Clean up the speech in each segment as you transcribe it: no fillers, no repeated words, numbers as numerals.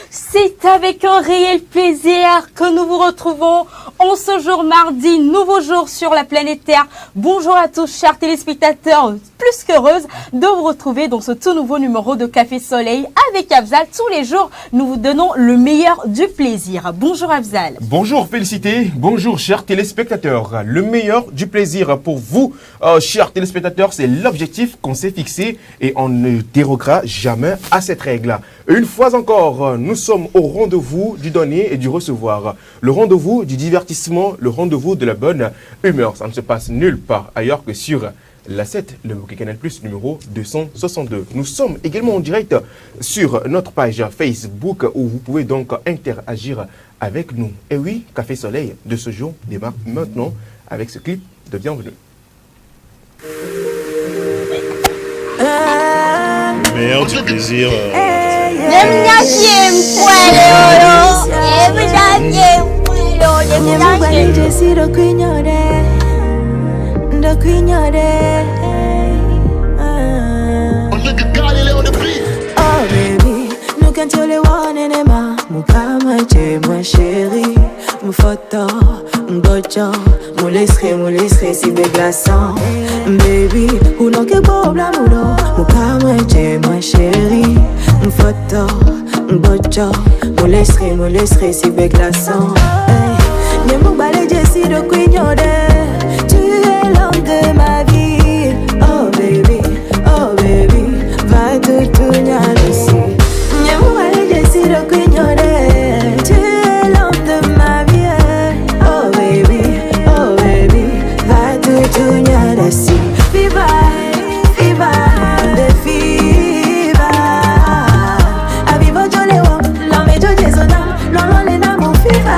C'est avec un réel plaisir que nous vous retrouvons en ce jour mardi, nouveau jour sur la planète Terre. Bonjour à tous, chers téléspectateurs, plus qu'heureuse de vous retrouver dans ce tout nouveau numéro de Café Soleil avec Afzal. Tous les jours, nous vous donnons le meilleur du plaisir. Bonjour Afzal. Bonjour Félicité, bonjour chers téléspectateurs. Le meilleur du plaisir pour vous, chers téléspectateurs, c'est l'objectif qu'on s'est fixé et on ne dérogera jamais à cette règle. Une fois encore, nous sommes au rendez-vous du donner et du recevoir. Le rendez-vous du divertissement, le rendez-vous de la bonne humeur. Ça ne se passe nulle part ailleurs que sur la 7, le Canal Plus numéro 262. Nous sommes également en direct sur notre page Facebook où vous pouvez donc interagir avec nous. Et oui, Café Soleil de ce jour démarre maintenant avec ce clip de bienvenue. Le meilleur du plaisir. Oh baby, nous quand tu les vois nenema, mon kama tu moi chérie, mon photo, mon bocho, mon laisserai si be glaçant. Baby, ou non que problème ou non, mon kama tu moi chérie, mon photo, mon bocho, mon laisserai si be glaçant. Ne m'ou balé Jessie de quignode, tu es l'homme de ma vie. Oh baby, va tout ici. Ne m'ou balé Jessie de quignode, tu es l'homme de ma vie. Oh baby, va tout ici. Viva, de viva. A vivo yo le wo, la me yo jesona, lo le na mo viva.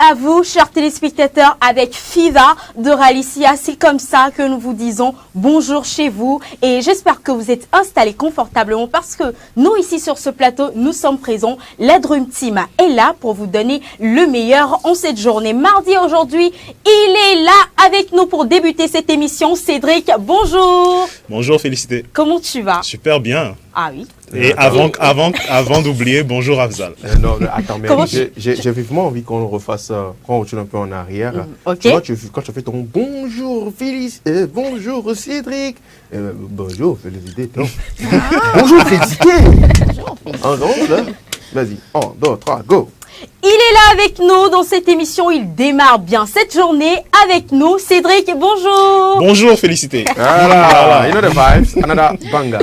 À vous, chers téléspectateurs, avec Fiva de Ralicia. C'est comme ça que nous vous disons bonjour chez vous et j'espère que vous êtes installés confortablement parce que nous, ici sur ce plateau, nous sommes présents. La Dream Team est là pour vous donner le meilleur en cette journée. Mardi aujourd'hui, il est là avec nous pour débuter cette émission. Cédric, bonjour. Bonjour Félicité. Comment tu vas? Super bien. Ah oui. Et avant d'oublier, bonjour Afzal. Non, attends, mais j'ai vivement envie qu'on le refasse, qu'on retourne un peu en arrière. Ok. Tu vois, quand tu fais ton bonjour Félicité, bonjour Cédric, bonjour Félicité, non. Bonjour Félicité. En gros, là, vas-y, 1, 2, 3, go. Il est là avec nous dans cette émission, il démarre bien cette journée avec nous. Cédric, bonjour. Bonjour Félicité. Voilà, you know the vibes, another banger.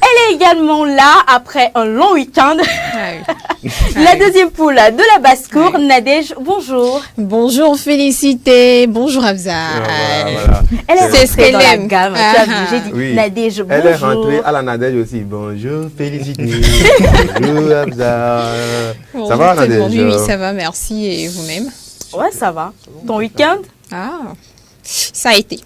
Elle est également là après un long week-end. La deuxième poule de la basse-cour, Nadège, bonjour. Bonjour Félicité, bonjour Afzal. Voilà. C'est ce qu'elle aime. Tu as vu, j'ai dit Oui. Nadège, bonjour. Elle est rentrée à la Nadège aussi. Bonjour, Félicité. Bonjour, Abza. Ça va, Nadège? Oui, ça va, merci. Et vous-même? Ouais, ça va. Ton week-end? Ah, ça a été.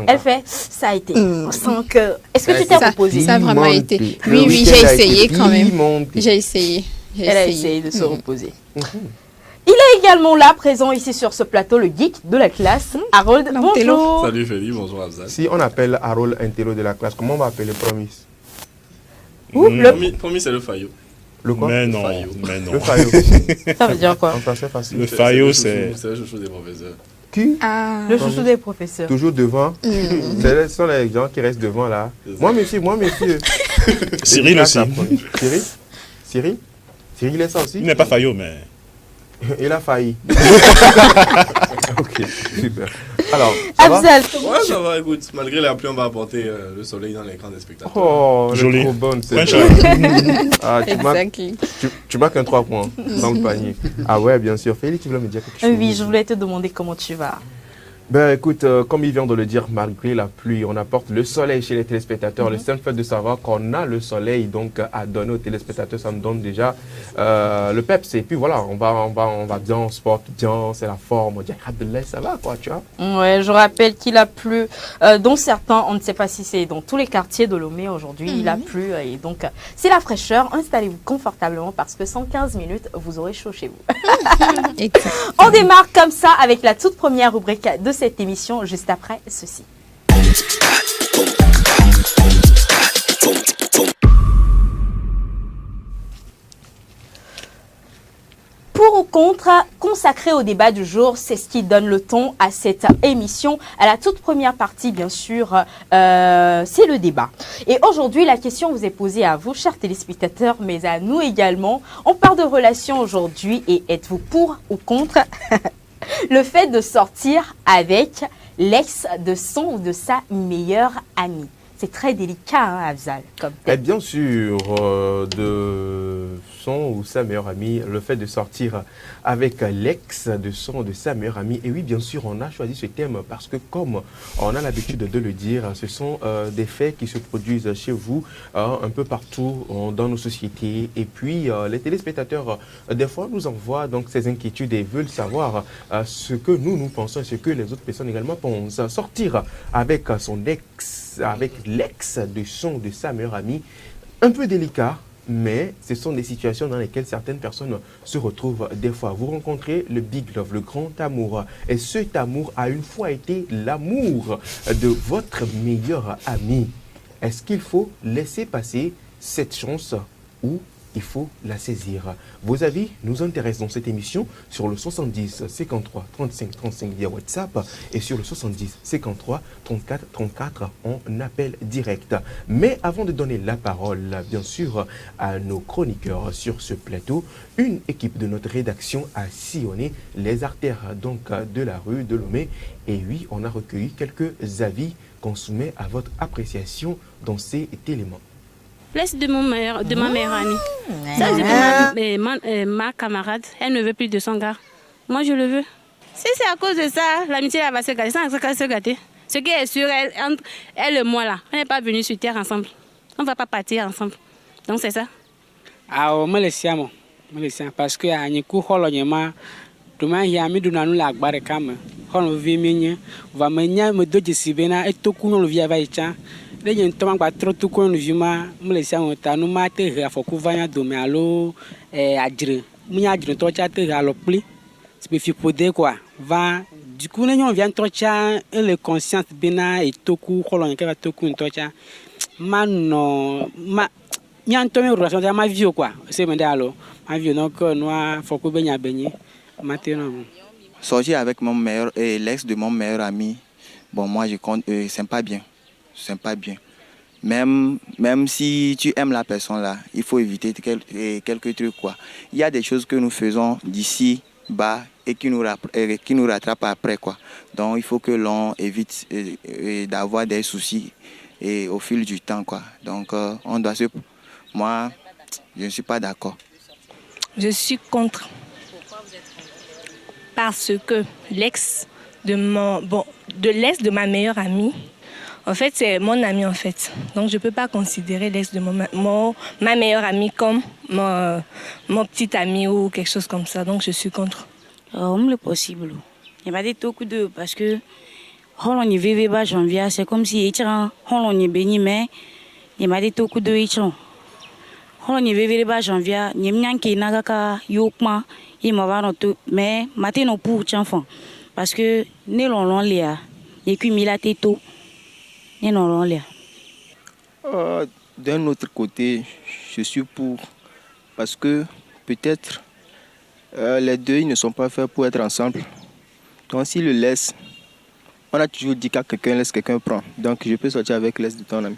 Elle fait, ça a été. On sent que... Est-ce que tu t'es reposé? Ça a vraiment été. Oui, j'ai essayé quand même. J'ai essayé. Elle a essayé de se reposer. Il est également là, présent ici sur ce plateau, le geek de la classe, Harold. Bonjour. Salut Feli, bonjour Afzal. Si on appelle Harold Intello de la classe, comment on va appeler Promis? Promis, c'est le faillot. Le quoi? Mais non, faillot. mais non. Le faillot. Ça veut dire quoi? En français facile. Le faillot, c'est... C'est le chouchou des professeurs. Qui? Le chouchou des professeurs. Toujours devant. Ce sont les gens qui restent devant là. Moi, monsieur. Cyril aussi. Cyril, il est ça aussi? Il n'est pas faillot, mais... Il a failli. Ok, super. Alors, ça va? Afzal, Ouais, ça va, écoute. Malgré la pluie, on va apporter le soleil dans l'écran des spectateurs. Oh, elle est Joli. trop bonne. Ouais, Ah, Exactly. tu marques un 3 points dans le panier. Ah ouais, bien sûr. Félix, tu voulais me dire quelque chose? oui, je voulais te demander comment tu vas. Ben écoute, comme il vient de le dire, malgré la pluie, on apporte le soleil chez les téléspectateurs. Le simple fait de savoir qu'on a le soleil donc à donner aux téléspectateurs, ça me donne déjà le peps. Et puis voilà, on va bien, on se porte bien, c'est la forme. On dit Abdellah, ça va quoi, tu vois. Ouais, je rappelle qu'il a plu dans certains, on ne sait pas si c'est dans tous les quartiers de Lomé aujourd'hui, il a plu et donc c'est la fraîcheur. Installez-vous confortablement parce que 115 minutes, vous aurez chaud chez vous. Exact. On démarre comme ça avec la toute première rubrique de cette émission juste après ceci. Pour ou contre, consacré au débat du jour, c'est ce qui donne le ton à cette émission. À la toute première partie, bien sûr, c'est le débat. Et aujourd'hui, la question vous est posée à vous, chers téléspectateurs, mais à nous également. On parle de relations aujourd'hui et êtes-vous pour ou contre le fait de sortir avec l'ex de son ou de sa meilleure amie? C'est très délicat, hein, Afzal, comme Et thème. bien sûr, de son ou sa meilleure amie, le fait de sortir avec l'ex de son ou de sa meilleure amie. Et oui, bien sûr, on a choisi ce thème parce que comme on a l'habitude de le dire, ce sont des faits qui se produisent chez vous, un peu partout dans nos sociétés. Et puis, les téléspectateurs, des fois, nous envoient donc ces inquiétudes et veulent savoir ce que nous pensons et ce que les autres personnes également pensent. Sortir avec son ex, avec l'ex de son ou de sa meilleure amie, un peu délicat, mais ce sont des situations dans lesquelles certaines personnes se retrouvent des fois. Vous rencontrez le big love, le grand amour, et cet amour a une fois été l'amour de votre meilleur ami. Est-ce qu'il faut laisser passer cette chance ou il faut la saisir? Vos avis nous intéressent dans cette émission sur le 70 53 35 35 via WhatsApp et sur le 70 53 34 34 en appel direct. Mais avant de donner la parole, bien sûr, à nos chroniqueurs sur ce plateau, une équipe de notre rédaction a sillonné les artères donc de la rue de Lomé. Et oui, on a recueilli quelques avis qu'on soumet à votre appréciation dans ces éléments. L'ex de ma meilleure amie. Ça, ma camarade, elle ne veut plus de son gars. Moi, je le veux. Si c'est à cause de ça, l'amitié va se gâter. Ça va se gâter. Ce qui est sûr, entre elle et moi, là, on n'est pas venus sur terre ensemble. On ne va pas partir ensemble. Donc, c'est ça. Ah, parce que à Nikou Holonyama, demain, il y a mis de nous la barricade. On veut venir, on va mener me doger si bien et tout le monde vient avec ça. Les gens tombent pas trop tout le monde me laisse en temps nous mater à faut couvrir demain allo adre nous adre toi chatter à l'opli c'est fait poder quoi va du coup les gens viennent toi le conscience bena et tout coup colon qui va tout coup toi man ma nyan to me relation de ma vie quoi c'est me allo ma vie donc nous faut que benya benye maintenant sortir avec mon meilleur et l'ex de mon meilleur ami. Bon, moi je compte c'est pas bien. C'est pas bien. Même si tu aimes la personne là, il faut éviter quelques trucs quoi. Il y a des choses que nous faisons d'ici bas et qui nous rattrapent après quoi. Donc il faut que l'on évite d'avoir des soucis et au fil du temps quoi. Donc on doit moi je ne suis pas d'accord. Je suis contre. Parce que l'ex de ma meilleure amie, en fait, c'est mon ami en fait. Donc, je ne peux pas considérer l'ex de ma meilleure amie comme mon petit ami ou quelque chose comme ça. Donc, je suis contre. C'est possible. Il y a des trucs de parce que on y vivait pas janvier, c'est comme si on y béni mais il y a des trucs de holo ni vevere ba janvier ni mnyanke nagaka yokma i mavano to mais matin non pour enfant parce que ne lon lia et puis milate to ne lon lia. D'un autre côté, je suis pour parce que peut-être les deux ils ne sont pas faits pour être ensemble. Donc s'il le laisse, on a toujours dit qu'à quelqu'un laisse, quelqu'un prend. Donc je peux sortir avec l'aise de ton ami,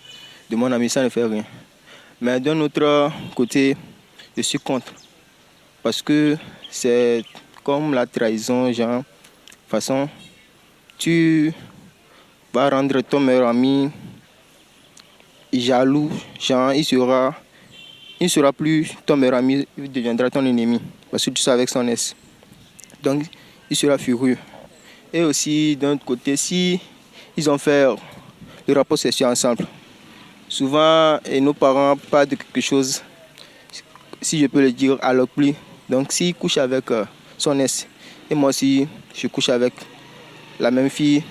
de mon ami, ça ne fait rien. Mais d'un autre côté, je suis contre. Parce que c'est comme la trahison, genre, de toute façon, tu vas rendre ton meilleur ami jaloux, genre, il ne sera plus ton meilleur ami, il deviendra ton ennemi. Parce que tu sais avec son ex. Donc, il sera furieux. Et aussi, d'un autre côté, si ils ont fait le rapport sexuel ensemble, souvent, et nos parents parlent de quelque chose, si je peux le dire, à leur pli. Donc, s'il couche avec son ex, et moi aussi, je couche avec la même fille,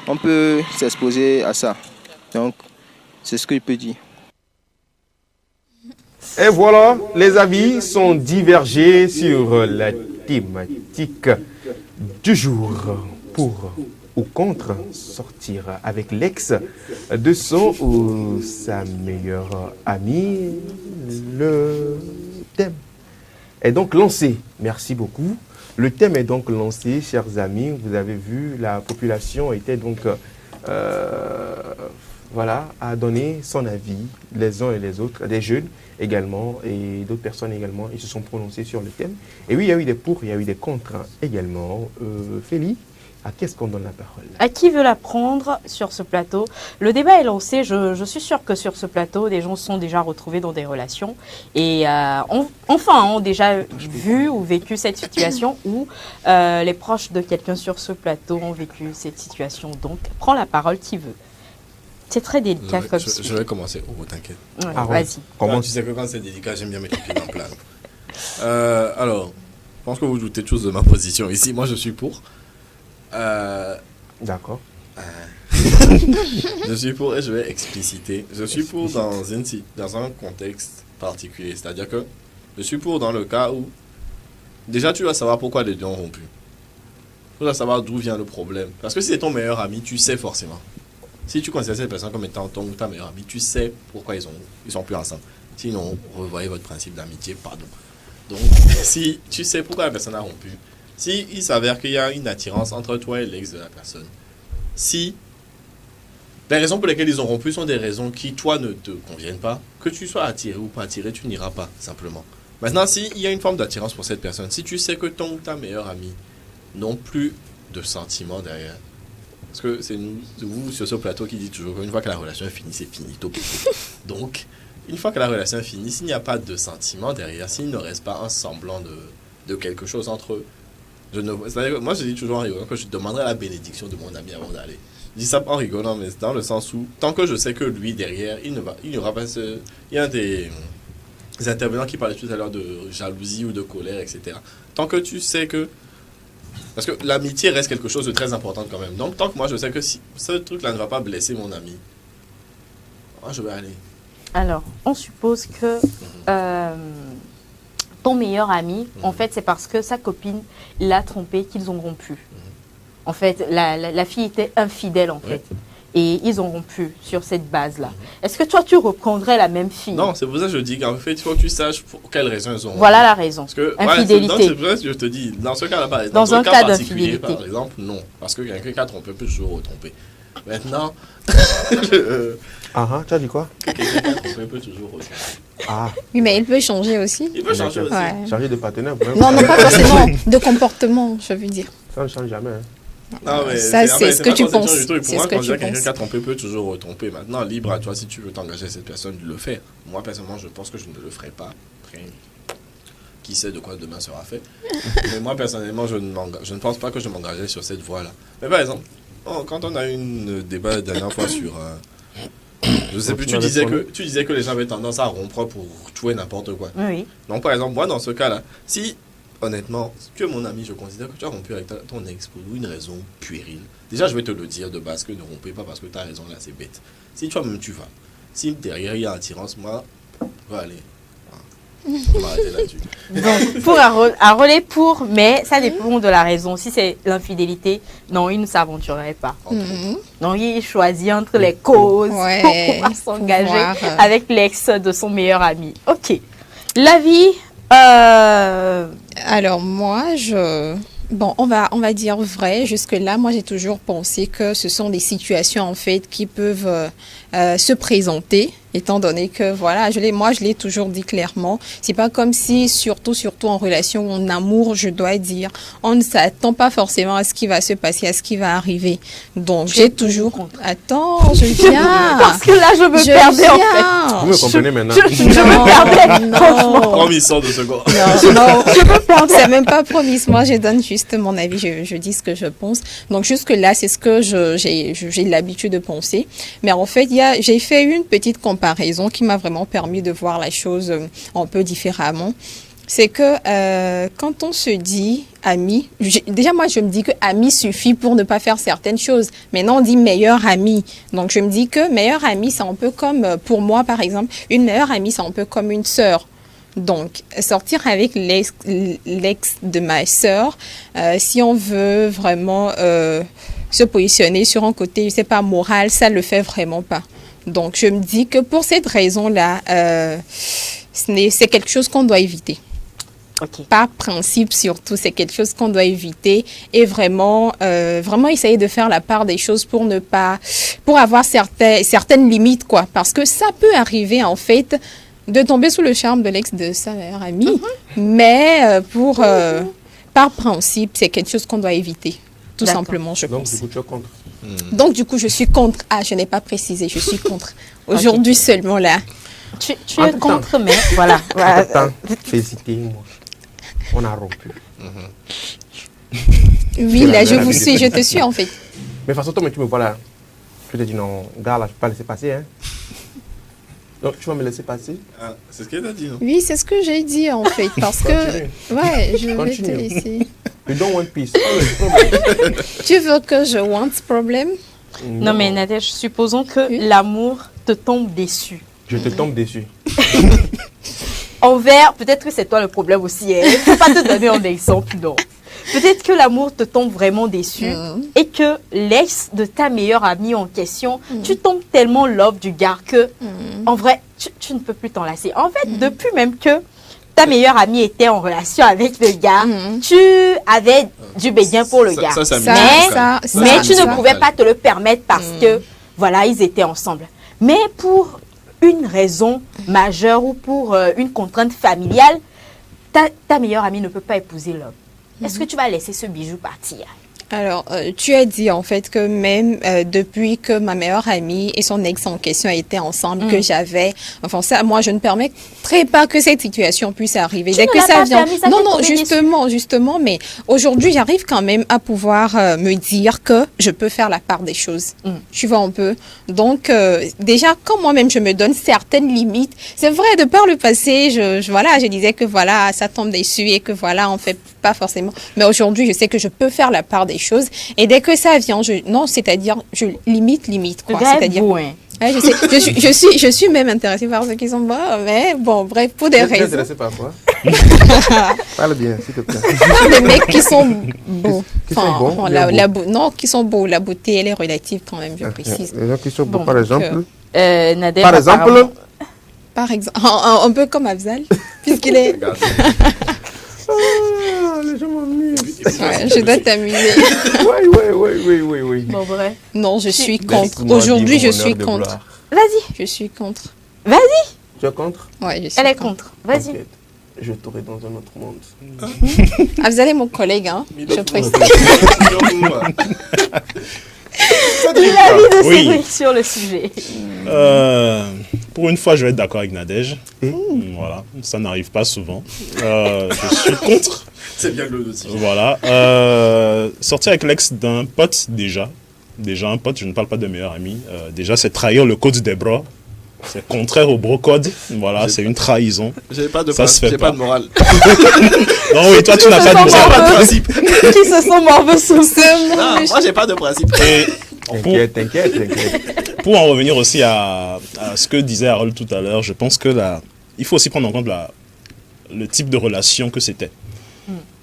on peut s'exposer à ça. Donc, c'est ce que je peux dire. Et voilà, les avis sont divergés sur la thématique du jour. Pour ou contre sortir avec l'ex de son ou sa meilleure amie. Le thème est donc lancé. Merci beaucoup. Le thème est donc lancé, chers amis. Vous avez vu, la population était donc a donné son avis, les uns et les autres, des jeunes également et d'autres personnes également. Ils se sont prononcés sur le thème. Et oui, il y a eu des pour, il y a eu des contre également. Félie, à qui est-ce qu'on donne la parole? À qui veut la prendre sur ce plateau? Le débat est lancé. Je suis sûre que sur ce plateau, des gens sont déjà retrouvés dans des relations et ont déjà vu ou vécu cette situation ou les proches de quelqu'un sur ce plateau ont vécu cette situation. Donc, prends la parole qui veut. C'est très délicat comme ça. Je vais commencer. Oh, t'inquiète. Ouais, vas-y. Comment tu sais que quand c'est délicat, j'aime bien mettre les pieds en place. Alors, je pense que vous doutez tous de ma position ici. Moi, je suis pour. D'accord. Je suis pour et je vais expliciter. Je suis pour dans un contexte particulier. C'est-à-dire que je suis pour dans le cas où déjà tu vas savoir pourquoi les deux ont rompu. Tu vas savoir d'où vient le problème. Parce que si c'est ton meilleur ami, tu sais forcément. Si tu considères cette personne comme étant ton ou ta meilleure amie, tu sais pourquoi ils sont plus ensemble. Sinon, revoyez votre principe d'amitié, pardon. Donc, si tu sais pourquoi la personne a rompu, si il s'avère qu'il y a une attirance entre toi et l'ex de la personne, si les raisons pour lesquelles ils ont rompu sont des raisons qui, toi, ne te conviennent pas, que tu sois attiré ou pas attiré, tu n'iras pas, simplement. Maintenant, s'il y a une forme d'attirance pour cette personne, si tu sais que ton ou ta meilleure amie n'ont plus de sentiments derrière, parce que c'est vous sur ce plateau qui dit toujours qu'une fois que la relation est finie, c'est finito. Donc, une fois que la relation est finie, s'il n'y a pas de sentiments derrière, s'il ne reste pas un semblant de quelque chose entre eux, moi je dis toujours en rigolant que je demanderai la bénédiction de mon ami avant d'aller. Je dis ça en rigolant, mais dans le sens où, tant que je sais que lui derrière, il n'y aura pas il y a des intervenants qui parlaient tout à l'heure de jalousie ou de colère, etc. Tant que tu sais que parce que l'amitié reste quelque chose de très important quand même. Donc, tant que moi, je sais que si ce truc-là ne va pas blesser mon ami, moi, je vais aller. Alors, on suppose que ton meilleur ami, en fait, c'est parce que sa copine l'a trompé qu'ils ont rompu. En fait, la fille était infidèle, en fait. Et ils ont rompu sur cette base-là. Est-ce que toi, tu reprendrais la même fille? Non, c'est pour ça que je dis qu'en fait, il faut que tu saches pour quelles raisons ils ont rompu. Voilà la raison. Parce que, infidélité. C'est pour ça que je te dis, dans ce cas-là, dans un cas particulier, par exemple, non. Parce que quelqu'un qui a trompé peut toujours retromper. Maintenant... tu as dit quoi? Quelqu'un qui a trompé peut toujours retromper. Ah. Oui, mais il peut changer aussi. Il peut changer aussi. Ouais. Changer de partenaire. Non, pas forcément de comportement, je veux dire. Ça ne change jamais. Non, mais ça, c'est ce que tu penses. Pour moi, quand quelqu'un qui a trompé peut toujours retromper. Maintenant, libre à toi si tu veux t'engager cette personne de le faire. Moi, personnellement, je pense que je ne le ferai pas. Après, qui sait de quoi demain sera fait. Mais moi, personnellement, je ne pense pas que je m'engagerai sur cette voie-là. Mais par exemple, quand on a eu un débat la dernière fois sur... je sais plus, tu disais que les gens avaient tendance à rompre pour tout et n'importe quoi. Oui. Donc, par exemple, moi, dans ce cas-là, si... Honnêtement, que mon ami, je considère que tu as rompu avec ton ex pour une raison puérile. Déjà, je vais te le dire de base que ne rompez pas parce que tu as raison là, c'est bête. Si toi-même tu vas, si derrière il y a attirance, moi, va aller. On va arrêter là-dessus. Donc, pour un relais pour, mais ça dépend de la raison. Si c'est l'infidélité, non, il ne s'aventurerait pas. Non, il choisit entre les causes pour pouvoir s'engager avec l'ex de son meilleur ami. Ok. L'avis Alors moi, bon, on va dire vrai. Jusque-là, moi, j'ai toujours pensé que ce sont des situations, en fait, qui peuvent se présenter, étant donné que, voilà, je l'ai toujours dit clairement. C'est pas comme si, surtout en relation ou en amour, je dois dire, on ne s'attend pas forcément à ce qui va se passer, à ce qui va arriver. Donc, j'ai toujours... Attends, je viens. Parce que là, je me perdais, en fait. Vous me comprenez maintenant? Je me perdais, franchement. Promis, sort de seconde. Non, c'est même pas promis. Moi, je donne juste mon avis. Je dis ce que je pense. Donc, jusque-là, c'est ce que j'ai l'habitude de penser. Mais en fait, j'ai fait une petite comparaison qui m'a vraiment permis de voir la chose un peu différemment. C'est que quand on se dit ami, déjà moi je me dis que ami suffit pour ne pas faire certaines choses. Maintenant on dit meilleur ami. Donc je me dis que meilleur ami c'est un peu comme, pour moi par exemple, une meilleure amie c'est un peu comme une sœur. Donc, sortir avec l'ex de ma sœur, si on veut vraiment se positionner sur un côté, je sais pas, moral, ça le fait vraiment pas. Donc, je me dis que pour cette raison-là, c'est quelque chose qu'on doit éviter. Okay. Par principe, surtout, c'est quelque chose qu'on doit éviter et vraiment essayer de faire la part des choses pour avoir certaines limites, quoi. Parce que ça peut arriver, en fait, de tomber sous le charme de l'ex de sa meilleure amie, mais par principe, c'est quelque chose qu'on doit éviter, tout simplement, je pense. Donc, du coup, tu es contre? Donc, du coup, je suis contre. Ah, je n'ai pas précisé, je suis contre. Aujourd'hui seulement, là. Tu es contre, mais voilà. Attends, félicitez-moi. On a rompu. Oui, là, je vous suis, je te suis, en fait. Mais de toute façon, toi, tu me vois là. Je te dis non, gars, là, je ne peux pas laisser passer, hein. Donc, tu vas me laisser passer? Ah, c'est ce qu'elle a dit, non? Oui, c'est ce que j'ai dit, en fait, parce que... Ouais, je vais te laisser. You don't want peace. Tu veux que je want problème? Non, mais Nadège, supposons que l'amour te tombe déçu. Je te tombe déçu. Envers, peut-être que c'est toi le problème aussi. Il ne faut pas te donner un exemple, non. Peut-être que l'amour te tombe vraiment déçu et que l'ex de ta meilleure amie en question, tu tombes tellement love du gars que, en vrai, tu ne peux plus t'enlacer. En fait, depuis même que ta meilleure amie était en relation avec le gars, tu avais du béguin pour le gars. Mais tu ne pouvais pas te le permettre parce que, voilà, ils étaient ensemble. Mais pour une raison majeure ou pour une contrainte familiale, ta meilleure amie ne peut pas épouser l'homme. Est-ce que tu vas laisser ce bijou partir? Alors, tu as dit en fait que même depuis que ma meilleure amie et son ex en question étaient ensemble, que j'avais, enfin ça, moi je ne permettrais pas que cette situation puisse arriver. Dès que ça vient, non, justement, mais aujourd'hui j'arrive quand même à pouvoir me dire que je peux faire la part des choses. Tu vois un peu. Donc déjà quand moi-même je me donne certaines limites, c'est vrai de par le passé, je disais que voilà ça tombe dessus et que voilà on fait pas forcément. Mais aujourd'hui je sais que je peux faire la part des choses et dès que ça vient je limite quoi, c'est-à-dire ouais, je sais, je suis même intéressée par ceux qui sont bons, mais bon bref pour des raisons. Intéressée par quoi? Parle bien s'il te plaît. Des mecs qui sont beaux. Qui sont bons? Non, qui sont beaux, la beauté elle est relative quand même, je précise. Les gens qui sont beaux, par exemple. Nadège, par exemple, un peu comme Afzal, puisqu'il est... Les gens m'amusent. Ouais, je dois t'amuser. Oui. Bon, vrai. Non, je suis contre. Aujourd'hui, je suis contre. Vas-y. Je suis contre. Vas-y. Tu es contre? Ouais, je suis Elle est contre. Vas-y. Okay. Je t'aurai dans un autre monde. Afzal est mon collègue, hein. Je précise. L'avis de Cédric sur le sujet. Pour une fois, je vais être d'accord avec Nadège. Voilà, ça n'arrive pas souvent. Je suis contre. C'est bien le dossier. Voilà. Sortir avec l'ex d'un pote, déjà un pote, je ne parle pas de meilleur ami. Déjà, c'est trahir le code des bras. C'est contraire au bro code. Voilà, c'est une trahison. J'ai pas de pas de morale. Non, oui, toi, tu n'as pas de principe. Qui se sont morveux sous ce Non, moi, j'ai pas de principe. T'inquiète. Pour en revenir aussi à ce que disait Harold tout à l'heure, je pense que il faut aussi prendre en compte le type de relation que c'était.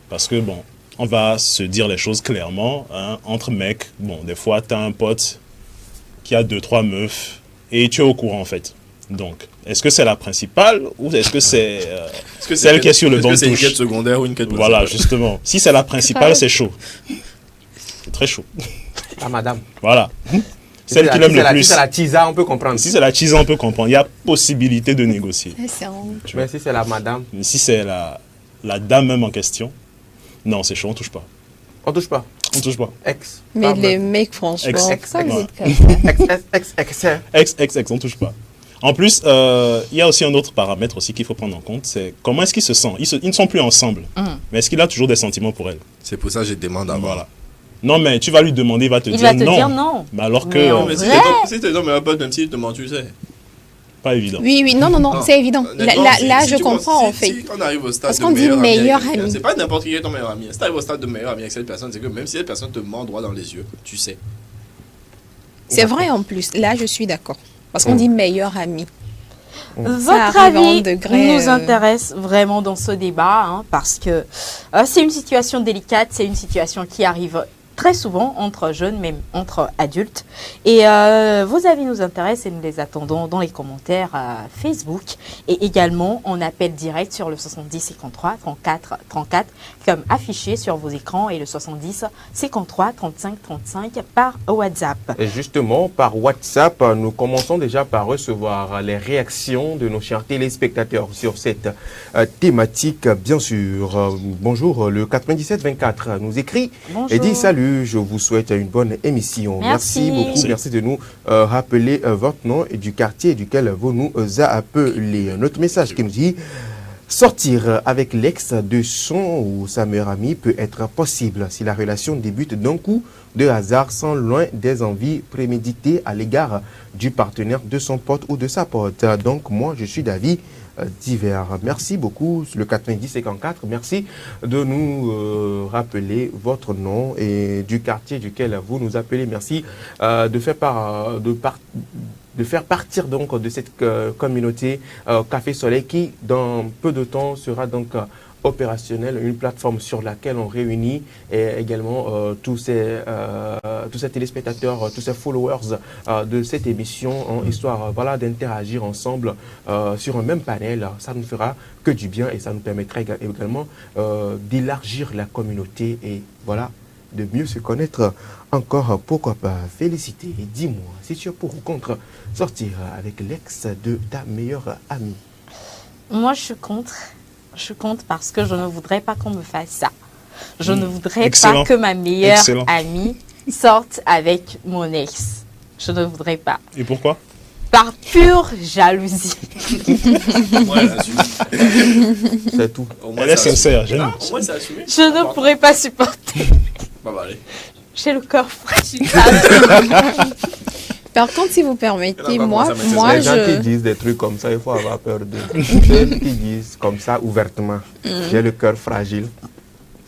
Parce que, bon, on va se dire les choses clairement, hein, entre mecs, bon, des fois, tu as un pote qui a 2-3 meufs et tu es au courant, en fait. Donc, est-ce que c'est la principale ou est-ce que c'est celle qui est sur le banc de touche? Est-ce que c'est une quête secondaire ou une quête principale? Voilà, justement. Si c'est la principale, c'est chaud. C'est très chaud. Ah, madame. Voilà. Celle qui l'aime le plus. Si c'est la tisa, on peut comprendre. Si c'est la tisa, on peut comprendre. Il y a possibilité de négocier. Mais si c'est la madame. Mais si c'est la dame même en question, non, c'est chaud, on touche pas. On touche pas. On touche pas. Ex. Mais les mecs, franchement, Ex, on touche pas. En plus, il y a aussi un autre paramètre aussi qu'il faut prendre en compte, c'est comment est-ce qu'ils se sentent. Ils ne sont plus ensemble, mais est-ce qu'il a toujours des sentiments pour elle? C'est pour ça que je demande avant. Voilà. Non, mais tu vas lui demander, il va te dire non. Dire non. Mais alors que... Mais si t'es non, mais même s'il te ment, tu sais. Pas évident. Oui, non, c'est évident. Là, je comprends, en fait. Si on arrive au stade parce qu'on dit meilleur ami. C'est pas n'importe qui est ton meilleur ami. Si tu arrives au stade de meilleur ami avec cette personne, c'est que même si cette personne te ment droit dans les yeux, tu sais. C'est vrai en plus. Là, je suis d'accord. Parce qu'on dit meilleur ami. Votre avis nous intéresse vraiment dans ce débat, hein, parce que c'est une situation délicate, c'est une situation qui arrive très souvent entre jeunes, même entre adultes. Et vos avis nous intéressent et nous les attendons dans les commentaires Facebook. Et également, on appelle direct sur le 70 53 34 34, comme affiché sur vos écrans, et le 70 53 35 35 par WhatsApp. Et justement, par WhatsApp, nous commençons déjà par recevoir les réactions de nos chers téléspectateurs sur cette thématique, bien sûr. Bonjour, le 9724 nous écrit et dit salut. Je vous souhaite une bonne émission. Merci beaucoup. Merci de nous rappeler votre nom et du quartier duquel vous nous appelez. Notre message qui nous dit: sortir avec l'ex de son ou sa meilleure amie peut être possible si la relation débute d'un coup de hasard, sans loin des envies préméditées à l'égard du partenaire de son pote ou de sa pote. Donc moi, je suis d'avis divers. Merci beaucoup, le 9054. Merci de nous rappeler votre nom et du quartier duquel vous nous appelez. Merci de faire partir donc de cette communauté Café Soleil qui dans peu de temps sera donc opérationnelle, une plateforme sur laquelle on réunit et également tous ces téléspectateurs, tous ces followers de cette émission en histoire voilà, d'interagir ensemble sur un même panel. Ça ne fera que du bien et ça nous permettra également d'élargir la communauté et voilà, de mieux se connaître encore. Pourquoi pas? Féliciter. Et dis-moi si tu es pour ou contre sortir avec l'ex de ta meilleure amie. Moi, je suis contre. Je suis contre parce que je ne voudrais pas qu'on me fasse ça. Je ne voudrais pas que ma meilleure amie sorte avec mon ex. Je ne voudrais pas. Et pourquoi? Par pure jalousie. C'est tout. Elle est sincère, j'aime. Je ne pourrais pas supporter. J'ai le cœur fragile. Par contre, si vous permettez, moi, les gens qui disent des trucs comme ça, il faut avoir peur d'eux. Ceux qui disent comme ça ouvertement, j'ai le cœur fragile.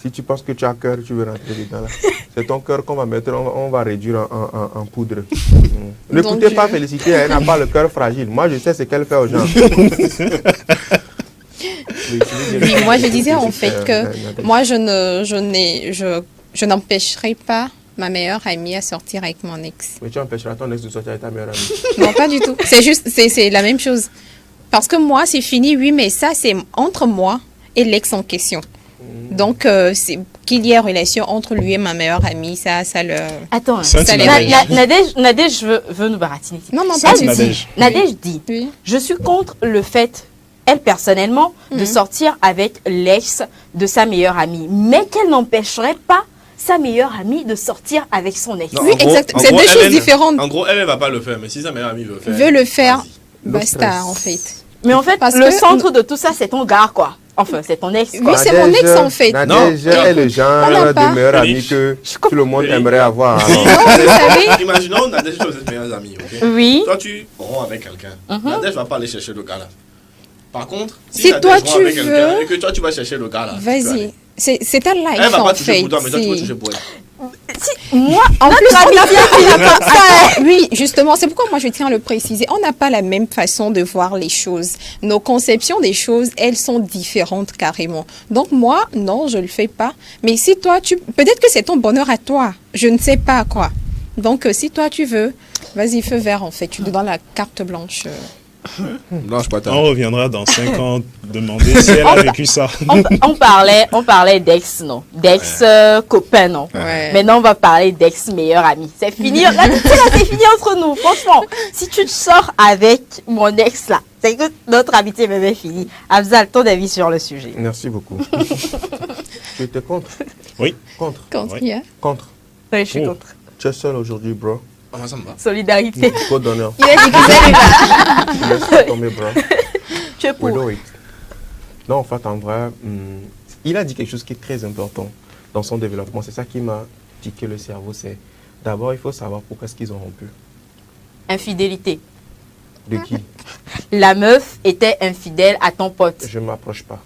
Si tu penses que tu as cœur, tu veux rentrer dedans là. C'est ton cœur qu'on va mettre, on va réduire en poudre. N'écoutez pas Félicité, elle n'a pas le cœur fragile. Moi, je sais ce qu'elle fait aux gens. Oui, moi, je disais en fait que moi, je n'empêcherai pas ma meilleure amie à sortir avec mon ex. Mais tu empêcheras ton ex de sortir avec ta meilleure amie? Non, pas du tout. C'est juste, c'est la même chose. Parce que moi, c'est fini, oui, mais ça, c'est entre moi et l'ex en question. Donc, qu'il y ait relation entre lui et ma meilleure amie, ça le... Attends, Nadège veut nous baratiner. Non, pas du tout. Nadège dit, oui. Je suis contre le fait, elle personnellement, de sortir avec l'ex de sa meilleure amie, mais qu'elle n'empêcherait pas sa meilleure amie de sortir avec son ex. Non, oui, exactement. C'est deux choses différentes. En gros, elle ne va pas le faire, mais si sa meilleure amie veut le faire, basta, en fait. Mais en fait, le centre de tout ça, c'est ton gars, quoi. Enfin, c'est ton ex, quoi. Oui, c'est mon ex, en fait. Nadège est le genre de meilleure amie que tout le monde aimerait avoir. Non, vous savez... Imaginons, Nadège, vous êtes meilleures amies, ok? Oui. Toi, tu romps avec quelqu'un. Nadège ne va pas aller chercher le gars, là. Par contre, si toi, tu veux... Et que toi, tu vas chercher le gars, là. Vas-y. C'est un life, elle va pas en toucher fait. Pour toi, mais toi, tu vas toucher pour elle. Moi, En plus, notre on n'a amitié pas- finit comme ça. hein. Oui, justement, c'est pourquoi moi je tiens à le préciser. On n'a pas la même façon de voir les choses. Nos conceptions des choses, elles sont différentes carrément. Donc moi, non, je le fais pas. Mais si toi, peut-être que c'est ton bonheur à toi. Je ne sais pas quoi. Donc si toi tu veux, vas-y, feu vert en fait. Tu te donnes la carte blanche. Blanche patate. On reviendra dans 5 ans demander si elle a vécu ça. On parlait d'ex, non? D'ex copain, non? Ouais. Maintenant, on va parler d'ex meilleur ami. C'est fini. L'amitié, là, c'est fini entre nous. Franchement, si tu te sors avec mon ex, là, c'est que notre amitié est même finie. Afzal, ton avis sur le sujet? Merci beaucoup. Tu étais contre? Oui. Contre? Contre, Ouais. yeah. Contre. Oui, je suis Oh. contre. Tu es seul aujourd'hui, bro. Ah, ça me va. Solidarité. Code d'honneur. Il a dit que c'est Laisse tomber, bro. Tu es We pour. do it. Non, en fait, en vrai, il a dit quelque chose qui est très important dans son développement. C'est ça qui m'a tiqué le cerveau. C'est d'abord, il faut savoir pourquoi est-ce qu'ils ont rompu. Infidélité. De qui? La meuf était infidèle à ton pote. Je ne m'approche pas.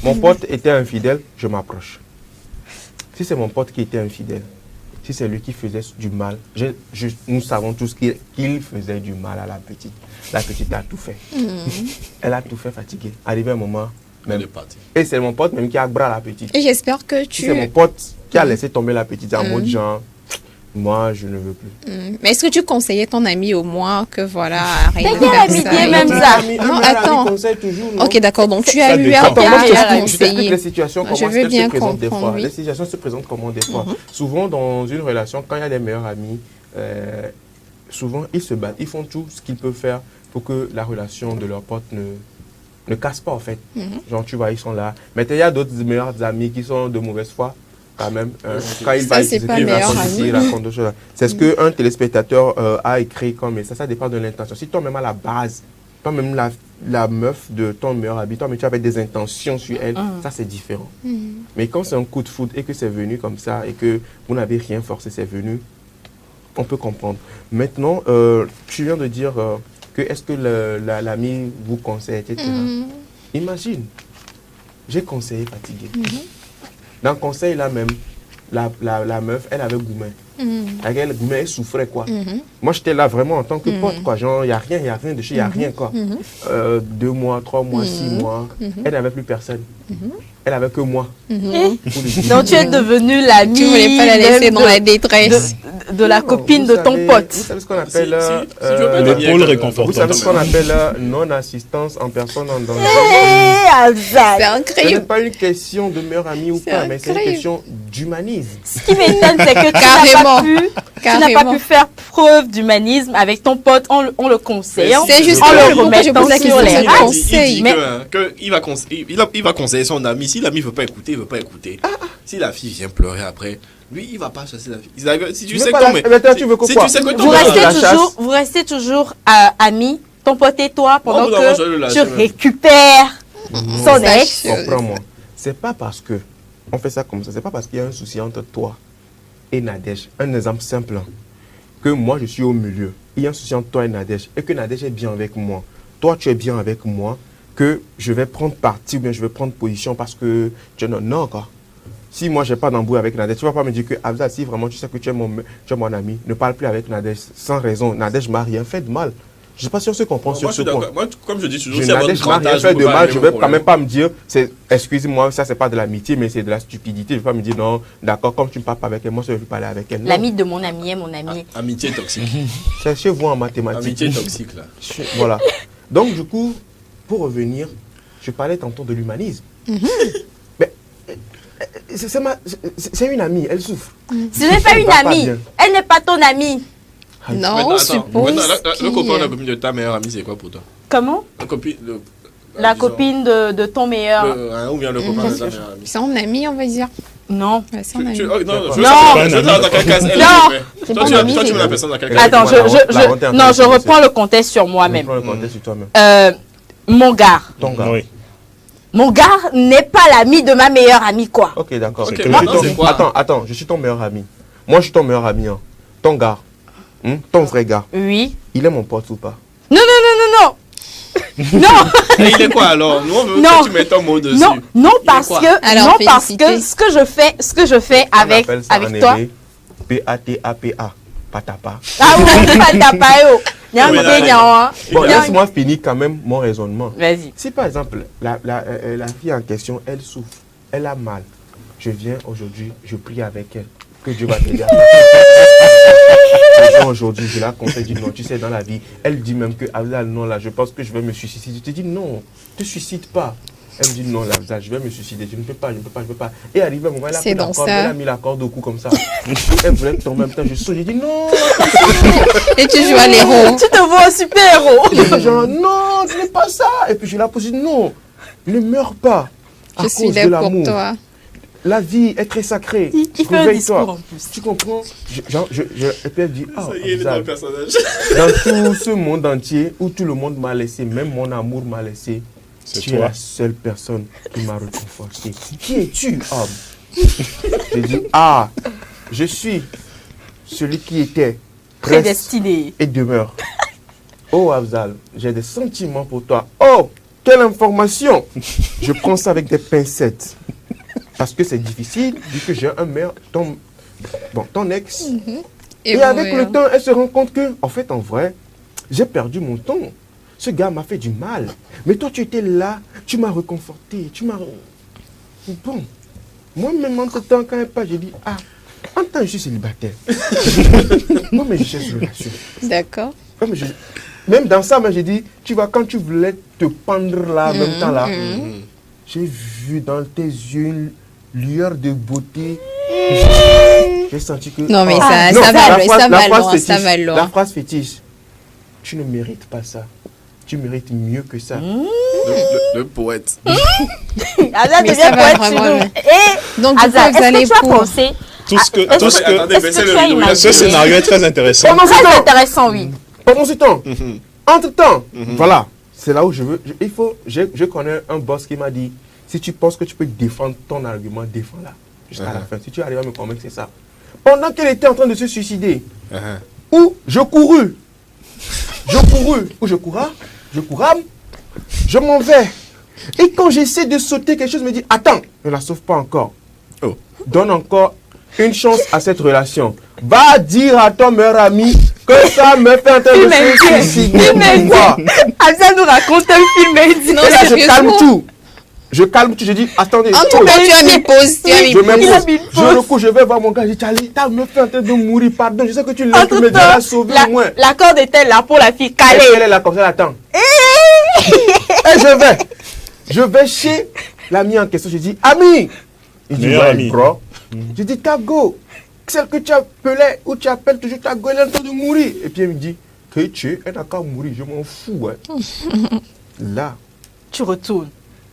Mon pote était infidèle, je m'approche. Si c'est mon pote qui était infidèle, si c'est lui qui faisait du mal, nous savons tous qu'il faisait du mal à la petite. La petite a tout fait. Elle a tout fait fatiguée. Arrivé un moment, même. Elle est partie. Et c'est mon pote même qui a bras la petite. Et j'espère que Si tu... c'est mon pote qui a laissé tomber la petite en mode genre, moi je ne veux plus. Mais est-ce que tu conseillais ton ami au moins que voilà, arrête T'as de quelle faire amitié ça? même Un ça? ami- un Non, meilleur ami attends. conseille toujours, non? Ok, d'accord. Donc tu Ça as eu dépend. un Attends, moi, cas je à t'explique les conseiller. situations, comment Je veux elles bien se présentent des fois. comprendre, oui. Les situations se présentent comment des fois. Souvent, dans une relation, quand il y a des meilleurs amis, souvent, ils se battent. Ils font tout ce qu'ils peuvent faire pour que la relation de leur pote ne casse pas, en fait. Genre, tu vois, ils sont là. Mais il y a d'autres meilleurs amis qui sont de mauvaise foi, quand même. Quand il Ça, va c'est pas il va meilleur raconter, ami. il raconte d'autres choses. C'est ce qu'un téléspectateur a écrit comme, mais ça dépend de l'intention. Si toi-même à la base, toi-même la meuf de ton meilleur ami, toi-même tu avais des intentions sur elle, ça c'est différent. Mais quand c'est un coup de foudre et que c'est venu comme ça et que vous n'avez rien forcé, c'est venu, on peut comprendre. Maintenant, tu viens de dire que est-ce que l'ami vous conseille, etc. Imagine, j'ai conseillé fatigué. Dans le conseil là même, la meuf, elle avait Goumen. Elle Goumen, elle souffrait quoi. Moi j'étais là vraiment en tant que pote quoi. Genre, il n'y a rien de chez, il n'y a rien quoi. 2 mois, 3 mois, 6 mois, elle n'avait plus personne. Elle avait que moi. Donc tu es devenu l'ami. Tu voulais pas la laisser même dans la détresse. de la copine Vous de ton savez- pote. Vous savez ce qu'on appelle Le pôle réconfortant. vous savez ce qu'on appelle non-assistance en personne en danger. C'est un Ce crime. n'est pas une question de meilleur ami ou C'est pas, un mais c'est une crime. question d'humanisme. Ce qui m'étonne, c'est que tu n'as Carrément. pas pu faire preuve d'humanisme avec ton pote en le conseillant, C'est juste en le pourquoi je pose la remettant sur question. les C'est Il un a rails. dit- conseil. il dit Mais- il va conseiller son ami. Si l'ami ne veut pas écouter, il ne veut pas écouter. Si la fille vient pleurer après, lui, il ne va pas chasser la fille. Si tu sais comment. Tu veux Si quoi? tu sais que ton Vous Comment meilleur restez ami- la vous restez toujours amis, ton pote et toi, pendant bout d'un moment, je vais le que lâcher tu même. récupères son Ça, ex. Comprends-moi. C'est pas parce que on fait ça comme ça, c'est pas parce qu'il y a un souci entre toi et Nadège. Un exemple simple, hein, que moi je suis au milieu. Il y a un souci entre toi et Nadège et que Nadège est bien avec moi. Toi tu es bien avec moi, que je vais prendre parti ou bien je vais prendre position parce que tu es non quoi. Si moi j'ai pas d'embrouille avec Nadège, tu vas pas me dire que Afzal, si vraiment tu sais que tu es mon ami, ne parle plus avec Nadège sans raison. Nadège m'a rien fait de mal. Je ne sais pas si on se comprend Moi, sur je ce suis point. d'accord. Moi, comme je dis toujours, Je c'est votre n'ai grand rien âge, fait vous de pouvez mal, régler je vos ne vais quand même problèmes. pas me dire, excusez-moi, ça c'est pas de l'amitié, mais c'est de la stupidité. Je ne vais pas me dire, non, d'accord, comme tu ne parles pas avec elle, moi je ne veux parler avec elle. Non. L'ami de mon ami est mon ami. Amitié toxique. Cherchez-vous en mathématiques. Amitié toxique, là. Voilà. Donc du coup, pour revenir, je parlais tantôt de l'humanisme. Mais c'est une amie, elle souffre. Ce n'est pas Elle une va pas amie. bien. Elle n'est pas ton amie. Non, Maintenant, on attends. suppose. Maintenant, le copain ou la qu'il- copine de ta meilleure amie, c'est quoi pour toi? Comment? La copine. La disons, copine de ton meilleur. ou bien le copain de ta meilleure amie. C'est un ami, on va dire. Non. Ouais, c'est un ami. Non, je veux Non. savoir dans quelle case elle Non. est. C'est Toi, pas tu un ami, toi, tu c'est- mets la personne dans quelle case? Attends, non, je reprends le contexte sur Je moi-même. prends le contexte sur toi-même. Mon gars. Ton gars. Oui. Mon gars n'est pas l'ami de ma meilleure amie, quoi. Ok, d'accord. Ok, Je suis maintenant, ton- c'est quoi? Attends, je suis ton meilleur ami. Moi, je suis ton meilleur ami. Hein. Ton gars. Ton vrai gars. Oui. Il est mon pote ou pas? Non, non, non, non, non. Non. Et il est quoi alors? Nous, on veut Non. que tu mettes ton mot dessus. Non, non parce quoi? que Alors, non parce félicité. que ce que je fais On avec appelle ça en avec toi. hébreu P-A-T-A-P-A. Patapa. Ah oui, patapa, yo. Bon, laisse-moi finir quand même mon raisonnement. Vas-y. Si par exemple, la fille en question, elle souffre, elle a mal, je viens aujourd'hui, je prie avec elle, que Dieu va t'aider. Aujourd'hui, je la conseille, je dis non, tu sais, dans la vie, elle dit même que, ah là, non, là, je pense que je vais me suicider. Je te dis non, ne te suicide pas. Elle me dit non, là, je vais me suicider, je ne peux pas. Et arrivé un moment, elle a pris la corde, elle a mis la corde au cou comme ça. Elle voulait tomber en même temps, je saute, j'ai dit non. Et tu joues à l'héros. Tu te vois un super héros. Genre, non, ce n'est pas ça. Et puis je la pose, non, ne meurs pas. Je suis là pour toi. La vie est très sacrée. Il fait un discours en plus. Tu comprends? Et puis elle dit, ça y est, il est dans le personnage. Dans tout ce monde entier où tout le monde m'a laissé, même mon amour m'a laissé, tu es la seule personne qui m'a réconforté. Qui es-tu, homme? J'ai dit, je suis celui qui était prédestiné et demeure. Oh, Afzal, j'ai des sentiments pour toi. Oh, quelle information! Je prends ça avec des pincettes. Parce que c'est difficile, vu que j'ai un mère, ton ex. Et avec le temps, elle se rend compte que, en fait, en vrai, j'ai perdu mon temps. Ce gars m'a fait du mal. Mais toi, tu étais là, tu m'as réconforté, tu m'as... Bon, moi-même, en ce temps, quand elle part, j'ai dit, en temps, je suis célibataire. Moi, mais je cherche une relation. D'accord. Même dans ça, j'ai dit, tu vois, quand tu voulais te pendre là, en même temps là, j'ai vu dans tes yeux une lueur de beauté. J'ai senti que... Non, mais ça va loin. La phrase fétiche, tu ne mérites pas ça. Tu mérites mieux que ça. Le poète. Azad devient poète chez nous. Et donc, Azad, est-ce que tu as pensé... Ce scénario est très intéressant. Très intéressant, oui. Pendant ce temps, entre-temps, voilà, c'est là où je veux... Je connais un boss qui m'a dit, si tu penses que tu peux défendre ton argument, défends-la jusqu'à la fin. Si tu arrives à me convaincre, c'est ça. Pendant qu'elle était en train de se suicider, où je courais, je m'en vais. Et quand j'essaie de sauter, quelque chose me dit, attends, ne la sauve pas encore. Donne encore une chance à cette relation. Va dire à ton meilleur ami que ça me fait en train de se suicider. Azad nous raconte un film et dit, non, là, je calme tout. Je calme tout, je dis, attendez. En tout cas, tu as mis pause. Je recours, je vais voir mon gars, je dis, Charlie, tu me fait en train de mourir, pardon, je sais que tu l'as, tu me diras sauver au moins. La corde était là pour la fille calée. Elle est là comme ça, elle attend. Et je vais chez l'ami en question, je dis, ami. Il dit, ouais, bro. Je dis, Tago, celle que tu appelais, ou tu appelles toujours Tago, elle est en train de mourir. Et puis elle me dit, que tu es, elle n'a qu'à mourir, je m'en fous. Là, tu retournes.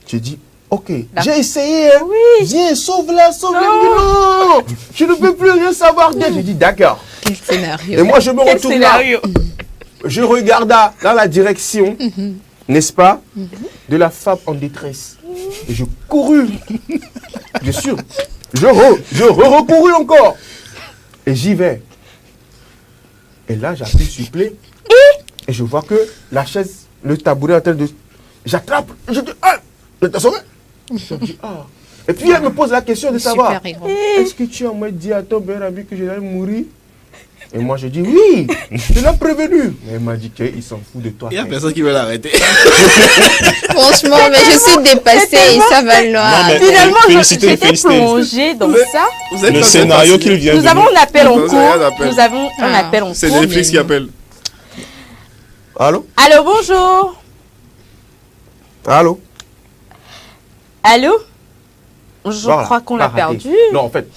Je dis, ok, j'ai essayé, hein. Oui. Viens, sauve-la, sauve-la. Non, je ne peux plus rien savoir d'elle. Je dis, d'accord. Quel scénario. Et moi, je me retourne là. Je regarde dans la direction, n'est-ce pas, de la femme en détresse. Et je courus. Bien sûr. Je recourus encore. Et j'y vais. Et là, j'appuie sur play. Et je vois que la chaise, le tabouret est en train de... J'attrape. Je dis, t'as sauvé? Je dis, Et puis elle me pose la question de savoir, est-ce que tu as moi dit à ton meilleur ami que je vais mourir? Et moi je dis oui, je l'ai prévenu. Mais elle m'a dit qu'il s'en fout de toi. Il n'y a personne qui veut l'arrêter. Franchement, mais je suis dépassée et ça va loin. Finalement, j'étais plongée dans ça. Le scénario qu'il vient de... Nous avons un appel en cours. Nous avons un appel en cours. C'est Netflix qui appelle. Allô? Allô, bonjour. Allô? Allô? Je crois qu'on l'a perdu. Non, en fait,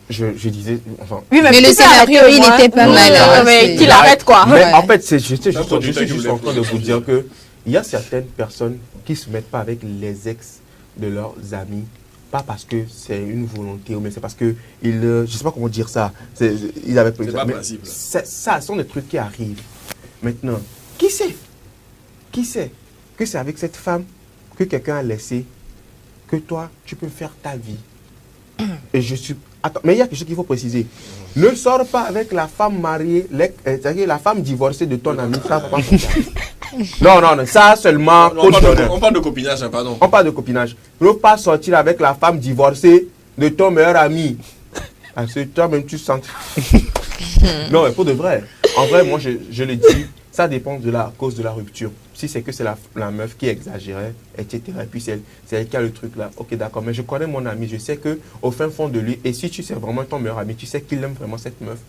je disais... Enfin, oui, mais le scénario, il était pas mal. Mais qu'il arrête, quoi. Mais en fait, je suis juste en train de vous dire que il y a certaines personnes qui ne se mettent pas avec les ex de leurs amis. Pas parce que c'est une volonté, mais c'est parce que je ne sais pas comment dire ça. Ils avaient c'est pas possible. Ça sont des trucs qui arrivent. Maintenant, qui sait que c'est avec cette femme que quelqu'un a laissé que toi, tu peux faire ta vie. Et je suis... Attends, mais il y a quelque chose qu'il faut préciser. Ne sors pas avec la femme mariée, c'est-à-dire la femme divorcée de ton ami. Ça, pas non, ça seulement... On parle de copinage, hein, pardon. On parle de copinage. Ne pas sortir avec la femme divorcée de ton meilleur ami. Ah, c'est toi-même, tu sens. Non, mais pour de vrai. En vrai, moi, je le dis, ça dépend de la cause de la rupture. Si c'est que c'est la meuf qui exagérait, etc. Et puis c'est elle qui a le truc là. Ok, d'accord. Mais je connais mon ami. Je sais qu'au fin fond de lui, et si tu sais vraiment ton meilleur ami, tu sais qu'il aime vraiment cette meuf,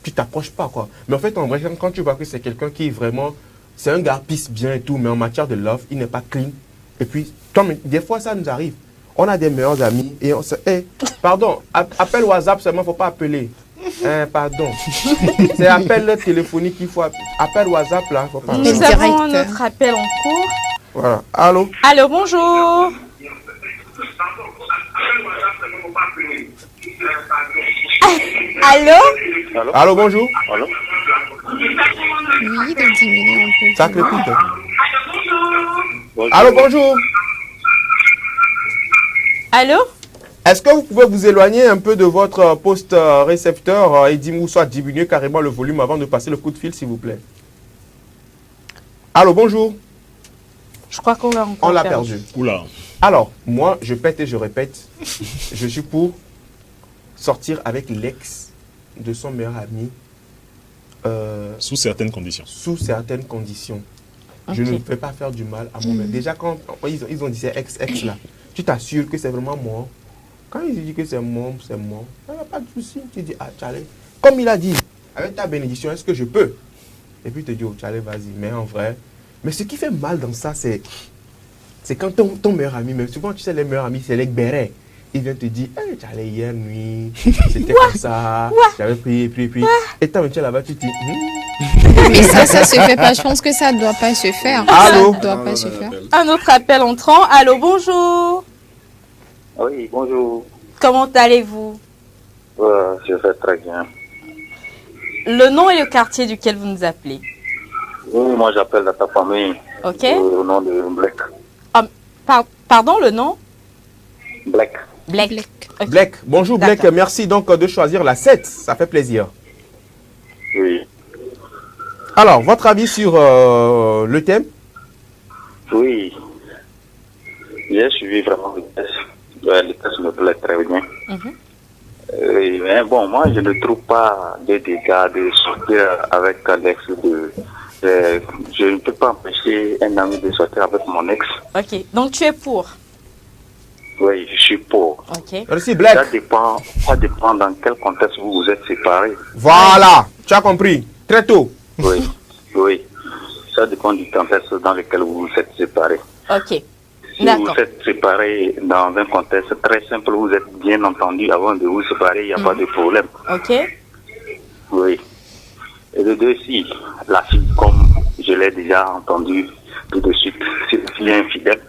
tu t'approches pas, quoi. Mais en fait, en vrai, quand tu vois que c'est quelqu'un qui est vraiment. C'est un gars pisse bien et tout, mais en matière de love, il n'est pas clean. Et puis, des fois, ça nous arrive. On a des meilleurs amis et on se. Hey, pardon, appel WhatsApp seulement, il ne faut pas appeler. Pardon. C'est appel téléphonique qu'il faut. Appel WhatsApp là, il ne faut pas appeler. Nous avons notre appel en cours. Voilà. Allô? Allô, bonjour. Allô? Allô, bonjour. Allô? Oui, de diminuer un peu. Ça crépite. Allô, bonjour. Allô? Est-ce que vous pouvez vous éloigner un peu de votre poste récepteur et ou soit diminuer carrément le volume avant de passer le coup de fil, s'il vous plaît? Allô, bonjour. Je crois qu'on l'a encore perdu. Oula. Alors, moi, je pète et je répète. Je suis pour sortir avec l'ex de son meilleur ami. Sous certaines conditions. Sous certaines conditions. Okay. Je ne vais pas faire du mal à mon mec. Déjà, quand ils ont dit c'est ex là, tu t'assures que c'est vraiment moi. Quand ils disent que c'est moi, c'est moi. Il n'y a pas de souci. Tu dis, ah, Tchalé, comme il a dit, avec ta bénédiction, est-ce que je peux? Et puis tu te dis, oh, Tchalé, vas-y. Mais en vrai, mais ce qui fait mal dans ça, c'est quand ton meilleur ami, mais souvent, tu sais, les meilleurs amis, c'est les bérets. Il vient te dire, hey, Tchalé, hier nuit, c'était comme ça, j'avais pris. Et toi, tu es là-bas, tu te dis, Mais ça se fait pas. Je pense que ça ne doit pas se faire. Allô? Ça doit pas se faire. Un autre appel entrant. Allô, bonjour. Oui, bonjour. Comment allez-vous? Je vais très bien. Le nom et le quartier duquel vous nous appelez? Oui, moi j'appelle ta famille. Ok. Au nom de Black. Pardon, le nom? Black. Okay. Black. Bonjour Black, merci donc de choisir la 7, ça fait plaisir. Oui. Alors, votre avis sur le thème? Oui. J'ai suivi vraiment le test. Le test me plaît très bien. Mais bon, moi je ne trouve pas de dégâts de sortir avec l'ex de... je ne peux pas empêcher un ami de sortir avec mon ex. Ok, donc tu es pour? Oui, je suis pour. Ok. Merci Black. Ça dépend dans quel contexte vous vous êtes séparés. Voilà, tu as compris, très tôt. Oui, oui. Ça dépend du contexte dans lequel vous vous êtes séparés. Ok. Si vous vous êtes séparés dans un contexte très simple, vous êtes bien entendu avant de vous séparer, il n'y a pas de problème. Ok. Oui. Et de deux, si la fille, comme je l'ai déjà entendu tout de suite, si la fille est infidèle,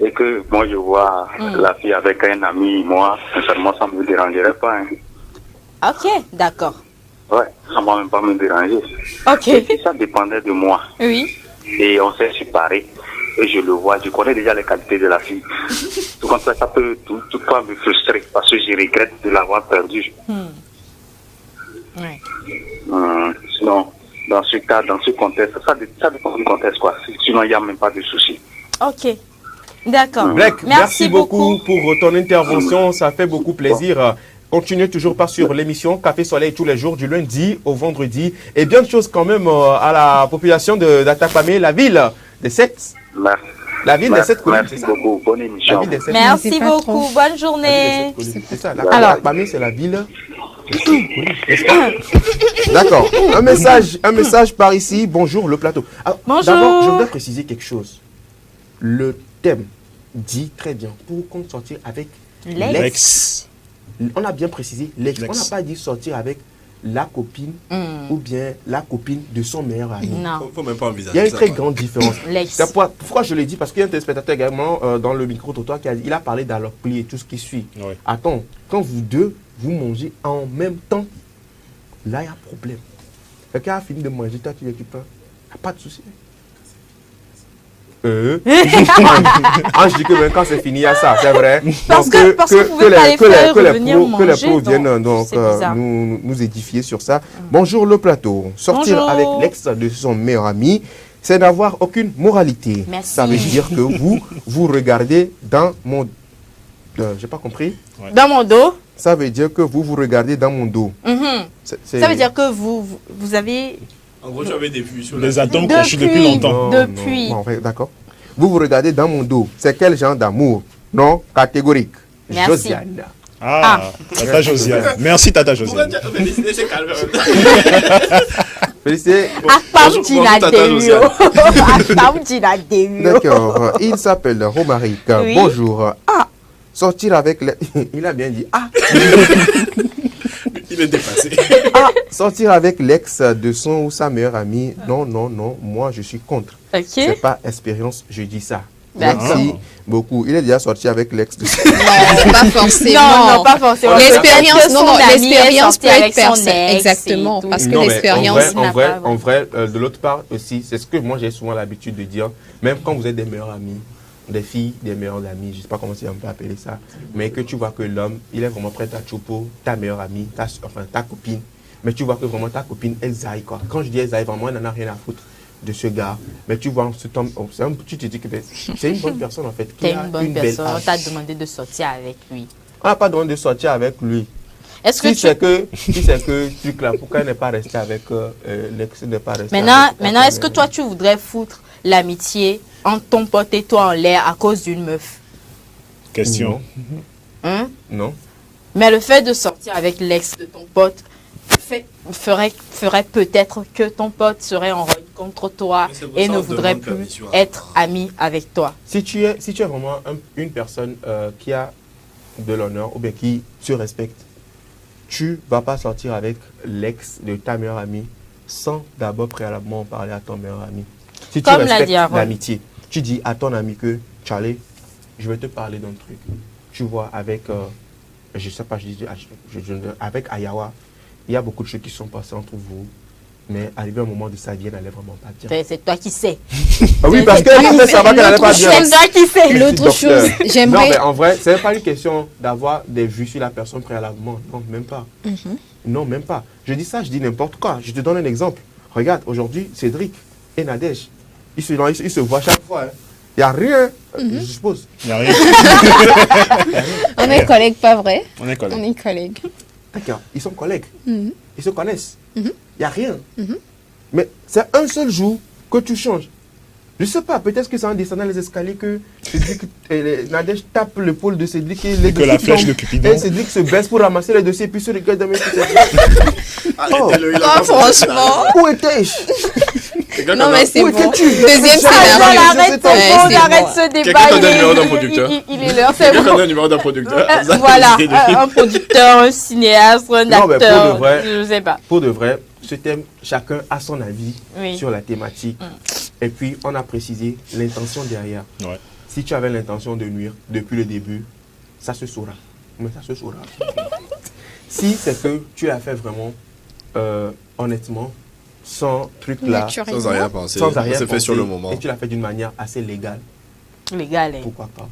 et que moi je vois la fille avec un ami, moi, sincèrement, ça ne me dérangerait pas. Hein. Ok, d'accord. Ouais, ça ne va même pas me déranger. Ok. Et si ça dépendait de moi, oui. Et on s'est séparés, et je le vois, je connais déjà les qualités de la fille. Tout comme ça peut tout me frustrer parce que je regrette de l'avoir perdu. Ouais. Sinon, dans ce cas, dans ce contexte, ça dépend du contexte, quoi. Sinon, il n'y a même pas de souci. Ok. D'accord. Black, merci beaucoup pour ton intervention, ça fait beaucoup plaisir. Continuez toujours pas sur l'émission Café Soleil tous les jours, du lundi au vendredi. Et bien de choses quand même à la population d'Atakpamé, la ville des 7. La ville des 7 collines, c'est ça? Merci beaucoup, bonne émission. Merci beaucoup, bonne journée. C'est ça, Atakpamé, c'est la ville. D'accord. Un message par ici. Bonjour le plateau. Bonjour. D'abord, je voudrais préciser quelque chose. Le thème dit très bien pour qu'on sortir avec l'ex. On a bien précisé l'ex. On n'a pas dit sortir avec la copine ou bien la copine de son meilleur ami. Non. Faut même pas envisager. Il y a une très grande différence. L'ex. Pourquoi je l'ai dit? Parce qu'il y a un téléspectateur également dans le micro-trottoir qui a parlé d'allopplie et tout ce qui suit. Oui. Attends, quand vous deux, vous mangez en même temps, là, il y a problème. Quelqu'un a fini de manger, toi, tu récupères. Il n'y a pas de souci. Je dis que même quand c'est fini, il y a ça, c'est vrai. Parce que vous pouvez pas les faire revenir manger. Que les pros viennent donc nous édifier sur ça. Bonjour le plateau. Sortir avec l'ex de son meilleur ami, c'est n'avoir aucune moralité. Merci. Ça veut dire que vous regardez dans mon... j'ai pas compris. Dans mon dos. ça veut dire que vous vous regardez dans mon dos. Ça veut dire que vous avez... En gros, tu avais des vues sur Les atomes crochus depuis longtemps. Depuis. Bon, d'accord. Vous vous regardez dans mon dos. C'est quel genre d'amour? Non, catégorique. Merci. Josiane. Tata Josiane. Merci, Tata Josiane. Félicité. D'accord. Il s'appelle Romaric. Oui. Bonjour. Sortir avec... Il a bien dit. Il est dépassé. Sortir avec l'ex de son ou sa meilleure amie. Non, non, non. Moi, je suis contre. Ok. C'est pas expérience, je dis ça. D'accord. Merci beaucoup. Il est déjà sorti avec l'ex de Non, pas forcément. Non, pas forcément. L'expérience, non, Son ami l'expérience est peut sorti être avec son personnelle. ex Exactement, et tout. parce que Non, mais l'expérience... en vrai, de l'autre part aussi, c'est ce que moi j'ai souvent l'habitude de dire, même quand vous êtes des meilleurs amis, des filles, des meilleurs amis, je ne sais pas comment on peut appeler ça, mais que tu vois que l'homme, il est vraiment prêt à choupo, ta meilleure amie, ta copine, mais tu vois que vraiment ta copine, elle zaille quoi. Quand je dis elle zaille, vraiment, elle n'en a rien à foutre de ce gars, mais tu vois, tu te dis que c'est une bonne personne en fait, qui T'es a une bonne belle personne, on âge. t'a demandé de sortir avec lui. On n'a pas demandé de sortir avec lui. Est-ce que Si c'est que truc là, pourquoi elle n'est pas restée avec l'ex, n'est pas restée Maintenant, est-ce que toi, tu voudrais foutre l'amitié entre ton pote et toi en l'air à cause d'une meuf? Question. Hein? Non. Mais le fait de sortir avec l'ex de ton pote ferait peut-être que ton pote serait en rôle contre toi et ne voudrait plus être ami avec toi. Si tu es vraiment une personne qui a de l'honneur ou bien qui se respecte, tu vas pas sortir avec l'ex de ta meilleure amie sans d'abord préalablement en parler à ton meilleur ami. Si tu respectes l'amitié, tu dis à ton ami que, Charlie, je vais te parler d'un truc. Tu vois, avec, je sais pas, avec Ayawa, il y a beaucoup de choses qui sont passées entre vous. Mais arrivé un moment de sa vie, elle n'allait vraiment pas bien. C'est toi qui sais. Ah oui, parce qu'elle ça va qu'elle n'allait pas bien. C'est toi qui sais. L'autre chose, j'aimerais... Non, mais en vrai, ce n'est pas une question d'avoir des vues sur la personne préalablement. Non, même pas. Non, même pas. Je dis ça, je dis n'importe quoi. Je te donne un exemple. Regarde, aujourd'hui, Cédric et Nadège, ils se voient chaque fois. Hein. Il n'y a rien, je suppose. Il n'y a rien. On est collègues, pas vrai? On est collègues. On est collègues. D'accord, ils sont collègues. Ils se connaissent. Il n'y a rien. Mais c'est un seul jour que tu changes. Je ne sais pas, peut-être que c'est en descendant les escaliers que Cédric Nadège tape l'épaule de Cédric et que la flèche de Cupidon. Et Cédric se baisse pour ramasser les dossiers puis se regarde dans mes franchement. Où étais-je? Non, mais c'est bon. Deuxième scénario. Arrête ce débat. Quelqu'un donne le numéro d'un producteur. Il est l'heure, c'est Quelqu'un bon. donne le numéro d'un producteur. Voilà, un producteur, un cinéaste, un Non, mais acteur, pour de vrai, je ne sais pas. Pour de vrai, ce thème, chacun a son avis Oui. sur la thématique. Et puis, on a précisé l'intention derrière. Ouais. Si tu avais l'intention de nuire depuis le début, ça se saura. Mais ça se saura. Si c'est que tu l'as fait vraiment, honnêtement, sans truc là, sans rien penser, c'est fait sur le moment. Et tu l'as fait d'une manière assez légale. Légal, pourquoi pas?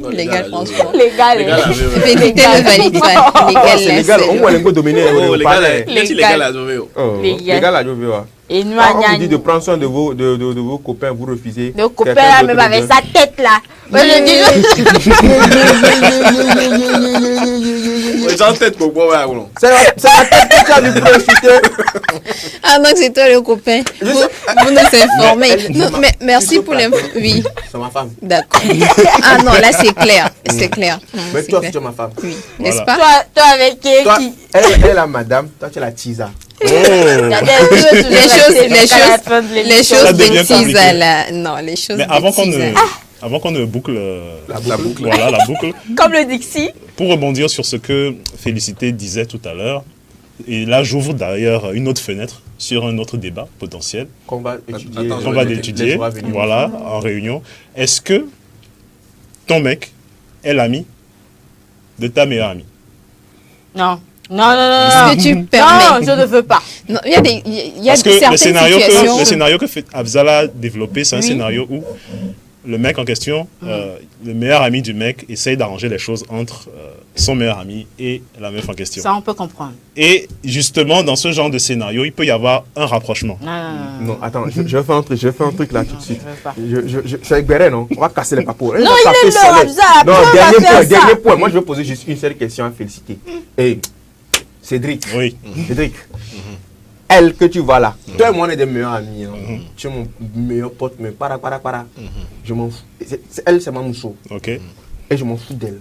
Légal, franchement. Légal, vérité ne valide pas. Légal, c'est légal. On voit les dominer. Légal à Jové. Légal à Jové. Et nous, on vous dit de prendre soin de vos copains, vous refusez. Nos copains, là, même avec sa tête là. Moi, je dis. J'ai en tête pour moi, ouais. C'est la tête que tu as vu pour insulter. Ah non, c'est toi le copain. Vous nous informez. Mais merci pour l'info. Oui. C'est ma femme. D'accord. Ah non, là c'est clair. C'est clair. Mais toi, tu es ma femme. Oui. N'est-ce pas? Toi avec qui? Elle la madame, toi tu es la tisa. Les choses de tisa là. Non, les choses. Mais avant qu'on ne boucle la boucle. Voilà, la boucle. Comme le Dixie. Pour rebondir sur ce que Félicité disait tout à l'heure, et là j'ouvre d'ailleurs une autre fenêtre sur un autre débat potentiel qu'on va étudier, voilà, en réunion. Est-ce que ton mec est l'ami de ta meilleure amie? Non. Non. Est-ce que tu permets? Non, je ne veux pas. Non, il y a parce que certaines situations. le scénario que Afzal a développé, c'est un scénario où le mec en question, le meilleur ami du mec, essaye d'arranger les choses entre son meilleur ami et la meuf en question. Ça, on peut comprendre. Et justement, dans ce genre de scénario, il peut y avoir un rapprochement. Non, attends, je vais faire un truc là tout de suite. Je suis avec Beren, non? On va casser les papos. Non, il est là, non, dernier point. Moi, je vais poser juste une seule question à Félicité. Et Cédric. Oui. Cédric. Elle que tu vois là, toi et moi on est des meilleurs amis. Hein. Tu es mon meilleur pote, mais para. Je m'en fous. Elle, c'est ma mousseau. Ok. Et je m'en fous d'elle.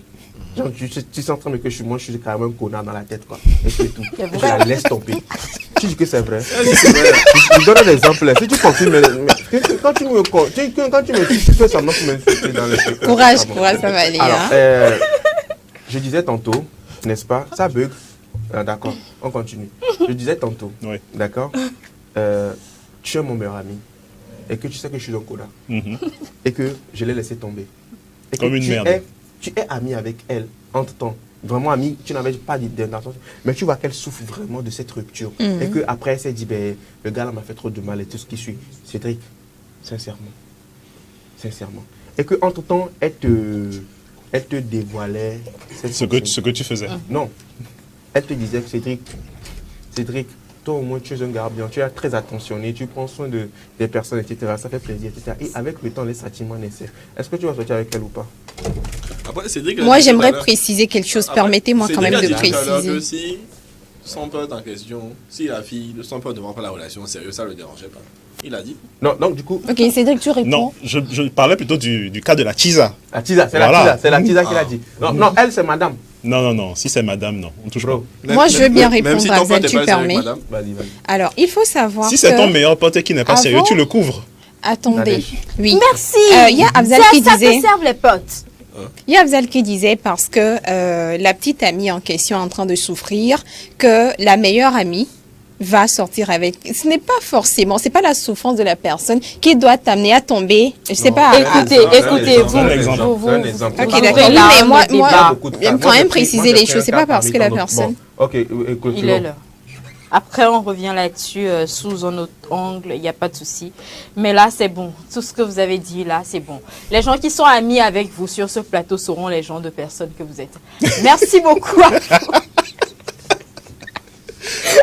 Genre, tu es en train de dire que moi je suis quand même un connard dans la tête, quoi. Et c'est tout. Je la laisse tomber. Tu dis que c'est vrai. Je donne un exemple. Si tu continues, quand tu me dis, tu fais semblant de m'insulter dans les trucs. Courage, ça va aller. Alors, je disais tantôt, n'est-ce pas, ça bug. D'accord, on continue. Je disais tantôt, d'accord, tu es mon meilleur ami et que tu sais que je suis un connard et que je l'ai laissé tomber. Et comme que une merde. Tu es ami avec elle entre-temps. Vraiment ami, tu n'avais pas d'intention. Mais tu vois qu'elle souffre vraiment de cette rupture. Et qu'après, elle s'est dit, ben, le gars là m'a fait trop de mal et tout ce qui suit. Cédric, sincèrement. Et qu'entre-temps, elle te dévoilait ce que tu faisais. Non. Elle te disait que Cédric, toi au moins tu es un gars bien, tu es très attentionné, tu prends soin des personnes, etc. Ça fait plaisir, etc. Et avec le temps, les sentiments naissent. Est-ce que tu vas sortir avec elle ou pas? Après, Cédric, moi, j'aimerais préciser quelque chose. Permettez-moi quand même de préciser. Que si son pote en question, si la fille de son pote ne prend pas la relation sérieuse, ça ne le dérangeait pas. Il a dit. Non, donc du coup. Ok, Cédric, tu réponds. Non, je parlais plutôt du cas de la Tisa. La Tisa, c'est la Tisa qui l'a dit. Non, elle, c'est madame. Non, si c'est madame, non, on touche pas. Moi, je veux bien répondre à Zel, tu permets. Alors, il faut savoir si c'est ton meilleur pote qui n'est pas sérieux, tu le couvres. Attendez. Oui. Merci. Il y a Afzal qui disait. Ça te serve les potes. Il y a Afzal qui disait parce que la petite amie en question est en train de souffrir, que la meilleure amie va sortir avec. Ce n'est pas forcément, c'est pas la souffrance de la personne qui doit t'amener à tomber. Je sais pas. Écoutez, vous. Ok, d'accord. Mais moi, j'aime quand même préciser les choses. C'est pas parce que la personne. Ok, écoute. Il est là. Après, on revient là-dessus sous un autre angle, il n'y a pas de souci. Mais là, c'est bon. Tout ce que vous avez dit, là, c'est bon. Les gens qui sont amis avec vous sur ce plateau seront les gens de personnes que vous êtes. Merci beaucoup à vous.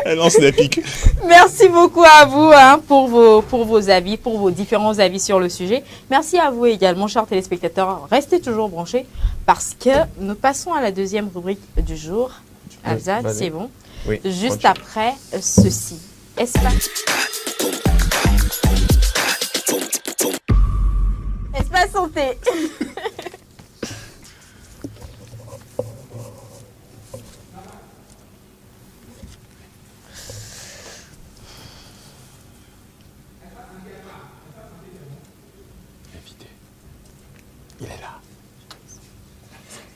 Elle lance des pics. Merci beaucoup à vous pour vos avis, pour vos différents avis sur le sujet. Merci à vous également, chers téléspectateurs. Restez toujours branchés parce que nous passons à la deuxième rubrique du jour. Afzal, c'est bon. Oui, juste après ceci. Espace santé. Il est là.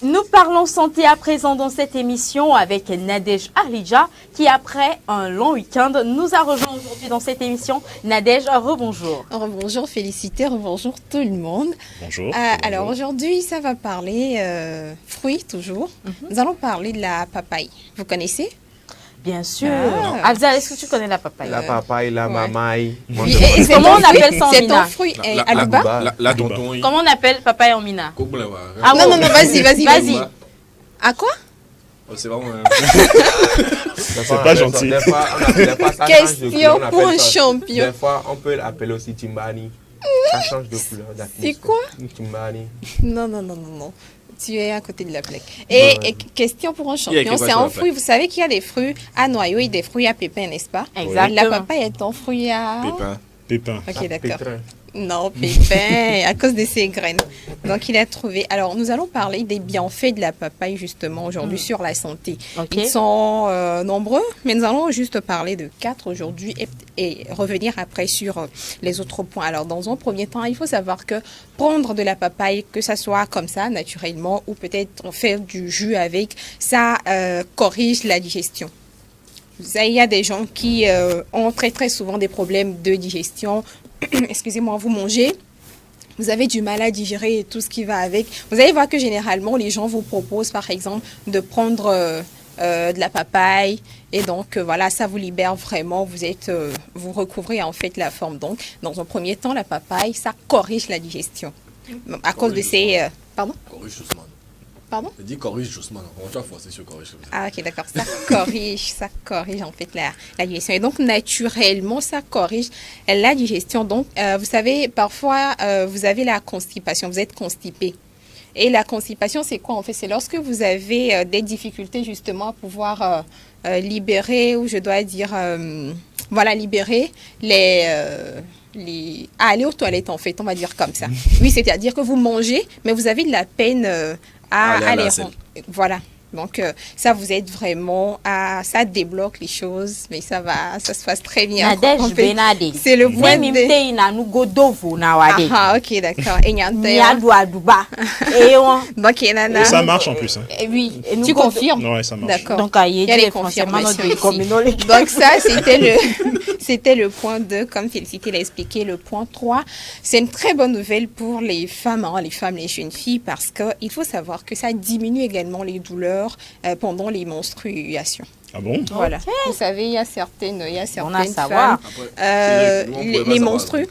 Nous parlons santé à présent dans cette émission avec Nadège Arlidja qui, après un long week-end, nous a rejoint aujourd'hui dans cette émission. Nadège, rebonjour. Rebonjour, félicité, rebonjour tout le monde. Bonjour. Alors aujourd'hui, ça va parler fruits toujours. Nous allons parler de la papaye. Vous connaissez? Bien sûr. Afzal, est-ce que tu connais la papaye? La papaye, la mamaye. Comment on appelle ça en mina? C'est ton fruit Aluba? La tonton. Comment on appelle papaye en mina? Non, vas-y. À quoi? C'est vraiment. C'est pas gentil. Question pour un champion. Des fois, on peut l'appeler aussi Timbani. Ça change de couleur. C'est quoi? Timbani. Non. Tu es à côté de la plaque. Et question pour un champion, c'est un fruit. Vous savez qu'il y a des fruits à noyau et des fruits à pépins, n'est-ce pas? Exactement. La papaye est un fruit à... Pépin. Ok, d'accord. Non, pépin, à cause de ses graines. Donc, il a trouvé. Alors, nous allons parler des bienfaits de la papaye, justement, aujourd'hui, sur la santé. Okay. Ils sont nombreux, mais nous allons juste parler de 4 aujourd'hui et revenir après sur les autres points. Alors, dans un premier temps, il faut savoir que prendre de la papaye, que ça soit comme ça, naturellement, ou peut-être on fait du jus avec, ça corrige la digestion. Il y a des gens qui ont très, très souvent des problèmes de digestion. Excusez-moi, vous mangez, vous avez du mal à digérer tout ce qui va avec. Vous allez voir que généralement, les gens vous proposent, par exemple, de prendre de la papaye. Et donc, voilà, ça vous libère vraiment. Vous recouvrez en fait la forme. Donc, dans un premier temps, la papaye, ça corrige la digestion. à cause de ces... pardon? Corrige doucement. Pardon? Je dis corrige doucement. On va forcer sur corrige comme ça. Ah, ok, d'accord. Ça corrige en fait la digestion. Et donc, naturellement, ça corrige la digestion. Donc, vous savez, parfois, vous avez la constipation, vous êtes constipé. Et la constipation, c'est quoi en fait? C'est lorsque vous avez des difficultés justement à pouvoir libérer, ou je dois dire, libérer aller aux toilettes en fait, on va dire comme ça. Oui, c'est-à-dire que vous mangez, mais vous avez de la peine à aller. Voilà. Donc, ça vous aide vraiment ça débloque les choses, mais ça se passe très bien. C'est le point de... Ah, ok, d'accord. Donc, Et ça marche en plus. Hein. Oui, tu confirmes? Oui, ça marche. D'accord. Donc, il y a les confirmations ici. Donc, ça, c'était le point 2, comme Félicité l'a expliqué. Le point 3, c'est une très bonne nouvelle pour les femmes, les jeunes filles, parce qu'il faut savoir que ça diminue également les douleurs pendant les menstruations. Ah bon? Voilà. Okay. Vous savez, il y a certaines femmes, les menstrues.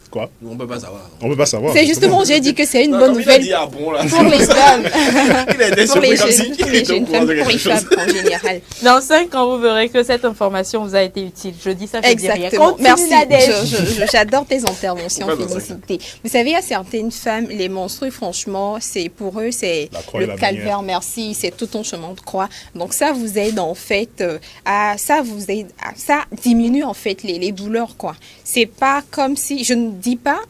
Quoi? On ne peut pas savoir. On peut pas savoir. C'est justement, j'ai dit que c'est une bonne nouvelle pour les femmes. Pour les jeunes femmes, pour les femmes en général. Dans 5 ans, vous verrez que cette information vous a été utile. Je dis ça, je dis rien. Merci. J'adore tes interventions, Félicité. Vous savez, il y a certaines femmes, les menstrues, franchement, pour eux, c'est le calvaire, merci, c'est tout un chemin de croix. Donc ça vous aide en fait ça diminue en fait les douleurs, quoi. C'est pas comme si, je ne dis pas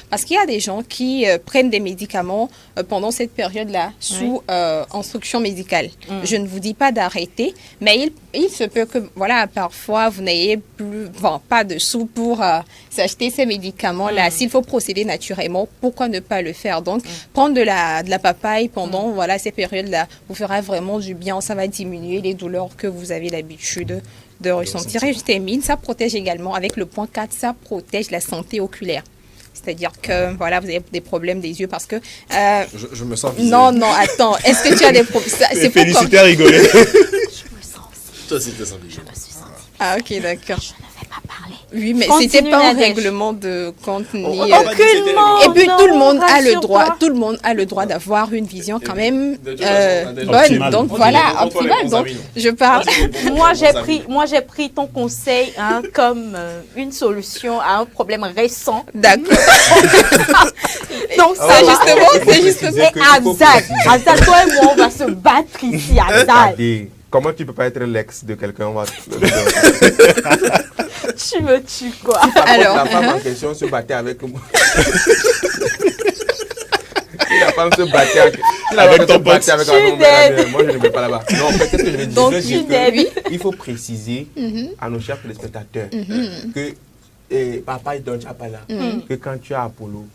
parce qu'il y a des gens qui prennent des médicaments pendant cette période-là sous instruction médicale. Je ne vous dis pas d'arrêter, mais il se peut que, parfois vous n'ayez pas de sous pour s'acheter ces médicaments-là. S'il faut procéder naturellement, pourquoi ne pas le faire? Donc, prendre de la papaye pendant ces périodes-là vous fera vraiment du bien. Ça va diminuer les douleurs que vous avez l'habitude de ressentir. Et je termine, ça protège également, avec le point 4, ça protège la santé oculaire. C'est-à-dire que, vous avez des problèmes des yeux parce que... je me sens visé. Non, attends. Est-ce que tu as des problèmes? C'est Félicité à rigoler. Je me sens aussi. Toi aussi, t'es senti. Je me suis sentie. Ah, ok, d'accord. Je ne vais pas parler. Oui, mais c'était pas un règlement de compte ni... Aucunement. Et puis tout le monde a le droit. Tout le monde a le droit d'avoir une vision quand même bonne. Donc voilà, optimale. Donc je parle. Moi j'ai pris ton conseil comme une solution à un problème récent. D'accord. Donc c'est justement. Et Azad, toi et moi on va se battre ici, Azad. Comment tu peux pas être l'ex de quelqu'un? Tu me tues, quoi. Alors, la femme en question se battait avec moi. Si la femme se battait avec ton pote, moi je ne vais pas là-bas. Non, en fait, qu'est-ce que je vais dire? Donc, il faut préciser à nos chers téléspectateurs que papa est dans Chapala, que quand tu as Apollo,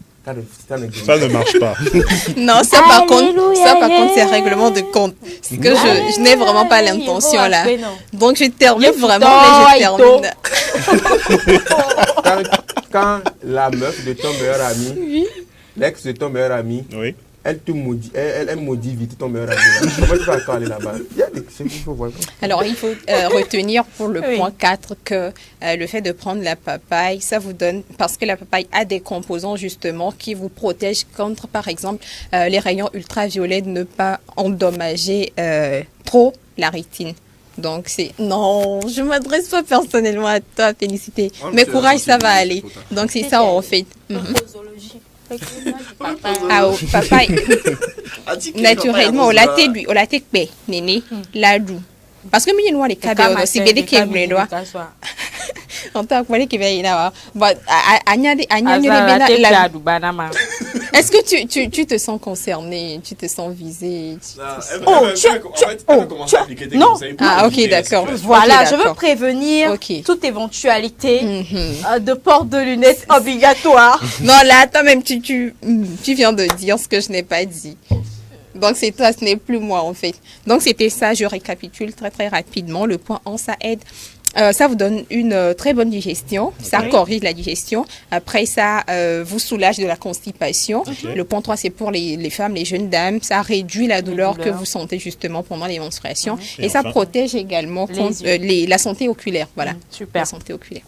ça ne marche pas. Non, ça par contre, c'est un règlement de compte. C'est que je n'ai vraiment pas l'intention là. Donc je termine vraiment, mais je termine. Quand la meuf de ton meilleur ami, l'ex de ton meilleur ami, elle te maudit, elle maudit vite ton meilleur ami. Comment tu vas encore aller là-bas? Il y a des choses qu'il faut voir. Alors, il faut retenir pour le point 4 que le fait de prendre la papaye, ça vous donne, parce que la papaye a des composants justement qui vous protègent contre, par exemple, les rayons ultraviolets, de ne pas endommager trop la rétine. Donc, non, je ne m'adresse pas personnellement à toi, Félicité. Mais courage, ça va aller. Donc, c'est ça en fait. Papaye. Naturellement, on l'a té néné, la dou. Parce que nous, les cabelles, c'est des cabelles, on t'a appelé qui va y avoir. Est-ce que tu te sens concerné, tu te sens visé? Non. Ah, ok, d'accord. Voilà, je veux prévenir toute éventualité de port de lunettes obligatoire. Non, là, toi-même, tu viens de dire ce que je n'ai pas dit. Donc, c'est toi, ce n'est plus moi, en fait. Donc, c'était ça, je récapitule très, très rapidement. Le point 1, ça aide. Ça vous donne une très bonne digestion. Ça corrige la digestion. Après, ça vous soulage de la constipation. Le point 3, c'est pour les femmes, les jeunes dames. Ça réduit la douleur que vous sentez justement pendant les menstruations. Et ça protège également contre la santé oculaire. Voilà. Super. La santé oculaire.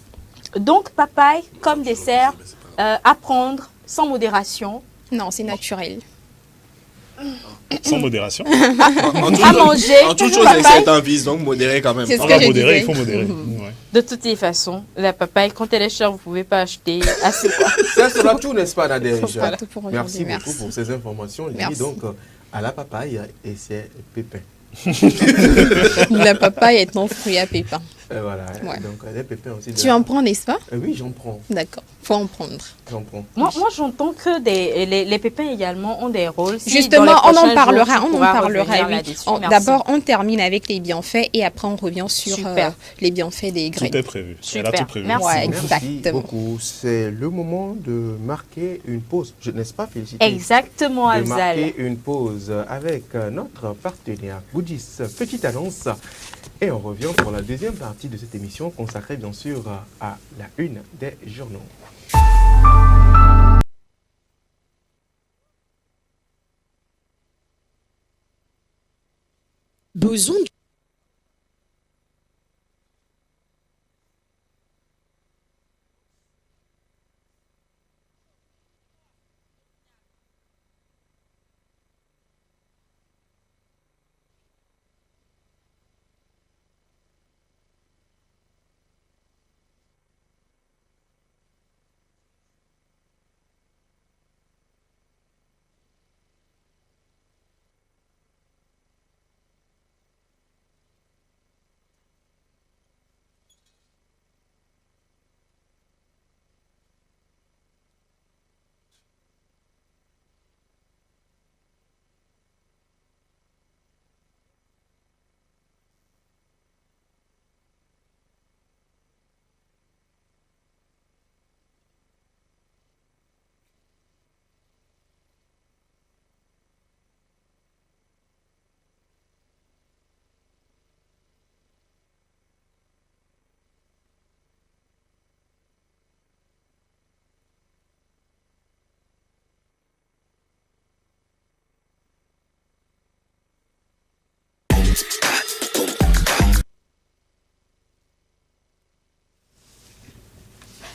Donc, papaye, comme dessert, à prendre sans modération. Non, c'est naturel. Sans modération. À manger. En toute chose, avec certains vices, donc modéré quand même. C'est ce On que va je modérer, il disais. faut modérer. Ouais. De toutes les façons, la papaye, quand elle est chère, vous ne pouvez pas acheter assez. Ça sera tout, n'est-ce pas, Nadège? Ce sera tout pour aujourd'hui. Merci beaucoup pour ces informations. Je dis Merci. donc à la papaye et ses pépins. La papaye est un fruit à pépins. Et voilà, Ouais. donc les pépins aussi. Tu en prends, n'est-ce pas? Oui, j'en prends. D'accord, faut en prendre. J'en prends. Moi j'entends que les pépins également ont des rôles. Si Justement, dans les on en prochains parlera, jours, tu on en pourras parlera. revenir Oui. là-dessus. Merci. D'abord, on termine avec les bienfaits et après on revient sur Super. Les bienfaits des graines. Tout est prévu. Elle a Super. tout prévu. Merci. Ouais, Merci exactement. beaucoup. C'est le moment de marquer une pause. Je n'est-ce pas, Félicité? Exactement, De Afzal. marquer une pause avec notre partenaire Goodies. Petite annonce. Et on revient pour la deuxième partie de cette émission consacrée bien sûr à la une des journaux. Besoin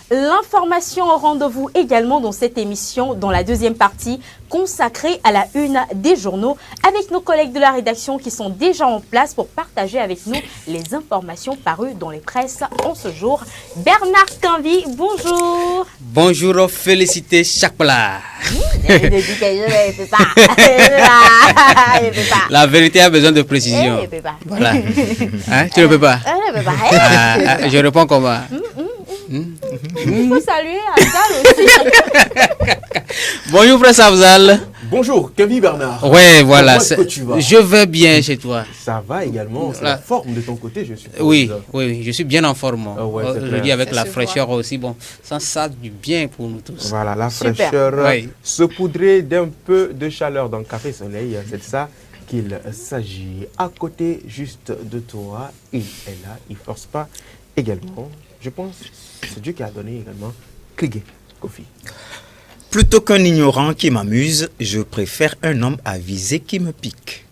L'information au rendez-vous également dans cette émission, dans la deuxième partie, consacrée à la une des journaux, avec nos collègues de la rédaction qui sont déjà en place pour partager avec nous les informations parues dans les presses en ce jour. Bernard Canvi, bonjour. Bonjour, félicité Chakpala. La vérité a besoin de précision. Voilà. Hein, tu ne peux pas. Je réponds comment? Il faut saluer Afzal aussi. Bonjour, frère Afzal. Bonjour, Kevin Bernard. Ouais, voilà. Comment est-ce que tu vas? Je vais bien chez toi. Ça va également. C'est la forme de ton côté, je suppose. Oui, oui, je suis bien en forme. Ouais, Aujourd'hui, avec Ça la se fraîcheur aussi, bon, ça du bien pour nous tous. Voilà, la Super. fraîcheur Oui. saupoudrée d'un peu de chaleur dans le café soleil. C'est de ça qu'il s'agit. À côté, juste de toi, il est là. Il ne force pas également. Je pense que c'est Dieu qui a donné également Kligé, Kofi. Plutôt qu'un ignorant qui m'amuse, je préfère un homme avisé qui me pique.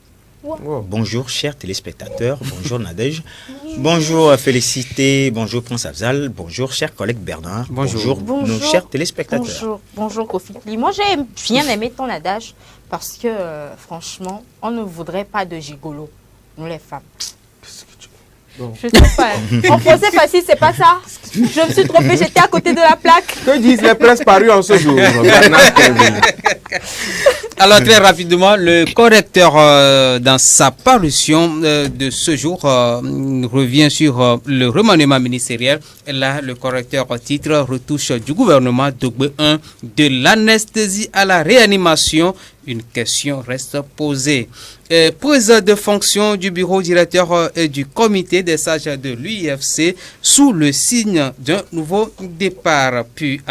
Wow. Bonjour chers téléspectateurs, bonjour Nadège, bonjour Félicité, bonjour Prince Afzal, bonjour chers collègues Bernard, Bonjour. nos chers téléspectateurs. Bonjour, bonjour Kofi. Moi j'ai bien aimé ton adage parce que franchement, on ne voudrait pas de gigolo, nous les femmes. Bon. Je sais pas. En français facile, c'est pas ça. Je me suis trompée, j'étais à côté de la plaque. Que disent les presses parues en ce jour, Bernard Kevin? Alors très rapidement, le correcteur dans sa parution de ce jour revient sur le remaniement ministériel. Et là, le correcteur titre retouche du gouvernement Dogbe 1 de l'anesthésie à la réanimation. Une question reste posée. Prise de fonction du bureau directeur et du comité des sages de l'UIFC sous le signe d'un nouveau départ. Puis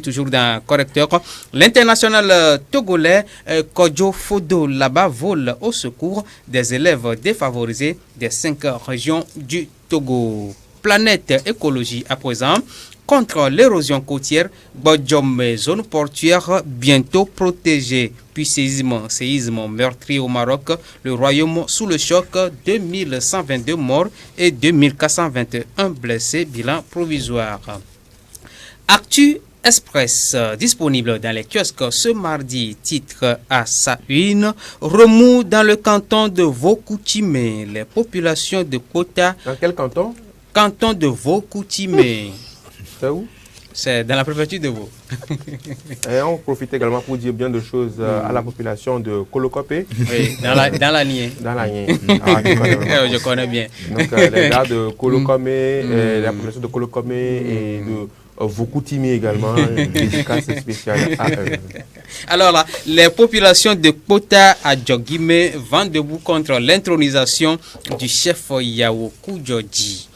toujours dans correcteur, l'international togolais Kodjo Fodo là-bas vole au secours des élèves défavorisés des 5 régions du Togo. Planète écologie à présent. Contre l'érosion côtière, Bodjom, zone portuaire bientôt protégée. Puis séisme meurtrier au Maroc, le royaume sous le choc, 2122 morts et 2421 blessés, bilan provisoire. Actu Express, disponible dans les kiosques ce mardi, titre à sa une, remous dans le canton de Vaux-Coutimé. Les populations de Kota. Dans quel canton? Canton de Vaux-Coutimé. C'est où? C'est dans la préfecture de Vaud. Et on profite également pour dire bien de choses à la population de Kolokopé. Oui, dans la Nié. Dans la Nié. Ah, je connais bien. Donc les gars de Kolokome, la population de Kolokome et de Vaux-Coutimé également, une dédicace spéciale à eux. Alors là, les populations de Kota à Djogime vont debout contre l'intronisation du chef Yao Kudjodji.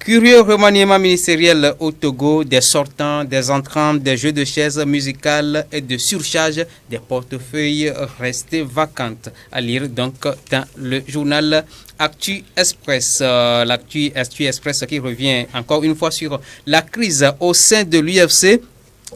Curieux remaniement ministériel au Togo, des sortants, des entrants, des jeux de chaises musicales et de surcharge des portefeuilles restés vacantes. À lire donc dans le journal Actu Express. L'Actu Express qui revient encore une fois sur la crise au sein de l'UFC.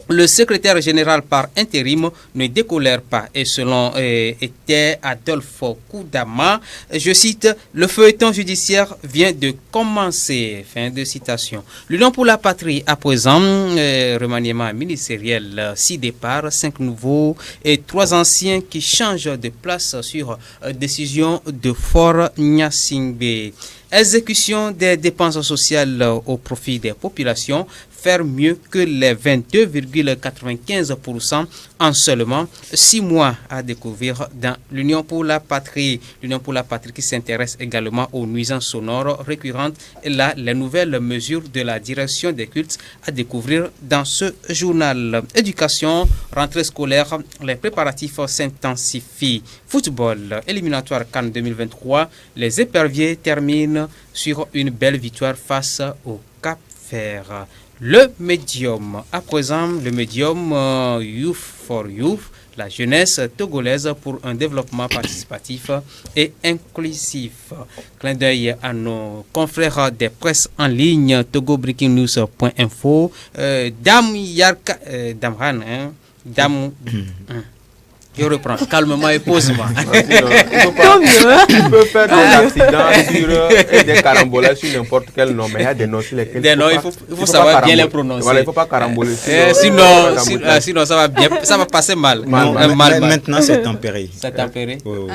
Le secrétaire général par intérim ne décolère pas et selon était Adolphe Koudama, je cite, le feuilleton judiciaire vient de commencer. Fin de citation. L'Union pour la patrie à présent, remaniement ministériel, 6 départs, 5 nouveaux et 3 anciens qui changent de place sur décision de Fort Gnassingbé. Exécution des dépenses sociales au profit des populations, faire mieux que les 22,95% en seulement 6 mois à découvrir dans l'Union pour la patrie. L'Union pour la patrie qui s'intéresse également aux nuisances sonores récurrentes et là les nouvelles mesures de la direction des cultes à découvrir dans ce journal. Éducation, rentrée scolaire, les préparatifs s'intensifient. Football, éliminatoire Cannes 2023, les éperviers terminent sur une belle victoire face au Cap-Vert. Le médium, à présent le médium Youth for Youth, la jeunesse togolaise pour un développement participatif et inclusif. Clin d'œil à nos confrères des presses en ligne, togobreakingnews.info, Dame Yarka, Damran, Dame... Je reprends calmement et posément. Tant mieux. Tu peux faire des accidents et des carambolages sur n'importe quel nom, mais il y a des noms sur lesquels il faut savoir bien les prononcer. Voilà, il ne faut pas caramboler. Sinon ça va bien, ça va passer mal. Maintenant, c'est tempéré. C'est tempéré. Oui, oui.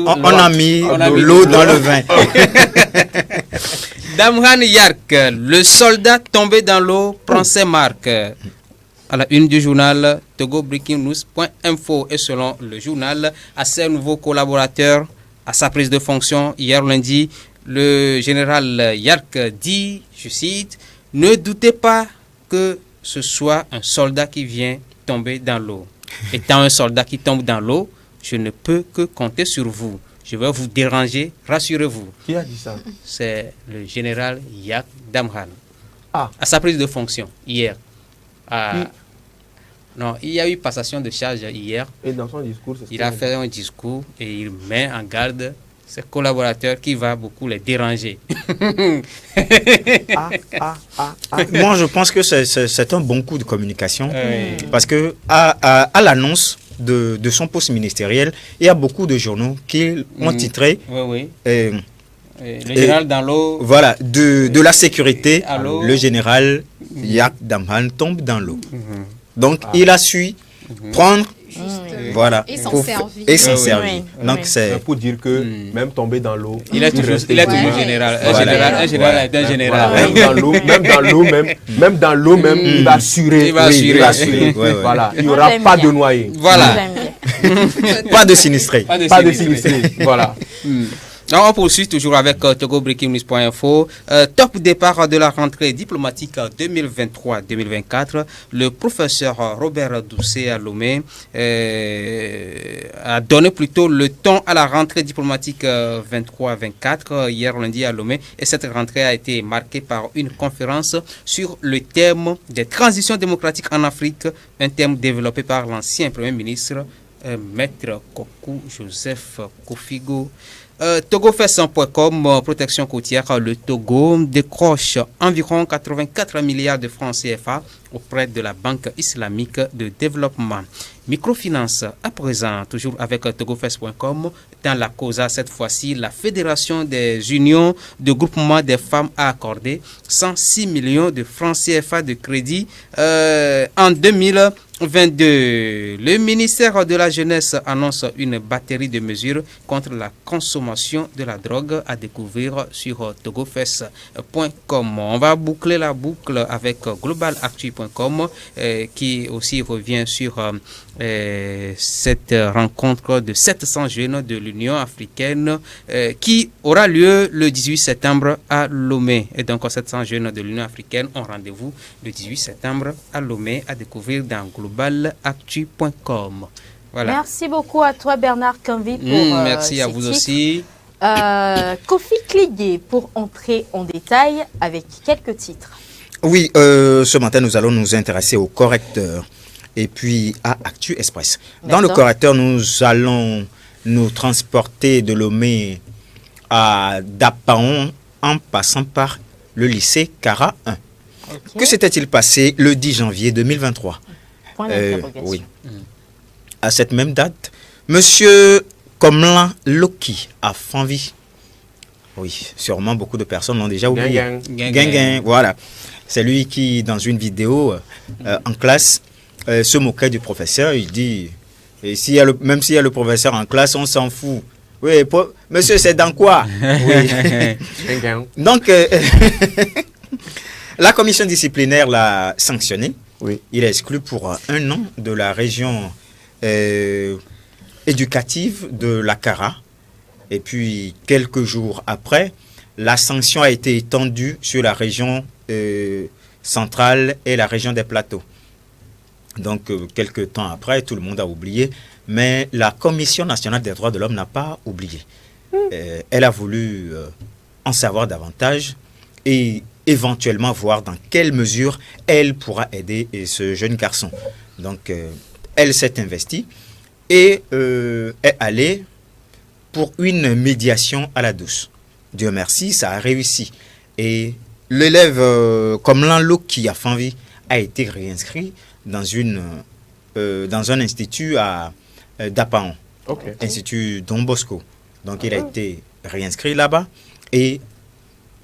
On a mis l'eau dans le vin. Damran Yark, le soldat tombé dans l'eau, prend ses marques. À la une du journal togobreakingnews.info et selon le journal, à ses nouveaux collaborateurs, à sa prise de fonction hier lundi, le général Yark dit, je cite, « Ne doutez pas que ce soit un soldat qui vient tomber dans l'eau. Étant un soldat qui tombe dans l'eau, je ne peux que compter sur vous. Je vais vous déranger, rassurez-vous. » Qui a dit ça? C'est le général Yark Damran. À sa prise de fonction hier. Non, il y a eu passation de charge hier. Et dans son discours, il a fait un discours et il met en garde ses collaborateurs qui va beaucoup les déranger. Moi, je pense que c'est un bon coup de communication parce que à l'annonce de son poste ministériel, il y a beaucoup de journaux qui ont titré. Le général dans l'eau. Voilà, de la sécurité, le général Yark Damran tombe dans l'eau. Donc, il a su prendre, voilà, et s'en servir. Donc, c'est pour dire que même tomber dans l'eau, il est toujours général. Un général est un général. Même dans l'eau, il va assurer. Voilà, il n'y aura pas de noyé. Voilà. Pas de sinistré. Voilà. Alors, on poursuit toujours avec togobreakingnews.info. Top départ de la rentrée diplomatique 2023-2024. Le professeur Robert Doucet à Lomé a donné plutôt le ton à la rentrée diplomatique 23-24 hier lundi à Lomé. Et cette rentrée a été marquée par une conférence sur le thème des transitions démocratiques en Afrique, un thème développé par l'ancien Premier ministre Maître Kokou Joseph Kofigo. Togofest.com, protection côtière, le Togo décroche environ 84 milliards de francs CFA auprès de la Banque islamique de développement. Microfinance, à présent, toujours avec Togofest.com, dans la COSA, cette fois-ci, la Fédération des unions de groupement des femmes a accordé 106 millions de francs CFA de crédit en 2022. Le ministère de la Jeunesse annonce une batterie de mesures contre la consommation de la drogue à découvrir sur togofest.com. On va boucler la boucle avec globalactu.com qui aussi revient sur cette rencontre de 700 jeunes de l'Union africaine qui aura lieu le 18 septembre à Lomé. Et donc 700 jeunes de l'Union africaine ont rendez-vous le 18 septembre à Lomé à découvrir dans globalactu.com. Voilà. Merci beaucoup à toi Bernard Canvi pour merci à vous titres. Aussi. Kofi Klié pour entrer en détail avec quelques titres. Oui, ce matin nous allons nous intéresser au correcteur et puis à Actu Express. Dans le correcteur, nous allons nous transporter de Lomé à Dapaon en passant par le lycée Cara 1. Okay. Que s'était-il passé le 10 janvier 2023 ? Oui. À cette même date, Monsieur Komlan Loki à Fanvi. Oui, sûrement beaucoup de personnes l'ont déjà oublié. Gang. Voilà. C'est lui qui, dans une vidéo en classe, se moquait du professeur. Il dit, et même s'il y a le professeur en classe, on s'en fout. Oui, monsieur, c'est dans quoi? Oui. Donc, la commission disciplinaire l'a sanctionné. Oui. Il est exclu pour 1 an de la région éducative de la Cara. Et puis, quelques jours après, la sanction a été étendue sur la région centrale et la région des plateaux. Donc, quelques temps après, tout le monde a oublié. Mais la Commission nationale des droits de l'homme n'a pas oublié. Elle a voulu en savoir davantage et éventuellement voir dans quelle mesure elle pourra aider ce jeune garçon. Donc, elle s'est investie et est allée pour une médiation à la douce. Dieu merci, ça a réussi. Et l'élève Komlan Loki à Fanvi a été réinscrit dans un institut à Dapaon, Institut Don Bosco. Donc il a été réinscrit là-bas et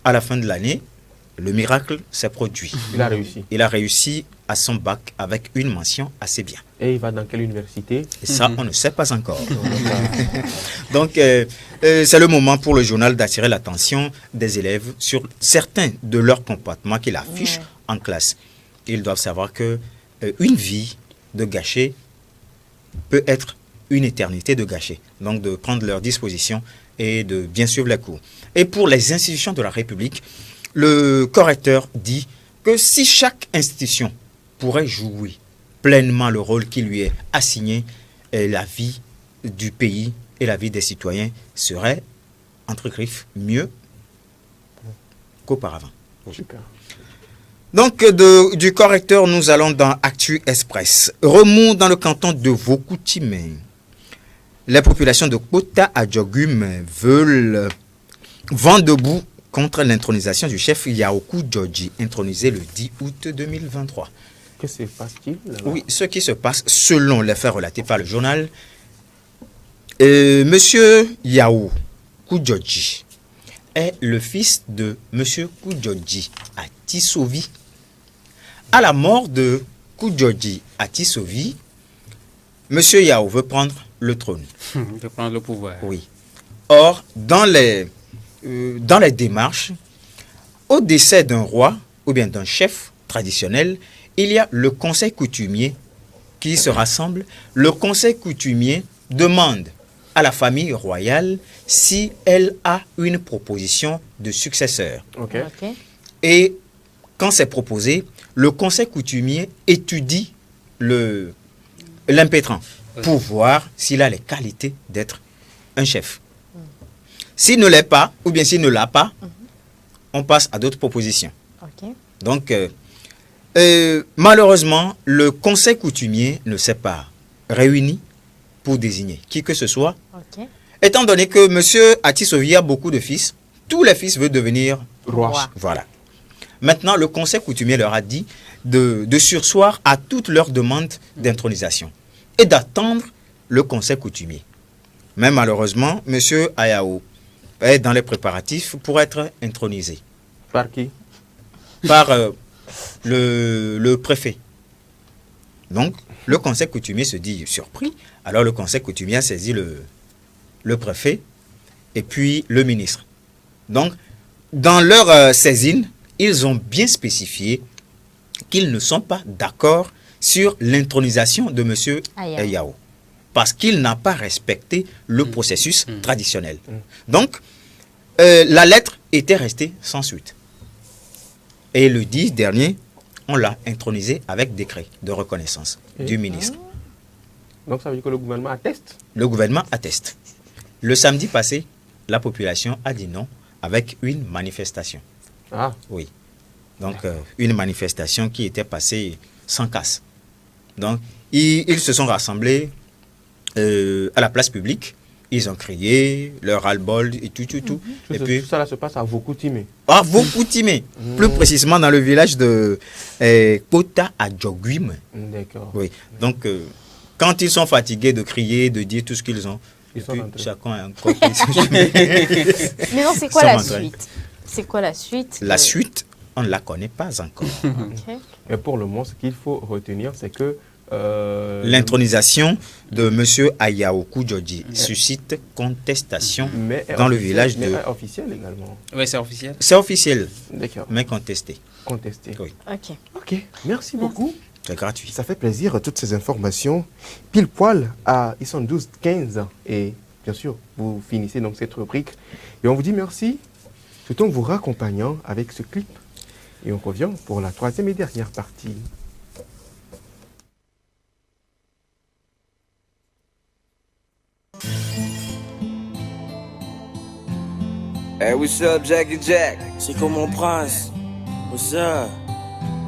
à la fin de l'année, le miracle s'est produit. Il a réussi. Il a réussi à son bac avec une mention assez bien. Et il va dans quelle université? Et ça, on ne sait pas encore. Donc, c'est le moment pour le journal d'attirer l'attention des élèves sur certains de leurs comportements qu'ils affichent en classe. Ils doivent savoir que une vie de gâché peut être une éternité de gâché. Donc, de prendre leurs dispositions et de bien suivre les cours. Et pour les institutions de la République, le correcteur dit que si chaque institution pourrait jouer pleinement le rôle qui lui est assigné, la vie du pays et la vie des citoyens serait, entre griffes, mieux qu'auparavant. Super. Donc, du correcteur, nous allons dans Actu Express. Remous dans le canton de Vokoutimé. Les populations de Kota à Djogum veulent vent debout contre l'intronisation du chef Yaoku Djodji, intronisé le 10 août 2023. Que se passe-t-il là-bas? Oui, ce qui se passe, selon les faits relatés par le journal, Monsieur Yaoku Djodji est le fils de Monsieur Kudjodji à Tissovi. À la mort de Kudjodji à Tissovi, Monsieur Yao veut prendre le trône. Veut prendre le pouvoir. Oui. Or, dans les démarches, au décès d'un roi ou bien d'un chef traditionnel, il y a le conseil coutumier qui se rassemble. Le conseil coutumier demande à la famille royale si elle a une proposition de successeur. Et quand c'est proposé, le conseil coutumier étudie l'impétrant pour voir s'il a les qualités d'être un chef. S'il ne l'est pas, ou bien s'il ne l'a pas, on passe à d'autres propositions. Donc, malheureusement, le conseil coutumier ne s'est pas réuni pour désigner qui que ce soit. Ok. Étant donné que M. Atisovi a beaucoup de fils, tous les fils veulent devenir Roi. Voilà. Maintenant, le conseil coutumier leur a dit de surseoir à toutes leurs demandes d'intronisation et d'attendre le conseil coutumier. Mais malheureusement, M. Ayao est dans les préparatifs pour être intronisé. Par qui? Par le préfet. Donc, le conseil coutumier se dit surpris. Alors, le conseil coutumier a saisi le préfet et puis le ministre. Donc, dans leur saisine, ils ont bien spécifié qu'ils ne sont pas d'accord sur l'intronisation de M. Ayao. Parce qu'il n'a pas respecté le processus traditionnel. Donc, la lettre était restée sans suite. Et le 10 dernier, on l'a intronisé avec décret de reconnaissance du ministre. Donc ça veut dire que le gouvernement atteste? Le gouvernement atteste. Le samedi passé, la population a dit non avec une manifestation. Ah. Oui. Donc, une manifestation qui était passée sans casse. Donc, ils se sont rassemblés à la place publique. Ils ont crié leur ras-le-bol et tout. Et puis, tout ça là se passe à Vokoutimé. À Vokoutimé. Plus précisément dans le village de Kota Adjoguim. D'accord. Oui. Donc, quand ils sont fatigués de crier, de dire tout ce qu'ils ont, ils sont rentrés. Chacun a encore pris Mais non, c'est quoi la suite? C'est quoi la suite? La suite, on ne la connaît pas encore. Okay. Et pour le moment, ce qu'il faut retenir, c'est que l'intronisation de M. Ayao Kujodji suscite contestation dans le village de... Mais officiel également. Oui, c'est officiel. C'est officiel, mais contesté. Contesté. Oui. Ok, merci beaucoup. C'est gratuit. Ça fait plaisir, toutes ces informations. Pile poil à 12-15. Et bien sûr, vous finissez donc cette rubrique. Et on vous dit merci, tout en vous raccompagnant avec ce clip. Et on revient pour la troisième et dernière partie. Hey, what's up, Jackie Jack? C'est comme mon prince. What's up?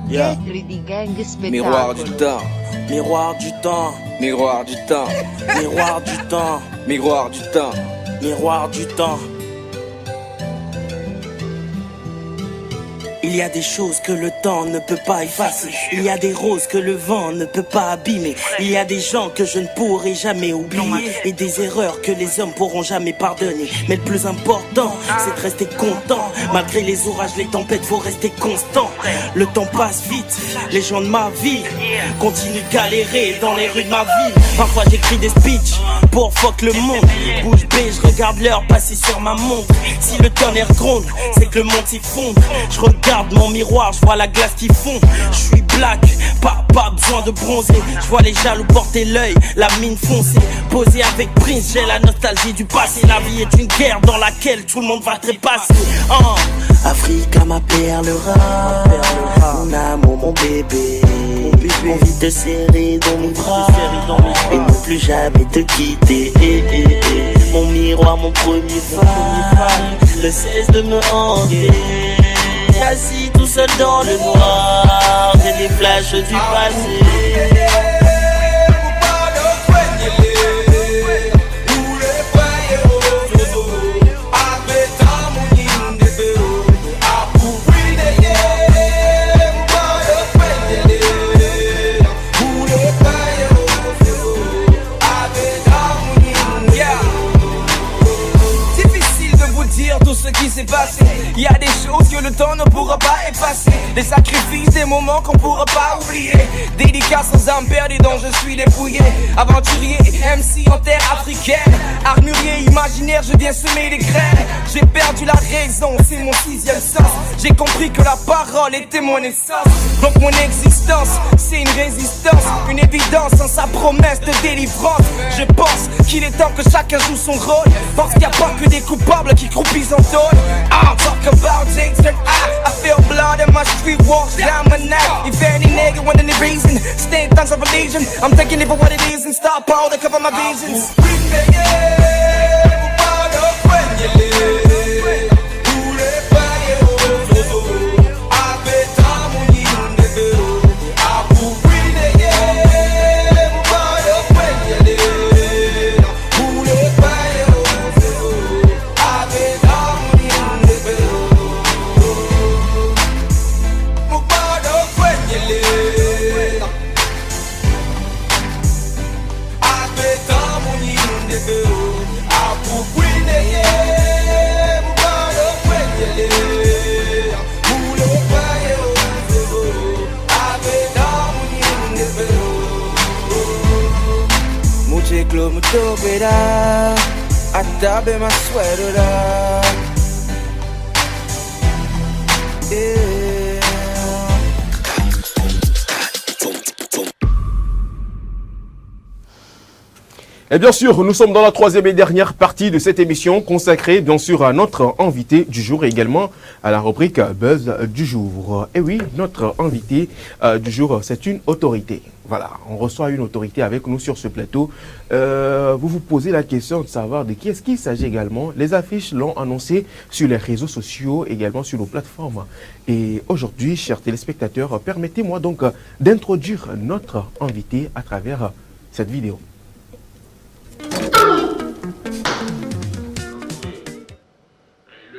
Yeah. Miroir du temps. Miroir du temps. Miroir du temps. Miroir du temps. Miroir du temps. Miroir du temps. Il y a des choses que le temps ne peut pas effacer. Il y a des roses que le vent ne peut pas abîmer. Il y a des gens que je ne pourrai jamais oublier. Et des erreurs que les hommes pourront jamais pardonner. Mais le plus important, c'est de rester content. Malgré les orages, les tempêtes, faut rester constant. Le temps passe vite, les gens de ma vie continuent de galérer dans les rues de ma ville. Parfois j'écris des speeches pour fuck le monde. Bouche bée, je regarde l'heure passer sur ma montre. Si le tonnerre gronde, c'est que le monde s'effondre. Je regarde mon miroir, je vois la glace qui fond. Je suis black, pas besoin de bronzer. Je vois les jaloux porter l'œil, la mine foncée. Posé avec Prince, j'ai la nostalgie du passé. La vie est une guerre dans laquelle tout le monde va trépasser. Africa, ma perle rare, mon amour, mon bébé. Envie de te serrer dans mes bras et ne plus jamais te quitter. Mon miroir, mon premier phare, ne cesse de me hanter. Assis tout seul dans le noir, j'ai des flashs du passé. Tout ce qui s'est passé, il y a des choses que le temps ne pourra pas effacer. Des sacrifices, des moments qu'on pourra pas oublier. Délicats sans âme perdue dont je suis dépouillé. Aventurier, MC en terre africaine. Armurier, imaginaire, je viens semer des graines. J'ai perdu la raison, c'est mon sixième sens. J'ai compris que la parole était mon essence. Donc mon existence, c'est une résistance. Une évidence en sa promesse de délivrance. Je pense qu'il est temps que chacun joue son rôle. Parce qu'il n'y a pas que des coupables qui croupissent en tôle. I'll talk about things that I feel blood in my street walks down my neck. If any nigga want any reason, stand thanks of religion. I'm taking it for what it is and stop all to cover my visions. estúpida, hasta be más suerda. Et bien sûr, nous sommes dans la troisième et dernière partie de cette émission consacrée bien sûr à notre invité du jour et également à la rubrique Buzz du jour. Et oui, notre invité du jour, c'est une autorité. Voilà, on reçoit une autorité avec nous sur ce plateau. Vous vous posez la question de savoir de qui est-ce qu'il s'agit également. Les affiches l'ont annoncé sur les réseaux sociaux, également sur nos plateformes. Et aujourd'hui, chers téléspectateurs, permettez-moi donc d'introduire notre invité à travers cette vidéo. Le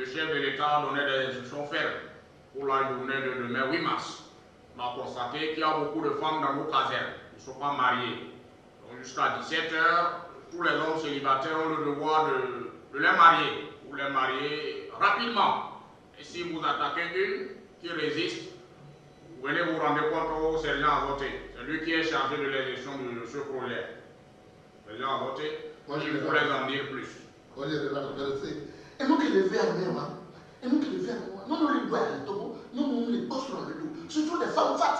chef de l'État donnait des instructions fermes pour la journée de demain 8 mars. On a constaté qu'il y a beaucoup de femmes dans nos casernes qui ne sont pas mariées. Donc jusqu'à 17h, tous les hommes célibataires ont le devoir de les marier. Vous les marier rapidement. Et si vous attaquez une qui résiste, vous venez vous rendre compte au sergent Azoté. C'est lui qui est chargé de la gestion de ce projet. Sergent Azoté, il faut les en dire plus. Et nous qui les verts même, et nous qui les verts, nous les doigts, nous les bosses dans le dos, surtout les femmes fat.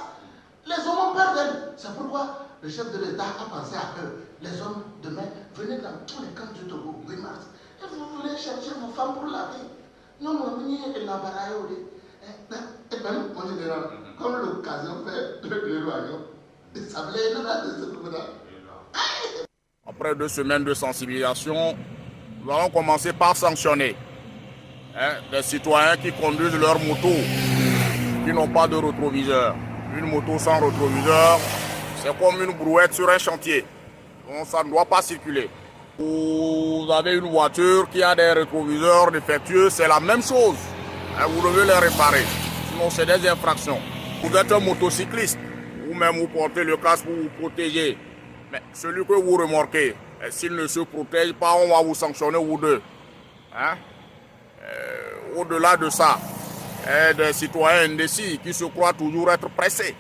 Les hommes ont peur d'elles. C'est pourquoi le chef de l'État a pensé à eux. Les hommes demain, venez dans tous les camps du Togo, 8 mars. Et vous voulez chercher vos femmes pour laver. Non, mon ami, et l'embarras, et même, mon général, comme l'occasion fait le royaume, il s'appelait de ce coup-là. Après 2 semaines de sensibilisation, nous allons commencer par sanctionner des citoyens qui conduisent leur moto, qui n'ont pas de rétroviseur. Une moto sans rétroviseur, c'est comme une brouette sur un chantier. Donc ça ne doit pas circuler. Vous avez une voiture qui a des rétroviseurs défectueux, c'est la même chose. Vous devez les réparer. Sinon, c'est des infractions. Vous êtes un motocycliste, vous-même vous portez le casque pour vous protéger. Mais celui que vous remorquez, s'il ne se protège pas, on va vous sanctionner vous deux. Au-delà de ça, des citoyens indécis qui se croient toujours être pressés.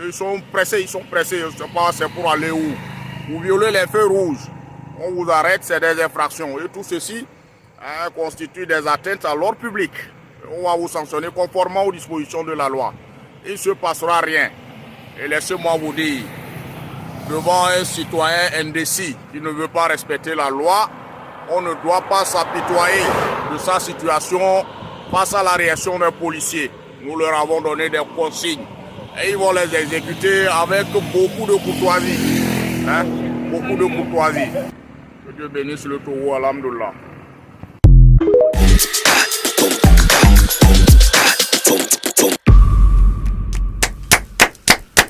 Ils sont pressés, je ne sais pas c'est pour aller où. Vous violez les feux rouges, on vous arrête, c'est des infractions. Et tout ceci constitue des atteintes à l'ordre public. On va vous sanctionner conformément aux dispositions de la loi. Il ne se passera rien. Et laissez-moi vous dire, devant un citoyen indécis qui ne veut pas respecter la loi, on ne doit pas s'apitoyer de sa situation face à la réaction d'un policier. Nous leur avons donné des consignes et ils vont les exécuter avec beaucoup de courtoisie. Beaucoup de courtoisie. Que Dieu bénisse le Togo, alhamdoulilah.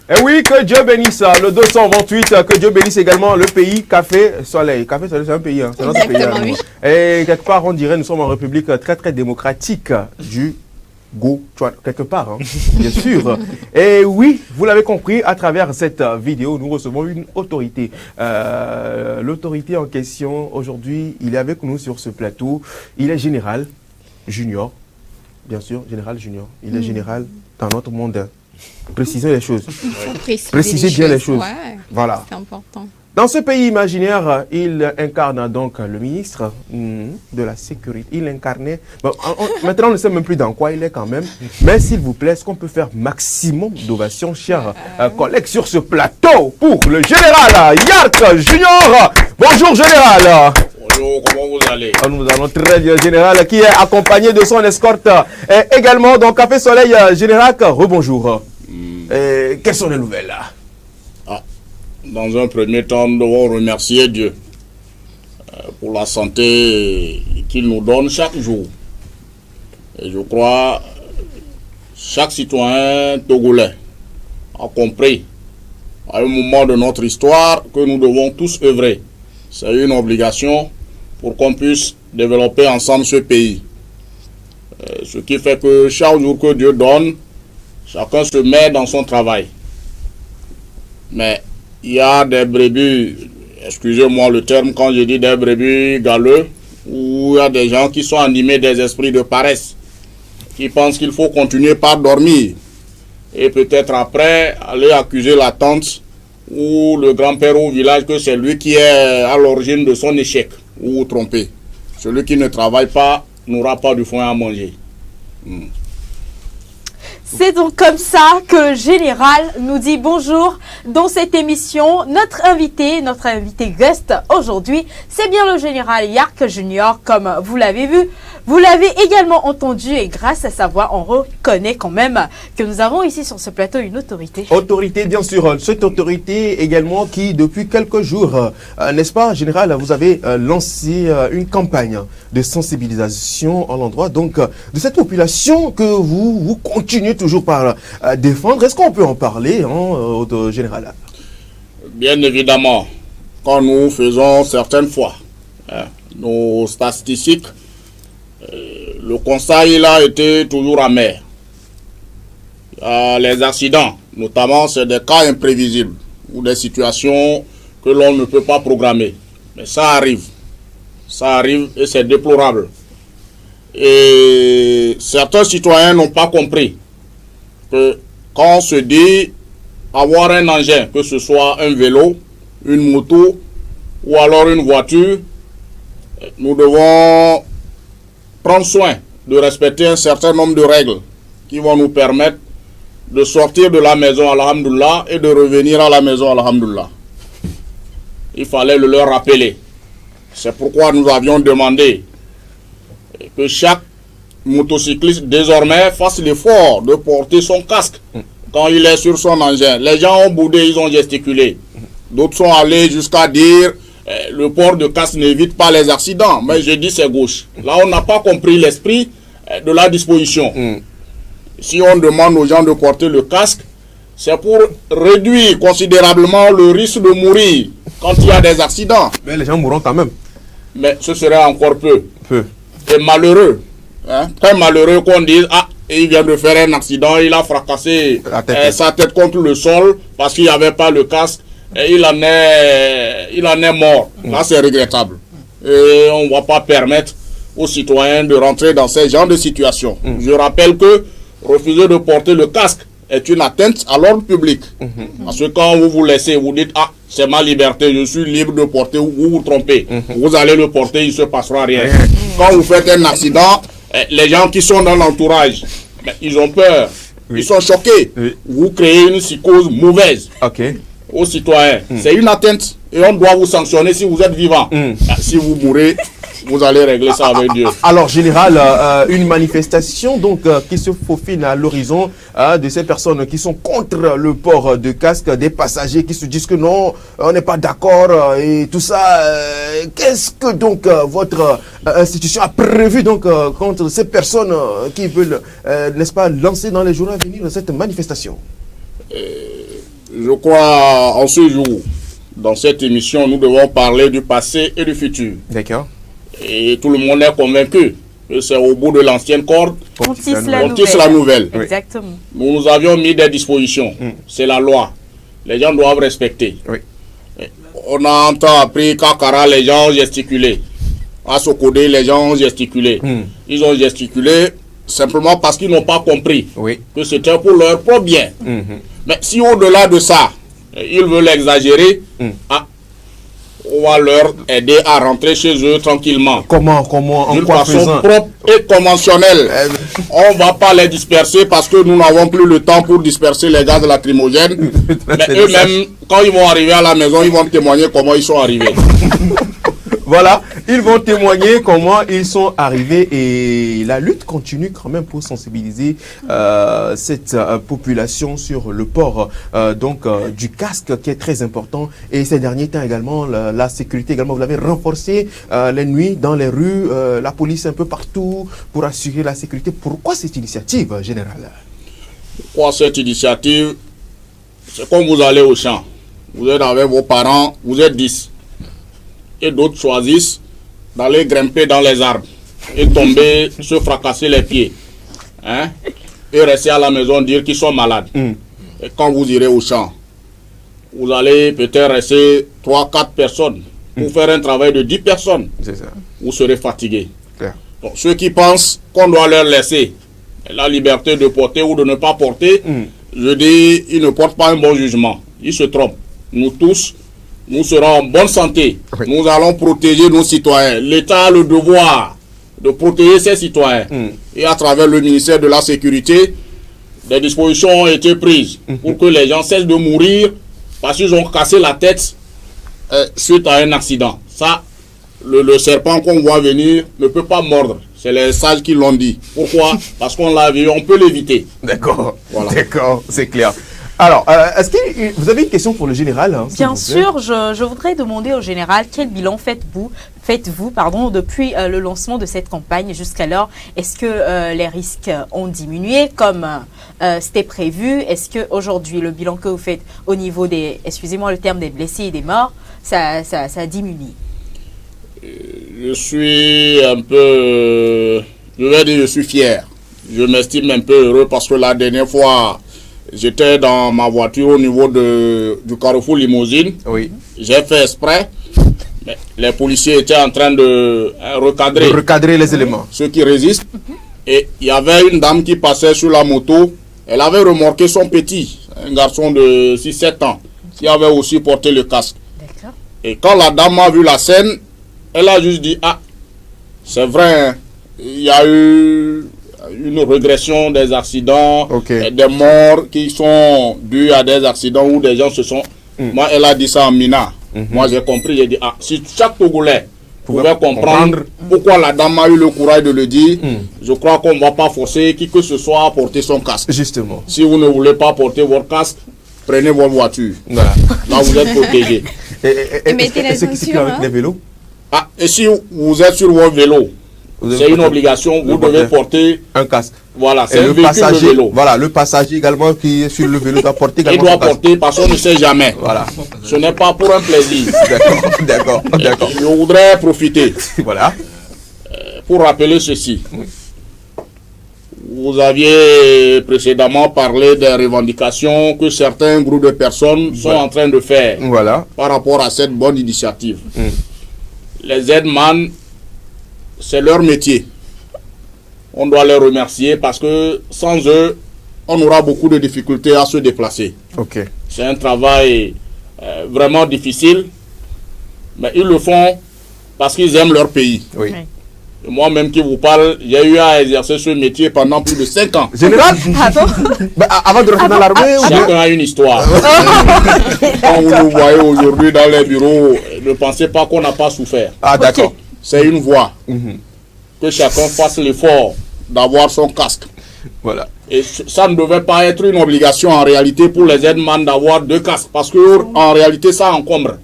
Et oui, que Dieu bénisse le 228, que Dieu bénisse également le pays Café Soleil. Café Soleil, c'est un pays, c'est notre pays. Oui. Et quelque part, on dirait nous sommes en République très très démocratique du Go, quelque part, bien sûr. Et oui, vous l'avez compris, à travers cette vidéo, nous recevons une autorité. L'autorité en question, aujourd'hui, il est avec nous sur ce plateau. Il est général junior, bien sûr, général junior. Il est général dans notre monde. Précisez les choses. Précisez bien les choses. Ouais, voilà. C'est important. Dans ce pays imaginaire, il incarne donc le ministre de la Sécurité. Il incarnait... Bon, maintenant, on ne sait même plus dans quoi il est quand même. Mais s'il vous plaît, est-ce qu'on peut faire maximum d'ovations, chers collègues, sur ce plateau pour le général Yark Junior. Bonjour, général. Bonjour, comment vous allez? Nous allons très bien, général, qui est accompagné de son escorte. Et également, donc, Café Soleil, général, rebonjour. Quelles sont les nouvelles là? Dans un premier temps, nous devons remercier Dieu pour la santé qu'il nous donne chaque jour. Et je crois chaque citoyen togolais a compris à un moment de notre histoire que nous devons tous œuvrer. C'est une obligation pour qu'on puisse développer ensemble ce pays. Ce qui fait que chaque jour que Dieu donne, chacun se met dans son travail. Mais il y a des brebis, excusez-moi le terme quand je dis des brebis galeux, où il y a des gens qui sont animés des esprits de paresse, qui pensent qu'il faut continuer par dormir et peut-être après aller accuser la tante ou le grand-père au village que c'est lui qui est à l'origine de son échec, ou vous trompez. Celui qui ne travaille pas n'aura pas du foin à manger. C'est donc comme ça que le général nous dit bonjour dans cette émission. Notre invité guest aujourd'hui, c'est bien le général Yark Junior, comme vous l'avez vu. Vous l'avez également entendu et grâce à sa voix, on reconnaît quand même que nous avons ici sur ce plateau une autorité. Autorité, bien sûr. Cette autorité également qui, depuis quelques jours, n'est-ce pas, général, vous avez lancé une campagne de sensibilisation à l'endroit donc de cette population que vous continuez toujours par défendre. Est-ce qu'on peut en parler, général? Bien évidemment, quand nous faisons certaines fois nos statistiques, le constat il a été toujours amer. Les accidents, notamment, c'est des cas imprévisibles ou des situations que l'on ne peut pas programmer. Mais ça arrive et c'est déplorable. Et certains citoyens n'ont pas compris que quand on se dit avoir un engin, que ce soit un vélo, une moto ou alors une voiture, nous devons prendre soin de respecter un certain nombre de règles qui vont nous permettre de sortir de la maison, alhamdoulilah, et de revenir à la maison, alhamdoulilah. Il fallait le leur rappeler. C'est pourquoi nous avions demandé que chaque motocycliste désormais fasse l'effort de porter son casque quand il est sur son engin. Les gens ont boudé, ils ont gesticulé. D'autres sont allés jusqu'à dire le port de casque n'évite pas les accidents. Mais je dis c'est gauche. Là, on n'a pas compris l'esprit de la disposition. Si on demande aux gens de porter le casque, c'est pour réduire considérablement le risque de mourir quand il y a des accidents. Mais les gens mourront quand même. Mais ce serait encore peu. Et malheureux. Très malheureux qu'on dise, il vient de faire un accident, il a fracassé sa tête contre le sol parce qu'il n'y avait pas le casque. Et il en est mort. Là, c'est regrettable. Et on ne va pas permettre aux citoyens de rentrer dans ce genre de situation. Je rappelle que refuser de porter le casque est une atteinte à l'ordre public. Parce que quand vous vous laissez, vous dites, c'est ma liberté, je suis libre de porter, ou vous vous trompez. Vous allez le porter, il ne se passera rien. Quand vous faites un accident, les gens qui sont dans l'entourage, ils ont peur, ils sont choqués. Vous créez une psychose mauvaise. Aux citoyens. C'est une atteinte et on doit vous sanctionner si vous êtes vivant. Si vous mourrez, vous allez régler ça avec Dieu. Alors, général, une manifestation donc qui se faufile à l'horizon de ces personnes qui sont contre le port de casque, des passagers qui se disent que non, on n'est pas d'accord et tout ça. Qu'est-ce que donc votre institution a prévu donc contre ces personnes qui veulent, n'est-ce pas, lancer dans les jours à venir cette manifestation? Je crois en ce jour, dans cette émission, nous devons parler du passé et du futur. D'accord. Et tout le monde est convaincu que c'est au bout de l'ancienne corde qu'on tisse la nouvelle. Exactement. Nous avions mis des dispositions. C'est la loi. Les gens doivent respecter. On a appris qu'à Kara, les gens ont gesticulé. À Sokodé, les gens ont gesticulé. Ils ont gesticulé simplement parce qu'ils n'ont pas compris que c'était pour leur propre bien. Mais si au-delà de ça, ils veulent exagérer, on va leur aider à rentrer chez eux tranquillement. Comment d'une façon propre et conventionnelle. On ne va pas les disperser parce que nous n'avons plus le temps pour disperser les gaz lacrymogènes. Mais eux-mêmes, quand ils vont arriver à la maison, ils vont témoigner comment ils sont arrivés. Voilà, ils vont témoigner comment ils sont arrivés et la lutte continue quand même pour sensibiliser cette population sur le port du casque qui est très important. Et ces derniers temps également, la sécurité également, vous l'avez renforcé les nuits dans les rues, la police un peu partout pour assurer la sécurité. Pourquoi cette initiative, général? Pourquoi cette initiative? C'est comme vous allez au champ, vous êtes avec vos parents, vous êtes 10. Et d'autres choisissent d'aller grimper dans les arbres et tomber, se fracasser les pieds. Et rester à la maison dire qu'ils sont malades. Et quand vous irez au champ, vous allez peut-être rester 3-4 personnes pour faire un travail de 10 personnes. Vous serez fatigué. Donc, ceux qui pensent qu'on doit leur laisser la liberté de porter ou de ne pas porter, je dis, ils ne portent pas un bon jugement. Ils se trompent. nous tous, nous serons en bonne santé. Oui. Nous allons protéger nos citoyens. L'État a le devoir de protéger ses citoyens. Et à travers le ministère de la Sécurité, des dispositions ont été prises pour que les gens cessent de mourir parce qu'ils ont cassé la tête suite à un accident. Ça, le serpent qu'on voit venir ne peut pas mordre. C'est les sages qui l'ont dit. Pourquoi? Parce qu'on l'a vu, on peut l'éviter. D'accord, voilà. D'accord, c'est clair. Alors, est-ce que vous avez une question pour le général, hein, Bien sûr, je voudrais demander au général quel bilan faites-vous depuis le lancement de cette campagne jusqu'alors. Est-ce que les risques ont diminué comme c'était prévu? Est-ce qu'aujourd'hui, le bilan que vous faites au niveau des, excusez-moi le terme, des blessés et des morts, ça diminue? Je suis un peu, je vais dire, je suis fier. Je m'estime un peu heureux parce que la dernière fois, j'étais dans ma voiture au niveau du carrefour Limousine. Oui. J'ai fait exprès. Mais les policiers étaient en train de recadrer les éléments. Ceux qui résistent. Et il y avait une dame qui passait sur la moto. Elle avait remorqué son petit, un garçon de 6-7 ans, qui avait aussi porté le casque. Et quand la dame a vu la scène, elle a juste dit, ah, c'est vrai, hein, il y a eu une régression des accidents, des morts qui sont dus à des accidents où des gens se sont... Moi, elle a dit ça en Mina. Moi, j'ai compris, j'ai dit, ah, si chaque Togolais pouvait comprendre pourquoi la dame a eu le courage de le dire, je crois qu'on ne va pas forcer qui que ce soit à porter son casque. Justement. Si vous ne voulez pas porter votre casque, prenez votre voiture. Voilà. Là, vous êtes protégé. Et mettez la ceinture avec les vélos? Ah, et si vous êtes sur votre vélo, c'est une obligation, vous devez porter un casque. Voilà, c'est le véhicule passager, de vélo. Voilà, le passager également qui est sur le vélo doit porter également. Il doit porter parce qu'on ne sait jamais. Voilà. Ce n'est pas pour un plaisir. D'accord. Je voudrais profiter. Voilà. Pour rappeler ceci. Oui. Vous aviez précédemment parlé des revendications que certains groupes de personnes sont en train de faire par rapport à cette bonne initiative. Les aide-man, c'est leur métier. On doit les remercier parce que sans eux, on aura beaucoup de difficultés à se déplacer. C'est un travail vraiment difficile, mais ils le font parce qu'ils aiment leur pays. Moi-même qui vous parle, j'ai eu à exercer ce métier pendant plus de 5 ans. Général, avant de rentrer dans l'armée, chacun a une histoire. Quand vous nous voyez aujourd'hui dans les bureaux, ne pensez pas qu'on n'a pas souffert. Ah, d'accord. C'est une voie. Que chacun fasse l'effort d'avoir son casque. Voilà. Et ça ne devait pas être une obligation en réalité pour les aide-man d'avoir 2 casques. Parce que en réalité, ça encombre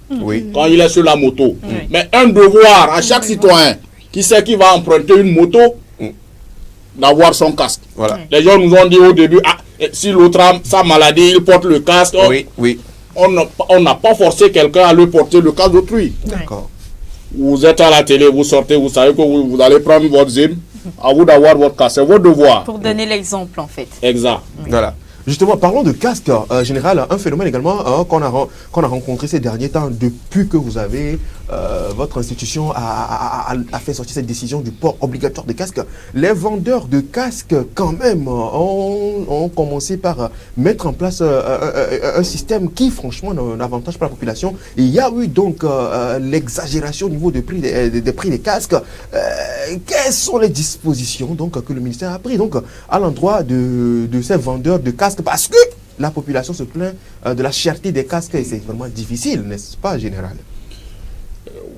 quand il est sur la moto. Mais un devoir à chaque citoyen qui sait qu'il va emprunter une moto, d'avoir son casque. Voilà. Les gens nous ont dit au début, ah, si l'autre a sa maladie, il porte le casque. On n'a pas forcé quelqu'un à lui porter le casque d'autrui. D'accord. Vous êtes à la télé, vous sortez, vous savez que vous allez prendre votre zim, à vous d'avoir votre casque. C'est votre devoir. Pour donner l'exemple, en fait. Exact. Voilà. Justement, parlons de casque, général, un phénomène également qu'on a rencontré ces derniers temps depuis que vous avez, votre institution a fait sortir cette décision du port obligatoire de casque. Les vendeurs de casques, quand même, ont commencé par mettre en place un système qui, franchement, n'avantage pas la population. Il y a eu donc l'exagération au niveau des prix des casques. Quelles sont les dispositions donc, que le ministère a prises à l'endroit de ces vendeurs de casques? Parce que la population se plaint de la cherté des casques et c'est vraiment difficile, n'est-ce pas, général?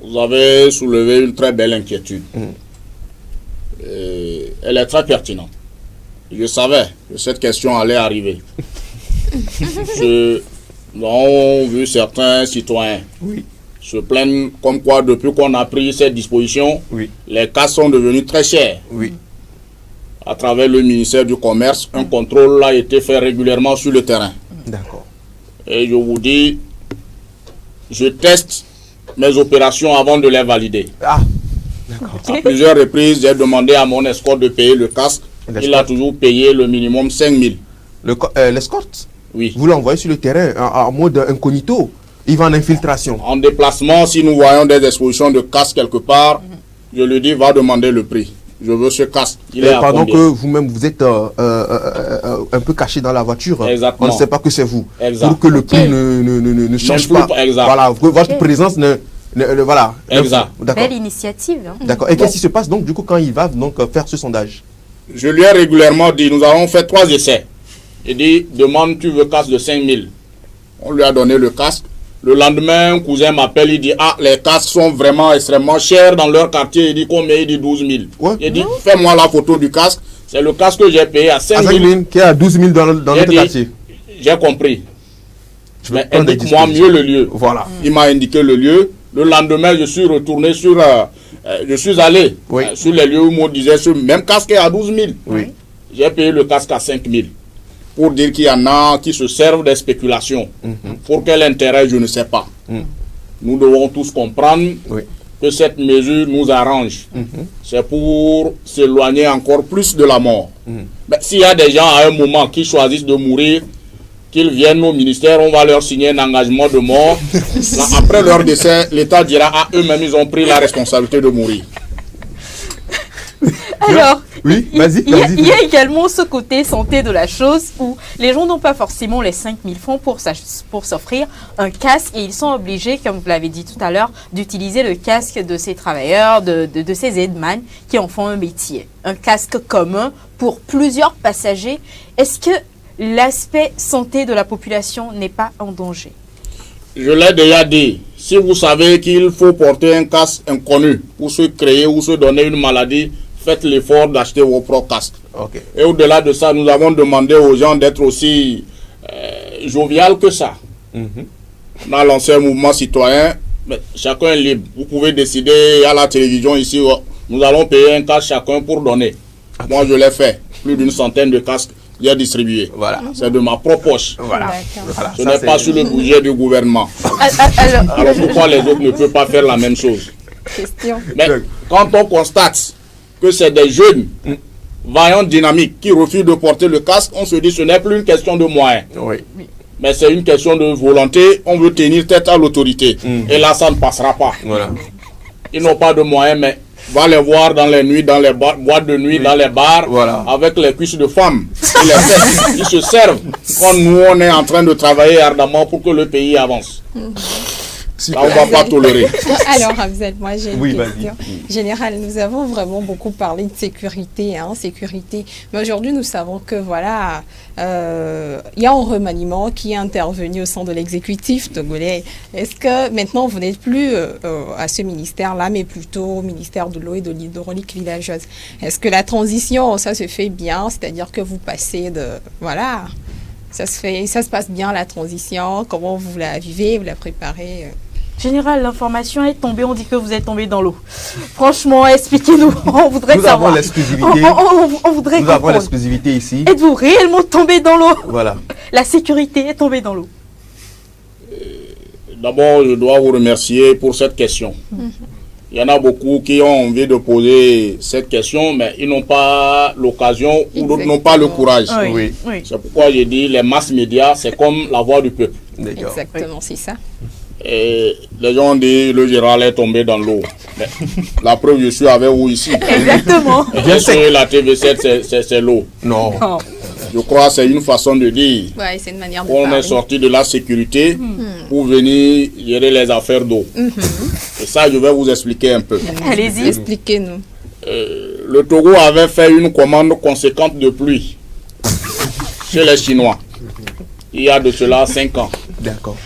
Vous avez soulevé une très belle inquiétude. Elle est très pertinente. Je savais que cette question allait arriver. Nous avons vu certains citoyens se plaignent comme quoi depuis qu'on a pris cette disposition, les casques sont devenus très chers. À travers le ministère du Commerce, un contrôle a été fait régulièrement sur le terrain. D'accord. Et je vous dis, je teste mes opérations avant de les valider. Ah, d'accord. À plusieurs reprises, j'ai demandé à mon escorte de payer le casque. Il a toujours payé le minimum 5 000. L'escorte? Oui. Vous l'envoyez sur le terrain en mode incognito? Il va en infiltration? En déplacement, si nous voyons des expositions de casques quelque part, je lui dis, va demander le prix. je veux ce casque. Il est à pendant combien? que vous-même, vous êtes un peu caché dans la voiture, Exactement. on ne sait pas que c'est vous. Exact. Pour que le prix ne change pas. Exact. Voilà, que votre présence voilà. Exact. D'accord. Belle initiative. Hein. D'accord. Et qu'est-ce qui se passe donc, du coup, quand il va donc faire ce sondage? Je lui ai régulièrement dit, nous avons fait 3 essais. Il dit, demande, tu veux casque de 5 000. On lui a donné le casque. Le lendemain, un cousin m'appelle, il dit, ah, les casques sont vraiment extrêmement chers dans leur quartier. Il dit, combien? Il dit 12 000. Ouais. Il dit, fais-moi la photo du casque. C'est le casque que j'ai payé à 5 000. Qui est à 12 000 dans notre quartier. J'ai compris. Mais indique-moi mieux le lieu. Voilà. Il m'a indiqué le lieu. Le lendemain, je suis retourné sur... je suis allé sur les lieux où on disait ce même casque est à 12 000. Oui. J'ai payé le casque à 5 000. Pour dire qu'il y en a qui se servent des spéculations. Pour quel intérêt, je ne sais pas. Nous devons tous comprendre que cette mesure nous arrange. C'est pour s'éloigner encore plus de la mort. Mais s'il y a des gens à un moment qui choisissent de mourir, qu'ils viennent au ministère, on va leur signer un engagement de mort. Là, après leur décès, l'État dira à eux-mêmes, ils ont pris la responsabilité de mourir. Alors, oui, il y a également ce côté santé de la chose où les gens n'ont pas forcément les 5 000 francs pour s'offrir un casque et ils sont obligés, comme vous l'avez dit tout à l'heure, d'utiliser le casque de ces travailleurs, de ces aidemans qui en font un métier. Un casque commun pour plusieurs passagers. Est-ce que l'aspect santé de la population n'est pas en danger? Je l'ai déjà dit. Si vous savez qu'il faut porter un casque inconnu pour se créer ou se donner une maladie, faites l'effort d'acheter vos propres casques. Et au-delà de ça, nous avons demandé aux gens d'être aussi jovial que ça. On a lancé un mouvement citoyen, mais chacun est libre. Vous pouvez décider à la télévision ici, nous allons payer un casque chacun pour donner. Moi, je l'ai fait. Plus d'une centaine de casques. J'ai distribué. Voilà. C'est de ma propre poche. Voilà. Ce n'est pas sur le budget du gouvernement. Alors pourquoi les autres ne peuvent pas faire la même chose? Mais quand on constate que c'est des jeunes vaillants, dynamiques qui refusent de porter le casque, on se dit que ce n'est plus une question de moyens. Mais c'est une question de volonté. On veut tenir tête à l'autorité. Et là, ça ne passera pas. Ils n'ont pas de moyens, mais va les voir dans les nuits, dans les boîtes de nuit, dans les bars, avec les cuisses de femmes. Ils se servent quand nous, on est en train de travailler ardemment pour que le pays avance. Là, on ne va pas tolérer. Alors, Ramzel, moi j'ai une question. Général, nous avons vraiment beaucoup parlé de sécurité, sécurité. Mais aujourd'hui, nous savons que voilà, il y a un remaniement qui est intervenu au sein de l'exécutif togolais. Est-ce que maintenant vous n'êtes plus à ce ministère-là, mais plutôt au ministère de l'eau et de l'hydraulique villageoise? Est-ce que la transition, ça se fait bien? C'est-à-dire que vous passez de voilà, ça se passe bien la transition. Comment vous la vivez, vous la préparez? Général, l'information est tombée, on dit que vous êtes tombé dans l'eau. Franchement, expliquez-nous, on voudrait savoir. Nous avons l'exclusivité. On voudrait Nous avons l'exclusivité ici. Êtes-vous réellement tombé dans l'eau? Voilà. La sécurité est tombée dans l'eau. D'abord, je dois vous remercier pour cette question. Il y en a beaucoup qui ont envie de poser cette question, mais ils n'ont pas l'occasion ou d'autres n'ont pas le courage. Oui. C'est pourquoi j'ai dit les masses médias, c'est comme la voix du peuple. Exactement, c'est ça. Et les gens ont dit le général est tombé dans l'eau. La preuve, je suis avec vous ici. Exactement. Et sur la TV7, c'est l'eau. Non. Je crois que c'est une façon de dire. Ouais, c'est une manière de on parler. est sorti de la sécurité pour venir gérer les affaires d'eau. Et ça, je vais vous expliquer un peu. Allez-y, expliquez-nous. Le Togo avait fait une commande conséquente de pluie chez les Chinois. Il y a de cela 5 ans. D'accord.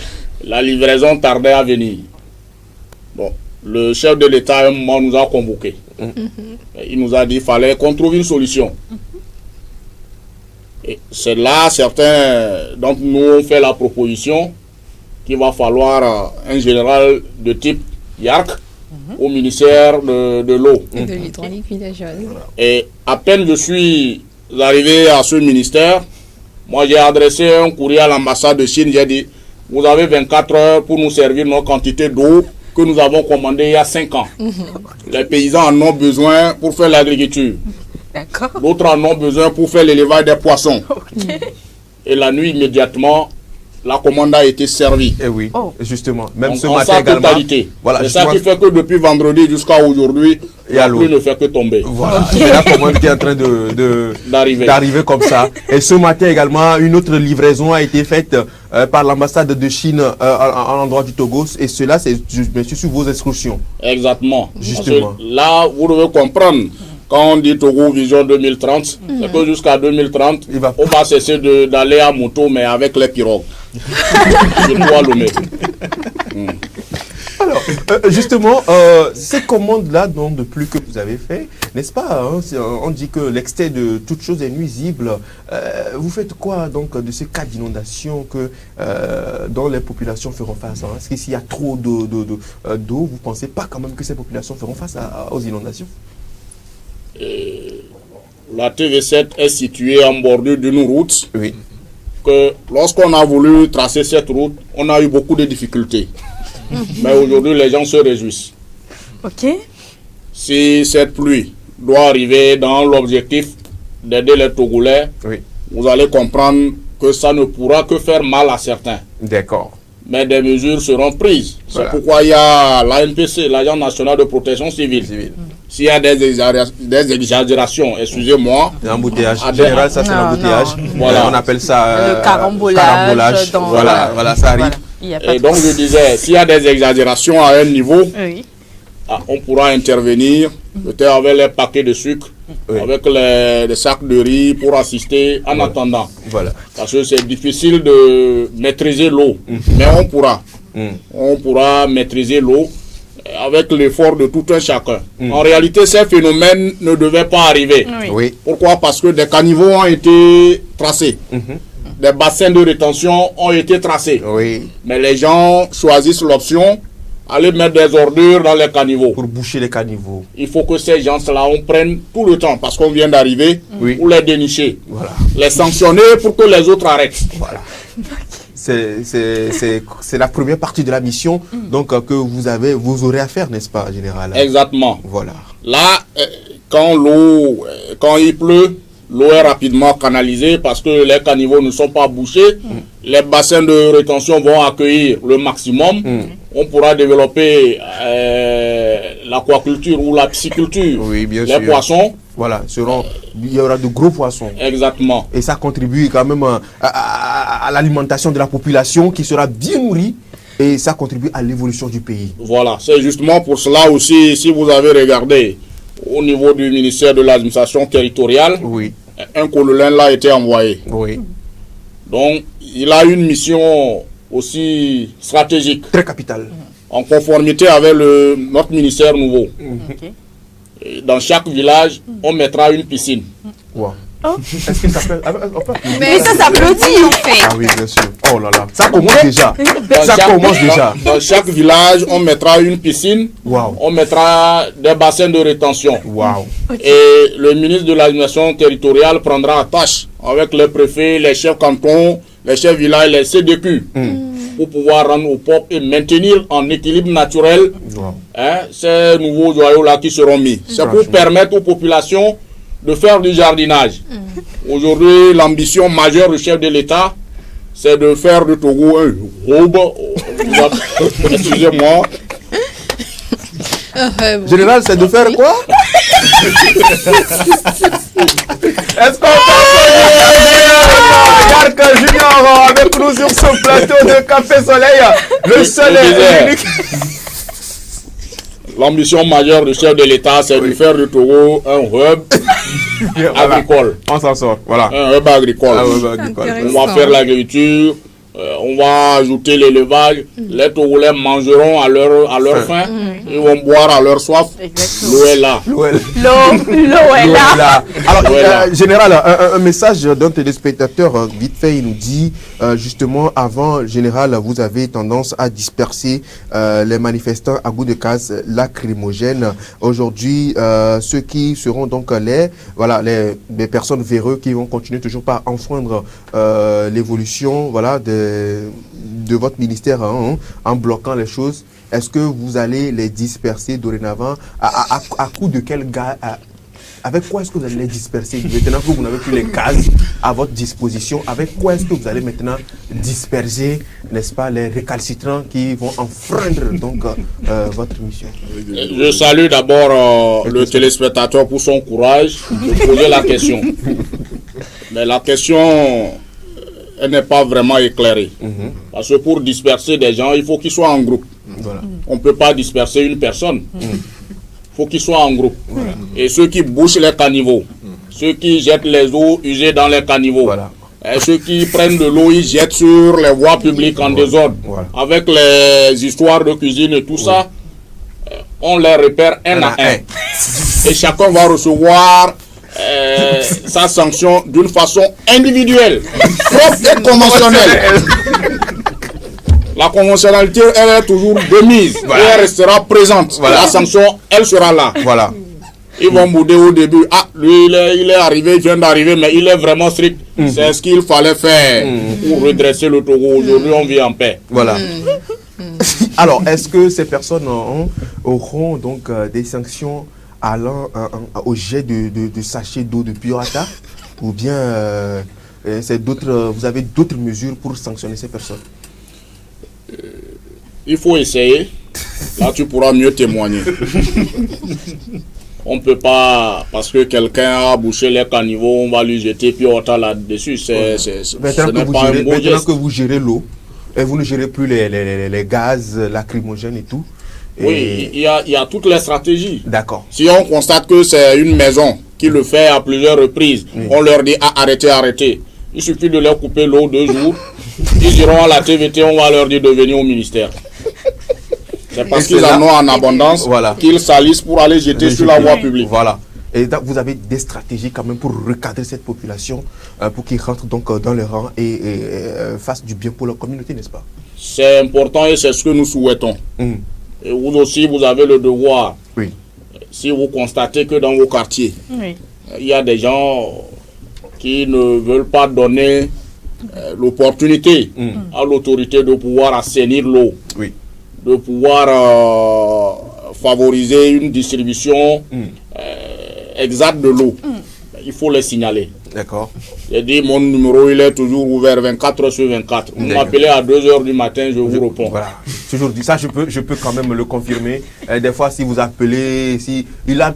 La livraison tardait à venir. Bon, le chef de l'État à un moment nous a convoqués. Il nous a dit qu'il fallait qu'on trouve une solution. Et c'est là, certains d'entre nous ont fait la proposition qu'il va falloir un général de type YARC au ministère de l'eau. Et de l'hydraulique villageoise. Et à peine je suis arrivé à ce ministère, moi j'ai adressé un courrier à l'ambassade de Chine, j'ai dit, vous avez 24 heures pour nous servir nos quantités d'eau que nous avons commandées il y a 5 ans. Les paysans en ont besoin pour faire l'agriculture. D'autres en ont besoin pour faire l'élevage des poissons. Et la nuit, immédiatement, la commande a été servie. Et oui, justement. Même donc, ce en matin sa également. totalité. Voilà, c'est ça qui fait que depuis vendredi jusqu'à aujourd'hui, La pluie ne fait que tomber. Voilà, c'est la commande qui est en train d'arriver comme ça. Et ce matin également, une autre livraison a été faite par l'ambassade de Chine à l'endroit du Togo. Et cela, c'est bien sûr sur vos instructions. Exactement. Justement. Parce que là, vous devez comprendre, quand on dit Togo Vision 2030, c'est que jusqu'à 2030, on va cesser d'aller à moto, mais avec les pirogues. Je dois le mettre. Alors, justement, ces commandes-là, donc, de plus que vous avez fait, n'est-ce pas, hein, on dit que l'excès de toute chose est nuisible. Vous faites quoi, donc, de ces cas d'inondation dont les populations feront face, hein? Est-ce que s'il y a trop d'eau, vous ne pensez pas quand même que ces populations feront face aux inondations? La TV7 est située en bordure d'une route. Oui. Que lorsqu'on a voulu tracer cette route, on a eu beaucoup de difficultés. Mais aujourd'hui, les gens se réjouissent. Ok. Si cette pluie doit arriver dans l'objectif d'aider les Togolais, vous allez comprendre que ça ne pourra que faire mal à certains. D'accord. Mais des mesures seront prises. Voilà. C'est pourquoi il y a l'ANPC, l'Agence nationale de protection civile. S'il y a des exagérations, excusez-moi. L'embouteillage. En général, ça c'est l'embouteillage. Voilà. On appelle ça le carambolage. Voilà, ça arrive. Et donc je disais, s'il y a des exagérations à un niveau, on pourra intervenir, peut-être avec les paquets de sucre, avec les sacs de riz pour assister en attendant. Voilà. Parce que c'est difficile de maîtriser l'eau, mais on pourra maîtriser l'eau avec l'effort de tout un chacun. En réalité, ces phénomènes ne devaient pas arriver. Pourquoi? Parce que des caniveaux ont été tracés. Des bassins de rétention ont été tracés. Mais les gens choisissent l'option aller mettre des ordures dans les caniveaux. Pour boucher les caniveaux. Il faut que ces gens-là, on prenne tout le temps, parce qu'on vient d'arriver, pour les dénicher. Voilà. Les sanctionner pour que les autres arrêtent. Voilà. C'est la première partie de la mission donc, que vous aurez à faire, n'est-ce pas, général? Exactement. Voilà. Là, quand il pleut, l'eau est rapidement canalisée parce que les caniveaux ne sont pas bouchés. Les bassins de rétention vont accueillir le maximum. On pourra développer l'aquaculture ou la pisciculture. Les poissons. Voilà, il y aura de gros poissons. Exactement. Et ça contribue quand même à l'alimentation de la population qui sera bien nourrie. Et ça contribue à l'évolution du pays. Voilà, c'est justement pour cela aussi, si vous avez regardé au niveau du ministère de l'administration territoriale, un colonel là a été envoyé. Donc, il a une mission aussi stratégique. Très capitale. En conformité avec notre ministère nouveau. Dans chaque village, on mettra une piscine. Est-ce qu'il s'appelle... Mais ça s'applaudit en fait. Ah oui, bien sûr. Oh là là. Ça commence déjà. Dans chaque village, on mettra une piscine. On mettra des bassins de rétention. Et le ministre de l'administration territoriale prendra tâche avec les préfets, les chefs cantons, les chefs villages, les CDQ. Pour pouvoir rendre au peuple et maintenir en équilibre naturel ces nouveaux joyaux-là qui seront mis. C'est pour permettre aux populations de faire du jardinage. Aujourd'hui, l'ambition majeure du chef de l'État, c'est de faire du Togo un robe. Excusez-moi. Général, c'est de faire quoi? Est-ce qu'on peut Yark Junior avec nous sur ce plateau de Café Soleil? Le seul et unique. L'ambition majeure du chef de l'État, c'est de faire du Togo un hub agricole. On s'en sort, voilà. Un hub agricole. On va faire l'agriculture, on va ajouter l'élevage. Les Togolais mangeront à leur faim, ils vont boire à leur soif. L'eau est là. L'eau est là. Alors, général, un message d'un téléspectateur, vite fait, il nous dit, justement, avant, général, vous avez tendance à disperser les manifestants à goût de gaz lacrymogène. Aujourd'hui, ceux qui seront donc les personnes véreuses qui vont continuer toujours par enfreindre l'évolution, de votre ministère en bloquant les choses. Est-ce que vous allez les disperser dorénavant à coup de quel gaz, avec quoi est-ce que vous allez les disperser? Maintenant que vous n'avez plus les cases à votre disposition, avec quoi est-ce que vous allez maintenant disperser, n'est-ce pas, les récalcitrants qui vont enfreindre donc votre mission? Je salue d'abord le téléspectateur pour son courage de poser la question. Mais la question, elle n'est pas vraiment éclairée. Parce que pour disperser des gens, il faut qu'ils soient en groupe. Voilà. On ne peut pas disperser une personne. Il faut qu'ils soient en groupe. Et ceux qui bouchent les caniveaux, ceux qui jettent les eaux usées dans les caniveaux, et ceux qui prennent de l'eau, ils jettent sur les voies publiques en désordre. Avec les histoires de cuisine et tout ça, on les repère un à un. Et chacun va recevoir sa sanction d'une façon individuelle, propre et conventionnelle. La conventionnalité, elle est toujours de mise. Et elle restera présente. La sanction, elle sera là. Voilà. Ils vont bouder au début. Ah, lui, il est arrivé, il vient d'arriver, mais il est vraiment strict. C'est ce qu'il fallait faire pour redresser le Togo. Aujourd'hui, on vit en paix. Voilà. Alors, est-ce que ces personnes auront donc des sanctions allant au jet de sachets d'eau de Piorata? Ou bien vous avez d'autres mesures pour sanctionner ces personnes? Il faut essayer. Là, tu pourras mieux témoigner. On ne peut pas, parce que quelqu'un a bouché les caniveaux, on va lui jeter Piorata là-dessus. Maintenant que vous gérez l'eau, et vous ne gérez plus les gaz lacrymogènes et tout. Oui, il y a toutes les stratégies. D'accord. Si on constate que c'est une maison qui le fait à plusieurs reprises, on leur dit arrêtez. Il suffit de leur couper l'eau 2 jours. Ils iront à la TVT, on va leur dire de venir au ministère. C'est parce qu'ils en ont en abondance qu'ils salissent pour aller jeter sur la voie publique. Voilà. Et donc, vous avez des stratégies quand même pour recadrer cette population, pour qu'ils rentrent donc dans les rangs et fassent du bien pour leur communauté, n'est-ce pas? C'est important et c'est ce que nous souhaitons. Et vous aussi, vous avez le devoir. Oui. Si vous constatez que dans vos quartiers, il y a des gens qui ne veulent pas donner l'opportunité à l'autorité de pouvoir assainir l'eau, de pouvoir favoriser une distribution exacte de l'eau, il faut les signaler. D'accord. J'ai dit, mon numéro, il est toujours ouvert 24/24. Vous m'appelez à 2h du matin, je vous réponds. Voilà. Toujours dit ça, je peux quand même le confirmer. Des fois, si vous appelez, il a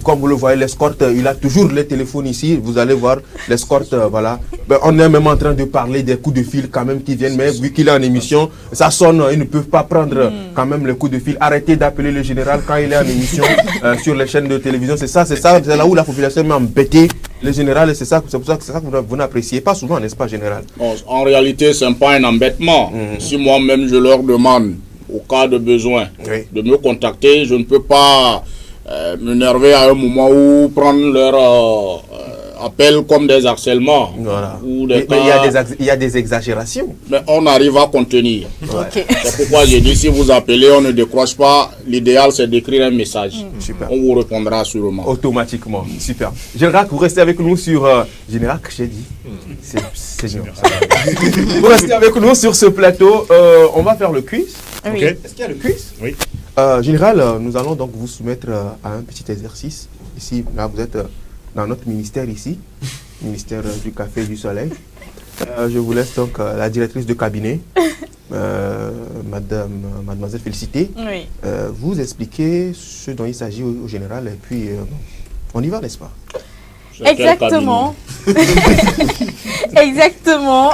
comme vous le voyez, l'escorte, il a toujours les téléphones ici. Vous allez voir l'escorte, voilà. On est même en train de parler des coups de fil quand même qui viennent, mais vu qu'il est en émission, ça sonne, ils ne peuvent pas prendre quand même les coups de fil. Arrêtez d'appeler le général quand il est en émission sur les chaînes de télévision. C'est là où la population est embêtée. Le général, c'est pour ça que vous n'appréciez pas souvent, n'est-ce pas, général? En réalité, ce n'est pas un embêtement. Si moi-même je leur demande, au cas de besoin, de me contacter, je ne peux pas m'énerver à un moment où prendre leur appel comme des harcèlements. Voilà. Ou Mais il y a des exagérations. Mais on arrive à contenir. Okay. C'est pourquoi j'ai dit, si vous appelez, on ne décroche pas. L'idéal, c'est d'écrire un message. Super. On vous répondra sûrement. Automatiquement. Super. Général, vous restez avec nous sur... Général, que j'ai dit. C'est génial. Vous restez avec nous sur ce plateau. On va faire le quiz. Oui. Est-ce qu'il y a le quiz? Oui. Général, nous allons donc vous soumettre à un petit exercice. Ici, là, vous êtes... dans notre ministère ici, ministère du Café et du Soleil. Je vous laisse donc la directrice de cabinet, mademoiselle Félicité, vous expliquer ce dont il s'agit au général et puis on y va, n'est-ce pas? Exactement. Exactement.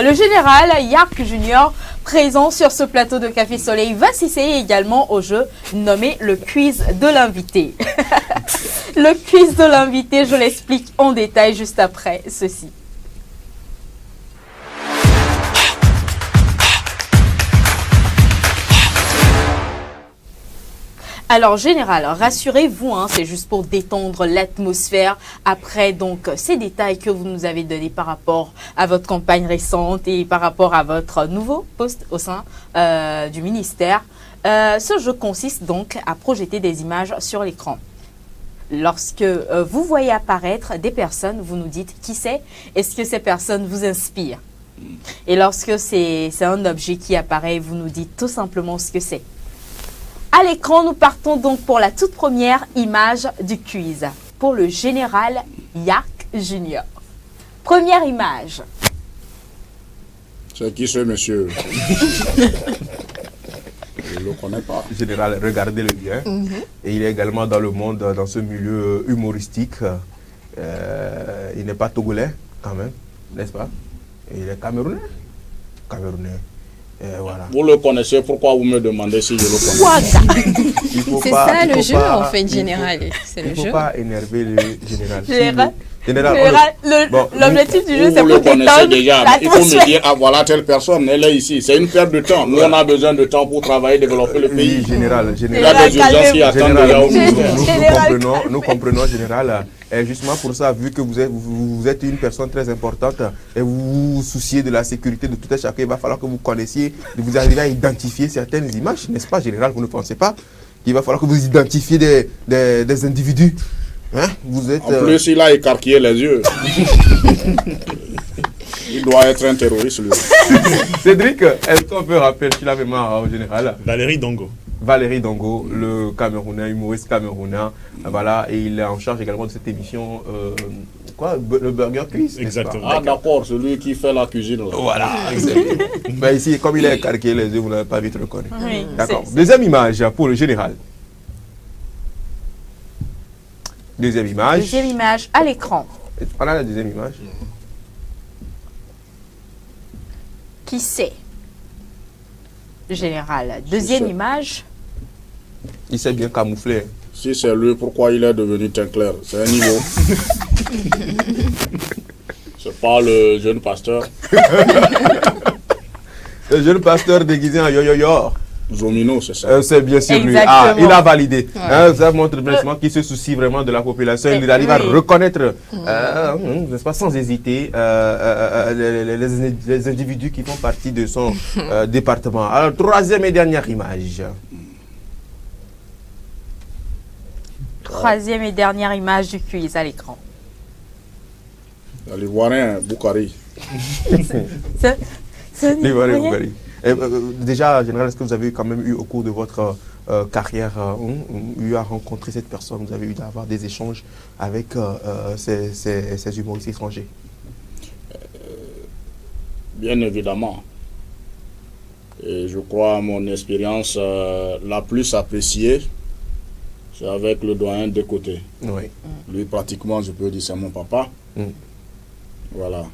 Le général Yark Junior, présent sur ce plateau de Café Soleil, va s'essayer également au jeu nommé le quiz de l'invité. Le quiz de l'invité, je l'explique en détail juste après ceci. Alors, général, rassurez-vous, hein, c'est juste pour détendre l'atmosphère après donc ces détails que vous nous avez donnés par rapport à votre campagne récente et par rapport à votre nouveau poste au sein du ministère. Ce jeu consiste donc à projeter des images sur l'écran. Lorsque vous voyez apparaître des personnes, vous nous dites qui c'est, est-ce que ces personnes vous inspirent? Et lorsque c'est un objet qui apparaît, vous nous dites tout simplement ce que c'est. À l'écran, nous partons donc pour la toute première image du quiz. pour le général Yark Junior. Première image. C'est qui ce monsieur? Je ne le connais pas. Général, regardez-le bien. Et il est également dans le monde, dans ce milieu humoristique. Il n'est pas togolais, quand même, n'est-ce pas? Il est camerounais. Voilà. Vous le connaissez, pourquoi vous me demandez si je le connais? C'est ça le jeu, en fait, général. C'est le jeu. Il ne faut pas énerver le général. L'objectif du jeu, c'est vous pour le connaissez déjà. Il faut me dire, ah voilà, telle personne, elle est ici. C'est une perte de temps. Nous, on a besoin de temps pour travailler, développer le pays. Oui, général. Il y a des urgences qui attendent déjà au ministère. Nous comprenons, général. Et justement pour ça, vu que vous êtes une personne très importante et vous vous souciez de la sécurité de tout un chacun, il va falloir que vous connaissiez, vous arriviez à identifier certaines images, n'est-ce pas, général? Vous ne pensez pas qu'il va falloir que vous identifiez des individus? Hein? Vous êtes, en plus, il a écarquillé les yeux. Il doit être un terroriste, lui. Cédric, est-ce qu'on peut rappeler qui l'avait marre au général? Valérie Dongo. Valérie Dongo, le Camerounais, humoriste camerounais. Voilà, et il est en charge également de cette émission, le Burger Quiz. Exactement. Ah, d'accord, celui qui fait la cuisine. Là. Voilà, exactement. Ben ici, comme il est écarquillé les yeux, vous n'avez pas vite reconnu. Oui, d'accord. Deuxième image pour le général. Deuxième image à l'écran. On a la deuxième image. Qui c'est? Général. Deuxième image. Il s'est bien camouflé. Si c'est lui, pourquoi il est devenu teint clair? C'est un niveau. C'est pas le jeune pasteur. Le jeune pasteur déguisé en yo-yo-yo. Zomino, c'est ça. C'est bien sûr lui. Ah, il a validé. Ouais. Ça montre vraiment qu'il se soucie vraiment de la population. Il arrive à reconnaître, n'est-ce pas, sans hésiter, les individus qui font partie de son département. Alors, troisième et dernière image. Troisième et dernière image du quiz à l'écran. L'Ivoirien Boukari. L'Ivoirien Boukari. Déjà, général, est-ce que vous avez quand même eu au cours de votre carrière eu à rencontrer cette personne? Vous avez eu à avoir des échanges avec ces humoristes étrangers? Bien évidemment. Et je crois mon expérience la plus appréciée, c'est avec le doyen de côté. Oui. Lui, pratiquement, je peux dire, c'est mon papa. Voilà.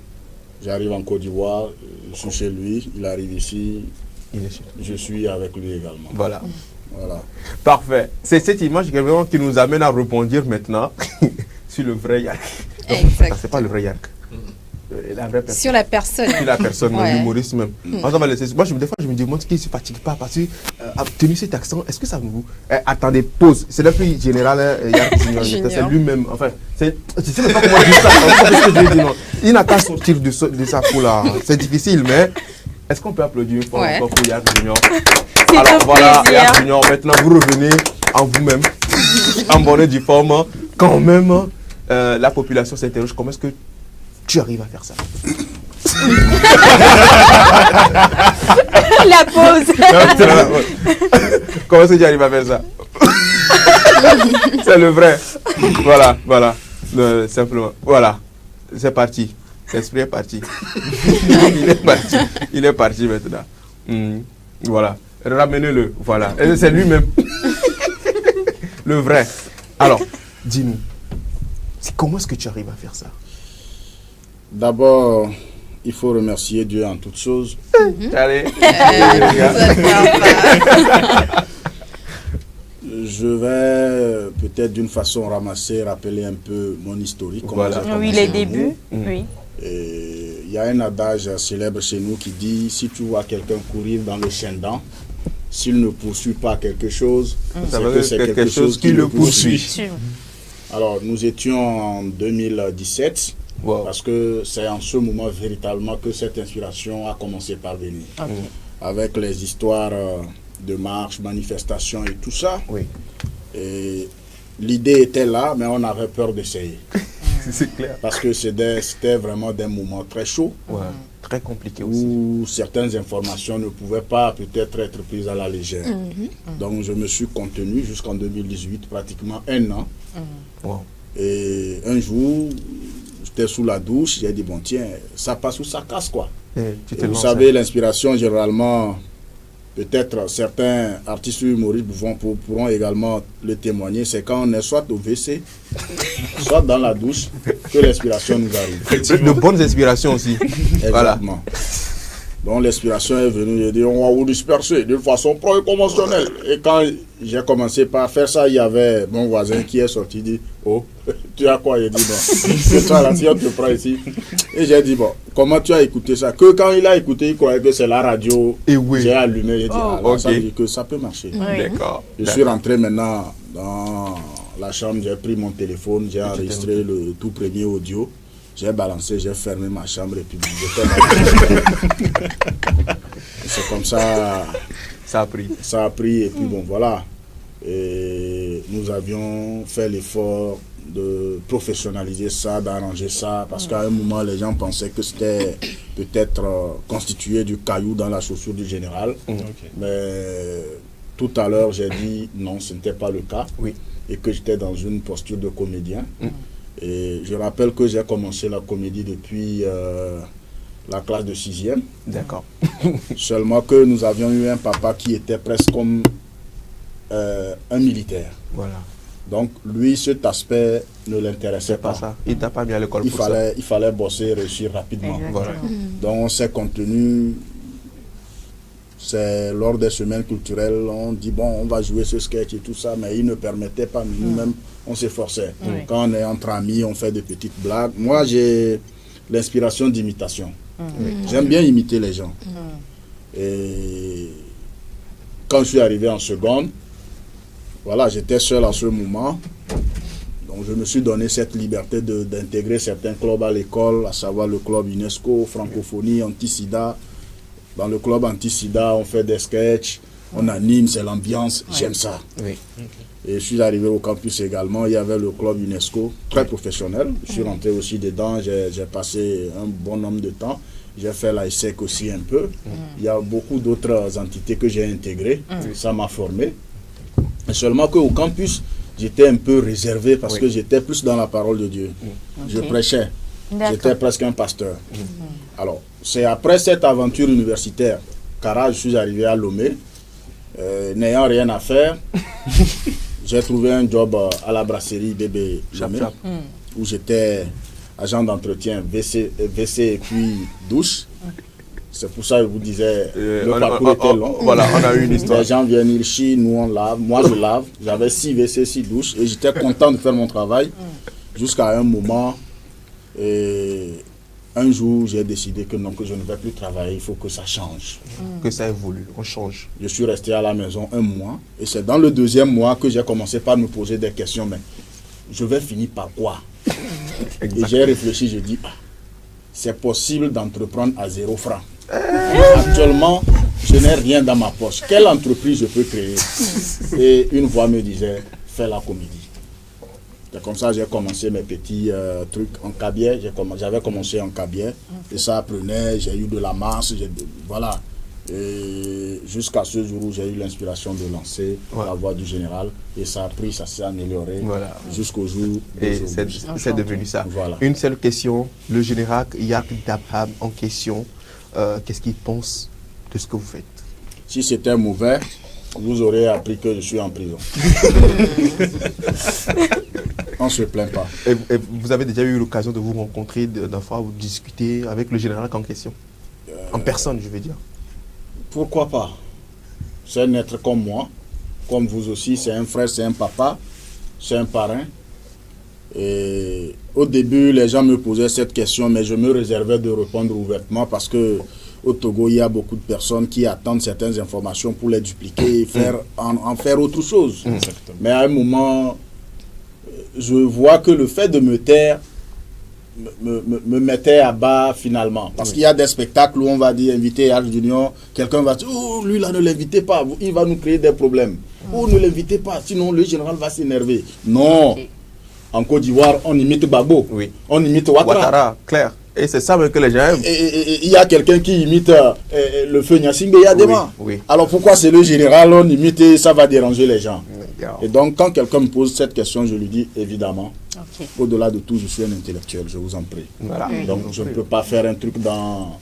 J'arrive en Côte d'Ivoire, je suis chez lui, il arrive ici, je suis avec lui également. Voilà. Voilà. Parfait. C'est cette image qui nous amène à rebondir maintenant sur le vrai Yark. C'est pas le vrai Yark. La vraie personne. Sur la personne. Sur la personne, l'humoriste même. Moi, des fois, je me demande qu'il ne se fatigue pas parce que tenir cet accent, est-ce que ça vous... attendez, pause. C'est le plus général, Yark Junior. C'est lui-même. Enfin, je ne sais pas comment dire ça. Il n'a qu'à sortir de sa peau là. C'est difficile, mais est-ce qu'on peut applaudir une fois encore pour Yark Junior? Alors voilà, Yark Junior, maintenant vous revenez en vous-même, en bonne et due forme. Quand même, la population s'interroge, comment est-ce que tu arrives à faire ça? La pause. Comment est-ce que tu arrives à faire ça? C'est le vrai. Voilà. Simplement. Voilà. C'est parti. L'esprit est parti. Il est parti maintenant. Voilà. Ramenez-le. Voilà. Et c'est lui-même. Le vrai. Alors, dis-nous. Comment est-ce que tu arrives à faire ça? D'abord, il faut remercier Dieu en toutes choses. Allez. Je vais peut-être d'une façon rappeler un peu mon historique. Voilà. Oui, les débuts. Oui. Il y a un adage célèbre chez nous qui dit, si tu vois quelqu'un courir dans le chien dent, s'il ne poursuit pas quelque chose, c'est quelque chose qui le poursuit. Alors, nous étions en 2017. Wow. Parce que c'est en ce moment véritablement que cette inspiration a commencé par venir. Avec les histoires de marches, manifestations et tout ça. Oui. Et l'idée était là, mais on avait peur d'essayer. C'est clair. Parce que c'était vraiment des moments très chauds. Ouais. Très compliqués aussi. Où certaines informations ne pouvaient pas peut-être être prises à la légère. Donc je me suis contenu jusqu'en 2018, pratiquement un an. Wow. Et un jour, j'étais sous la douche, j'ai dit, bon tiens, ça passe ou ça casse quoi. Et vous savez, l'inspiration, généralement, peut-être certains artistes humoristes pourront également le témoigner, c'est quand on est soit au WC, soit dans la douche, que l'inspiration nous arrive. De bonnes inspirations aussi. Exactement. Donc l'inspiration est venue, j'ai dit on va vous disperser d'une façon conventionnelle. Et quand j'ai commencé par faire ça, il y avait mon voisin qui est sorti, dit oh, tu as quoi? Il dit bon, c'est toi là, si on te prend ici. Et j'ai dit bon, comment tu as écouté ça? Que quand il a écouté, il croyait que c'est la radio. Et oui. J'ai allumé, j'ai dit ça veut dire que ça peut marcher. D'accord. Je suis rentré maintenant dans la chambre, j'ai pris mon téléphone, j'ai enregistré le tout premier audio. J'ai balancé, j'ai fermé ma chambre et puis c'est comme ça. Ça a pris. Ça a pris et puis bon voilà. Et nous avions fait l'effort de professionnaliser ça, d'arranger ça, parce qu'à un moment les gens pensaient que c'était peut-être constitué du caillou dans la chaussure du général. Mais tout à l'heure j'ai dit non, ce n'était pas le cas. Oui. Et que j'étais dans une posture de comédien. Et je rappelle que j'ai commencé la comédie depuis la classe de 6e. D'accord. Seulement que nous avions eu un papa qui était presque comme un militaire. Voilà. Donc lui, cet aspect ne l'intéressait pas. Ça. Il t'a pas mis à l'école pour ça. Il fallait bosser et réussir rapidement. Voilà. Donc on s'est contenu. C'est lors des semaines culturelles, on dit bon, on va jouer ce sketch et tout ça, mais il ne permettait pas, mais nous-mêmes, on s'efforçait. Quand on est entre amis, on fait des petites blagues. Moi, j'ai l'inspiration d'imitation. J'aime bien imiter les gens. Et quand je suis arrivé en seconde, voilà, j'étais seul à ce moment. Donc je me suis donné cette liberté d'intégrer certains clubs à l'école, à savoir le club UNESCO, francophonie, anti-sida. Dans le club anti-sida, on fait des sketchs, on anime, c'est l'ambiance, j'aime ça. Oui. Et je suis arrivé au campus également, il y avait le club UNESCO, très professionnel. Je suis rentré aussi dedans, j'ai passé un bon nombre de temps. J'ai fait l'AISEC aussi un peu. Il y a beaucoup d'autres entités que j'ai intégrées, ça m'a formé. Et seulement qu'au campus, j'étais un peu réservé parce que j'étais plus dans la parole de Dieu. Je prêchais. J'étais presque un pasteur. Alors, c'est après cette aventure universitaire qu'à je suis arrivé à Lomé, n'ayant rien à faire. J'ai trouvé un job à la brasserie Bébé Lomé, où j'étais agent d'entretien WC et puis douche. C'est pour ça que je vous disais, le parcours était long. Voilà, on a eu une histoire. Les gens viennent ici, nous on lave, moi je lave. J'avais 6 WC, 6 douches et j'étais content de faire mon travail jusqu'à un moment. Et un jour, j'ai décidé que non, que je ne vais plus travailler, il faut que ça change. Que ça évolue, on change. Je suis resté à la maison 1 mois et c'est dans le 2e mois que j'ai commencé par me poser des questions. Mais je vais finir par quoi? Et j'ai réfléchi, j'ai dit, c'est possible d'entreprendre à 0 francs. Actuellement, je n'ai rien dans ma poche. Quelle entreprise je peux créer? Et une voix me disait, fais la comédie. C'est comme ça que j'ai commencé mes petits trucs en cabiais. J'avais commencé en cabiais et ça apprenait, j'ai eu de la masse, voilà. Et jusqu'à ce jour où j'ai eu l'inspiration de lancer la voix du général et ça a pris, ça s'est amélioré jusqu'au jour. Et c'est devenu ça. Voilà. Une seule question, le général Yak Dabham en question, qu'est-ce qu'il pense de ce que vous faites? Si c'était mauvais, vous aurez appris que je suis en prison. On ne se plaint pas. Et vous avez déjà eu l'occasion de vous rencontrer, d'un fois, vous discuter avec le général en question? En personne, je veux dire. Pourquoi pas? C'est un être comme moi, comme vous aussi, c'est un frère, c'est un papa, c'est un parrain. Et au début, les gens me posaient cette question, mais je me réservais de répondre ouvertement parce que au Togo, il y a beaucoup de personnes qui attendent certaines informations pour les dupliquer et en faire autre chose. Mais à un moment, je vois que le fait de me taire me mettait à bas finalement. Parce qu'il y a des spectacles où on va dire inviter Arch Junior, quelqu'un va dire oh, lui là ne l'invitez pas, il va nous créer des problèmes. Oh, ne l'invitez pas, sinon le général va s'énerver. Non. En Côte d'Ivoire, on imite Gbagbo, on imite Ouattara. Clair. Et c'est ça que les gens aiment. Et il y a quelqu'un qui imite le feu Gnassingbé Yadema. Alors pourquoi c'est le général, on imite et ça va déranger les gens? D'accord. Et donc, quand quelqu'un me pose cette question, je lui dis évidemment, Ok. au-delà de tout, je suis un intellectuel, je vous en prie. Voilà. Donc, je ne peux pas faire un truc dans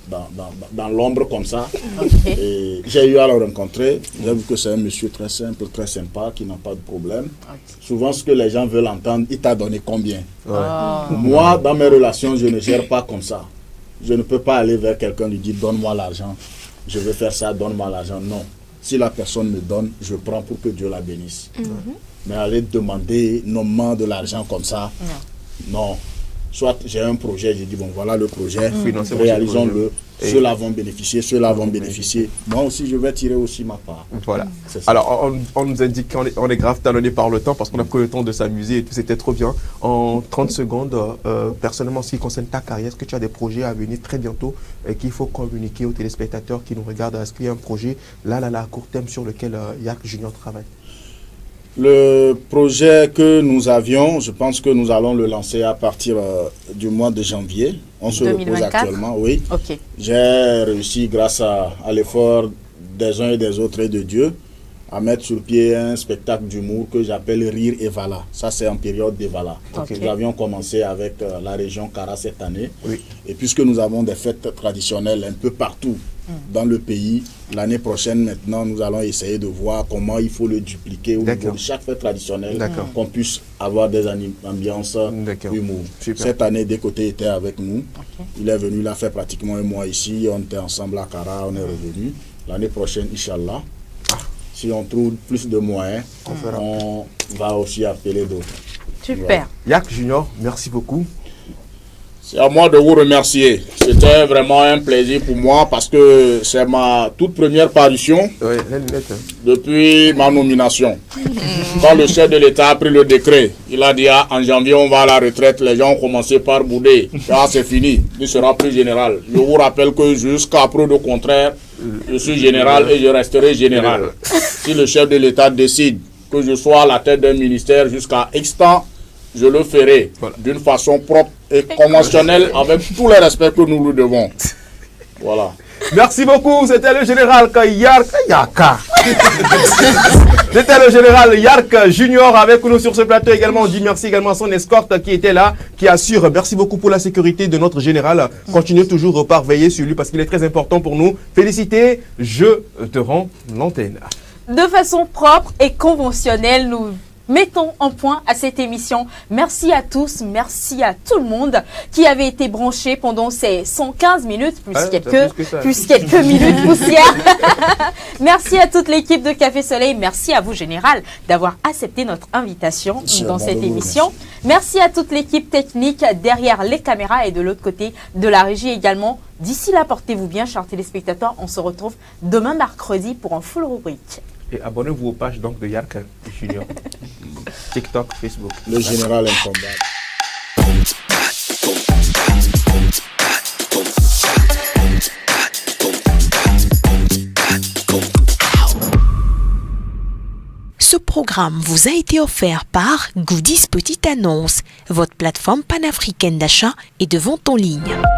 l'ombre comme ça. Ok. Et j'ai eu à le rencontrer. J'ai vu que c'est un monsieur très simple, très sympa, qui n'a pas de problème. Souvent, ce que les gens veulent entendre, il t'a donné combien? Moi, dans mes relations, je ne gère pas comme ça. Je ne peux pas aller vers quelqu'un et lui dire donne-moi l'argent, je veux faire ça, donne-moi l'argent. Non. Si la personne me donne, je prends pour que Dieu la bénisse. Mais aller demander nommément de l'argent comme ça, non. Soit j'ai un projet, j'ai dit bon voilà le projet, réalisons-le. Ceux-là vont bénéficier, ceux-là vont bénéficier. Moi aussi, je vais tirer aussi ma part. Voilà. Alors, on nous indique qu'on est grave talonné par le temps parce qu'on a pris le temps de s'amuser et tout. C'était trop bien. En 30 secondes, personnellement, en ce qui concerne ta carrière, est-ce que tu as des projets à venir très bientôt et qu'il faut communiquer aux téléspectateurs qui nous regardent? Est-ce qu'il y a un projet là, à court terme sur lequel Yark Junior travaille? Le projet que nous avions, je pense que nous allons le lancer à partir du mois de janvier. On se repose actuellement, oui. Ok. J'ai réussi, grâce à l'effort des uns et des autres et de Dieu, à mettre sur pied un spectacle d'humour que j'appelle Rire et Vala. Ça, c'est en période d'Evala. Okay. Nous avions commencé avec la région Kara cette année. Oui. Et puisque nous avons des fêtes traditionnelles un peu partout dans le pays, l'année prochaine, maintenant, nous allons essayer de voir comment il faut le dupliquer au niveau de chaque fête traditionnelle, qu'on puisse avoir des ambiances humour. Cette année, Décoté était avec nous. Il est venu, il a fait pratiquement un mois ici. On était ensemble à Kara, on est revenu. L'année prochaine, Inch'Allah, si on trouve plus de moyens, on va aussi appeler d'autres. Super. Voilà. Yark Junior, merci beaucoup. C'est à moi de vous remercier. C'était vraiment un plaisir pour moi parce que c'est ma toute première parution depuis ma nomination. Quand le chef de l'État a pris le décret, il a dit en janvier on va à la retraite, les gens ont commencé par bouder. Ah, c'est fini, il sera plus général. Je vous rappelle que jusqu'à preuve de contraire, je suis général et je resterai général. Si le chef de l'État décide que je sois à la tête d'un ministère jusqu'à X temps, je le ferai d'une façon propre et conventionnelle avec tous les respects que nous lui devons. Voilà. Merci beaucoup, c'était le général Yark. C'était le général Yark Junior avec nous sur ce plateau également. On dit merci également à son escorte qui était là, qui assure. Merci beaucoup pour la sécurité de notre général. Continuez toujours par veiller sur lui parce qu'il est très important pour nous. Félicité, je te rends l'antenne. De façon propre et conventionnelle, nous mettons un point à cette émission. Merci à tous, merci à tout le monde qui avait été branché pendant ces 115 minutes, plus quelques minutes poussière. Merci à toute l'équipe de Café Soleil, merci à vous Général d'avoir accepté notre invitation dans cette émission. Merci à toute l'équipe technique derrière les caméras et de l'autre côté de la régie également. D'ici là, portez-vous bien, chers téléspectateurs. On se retrouve demain mercredi pour un full rubrique. Et abonnez-vous aux pages donc de Yark Junior. TikTok, Facebook. Le général incombable. Ce programme vous a été offert par Goodies Petite Annonce, votre plateforme panafricaine d'achat et de vente en ligne.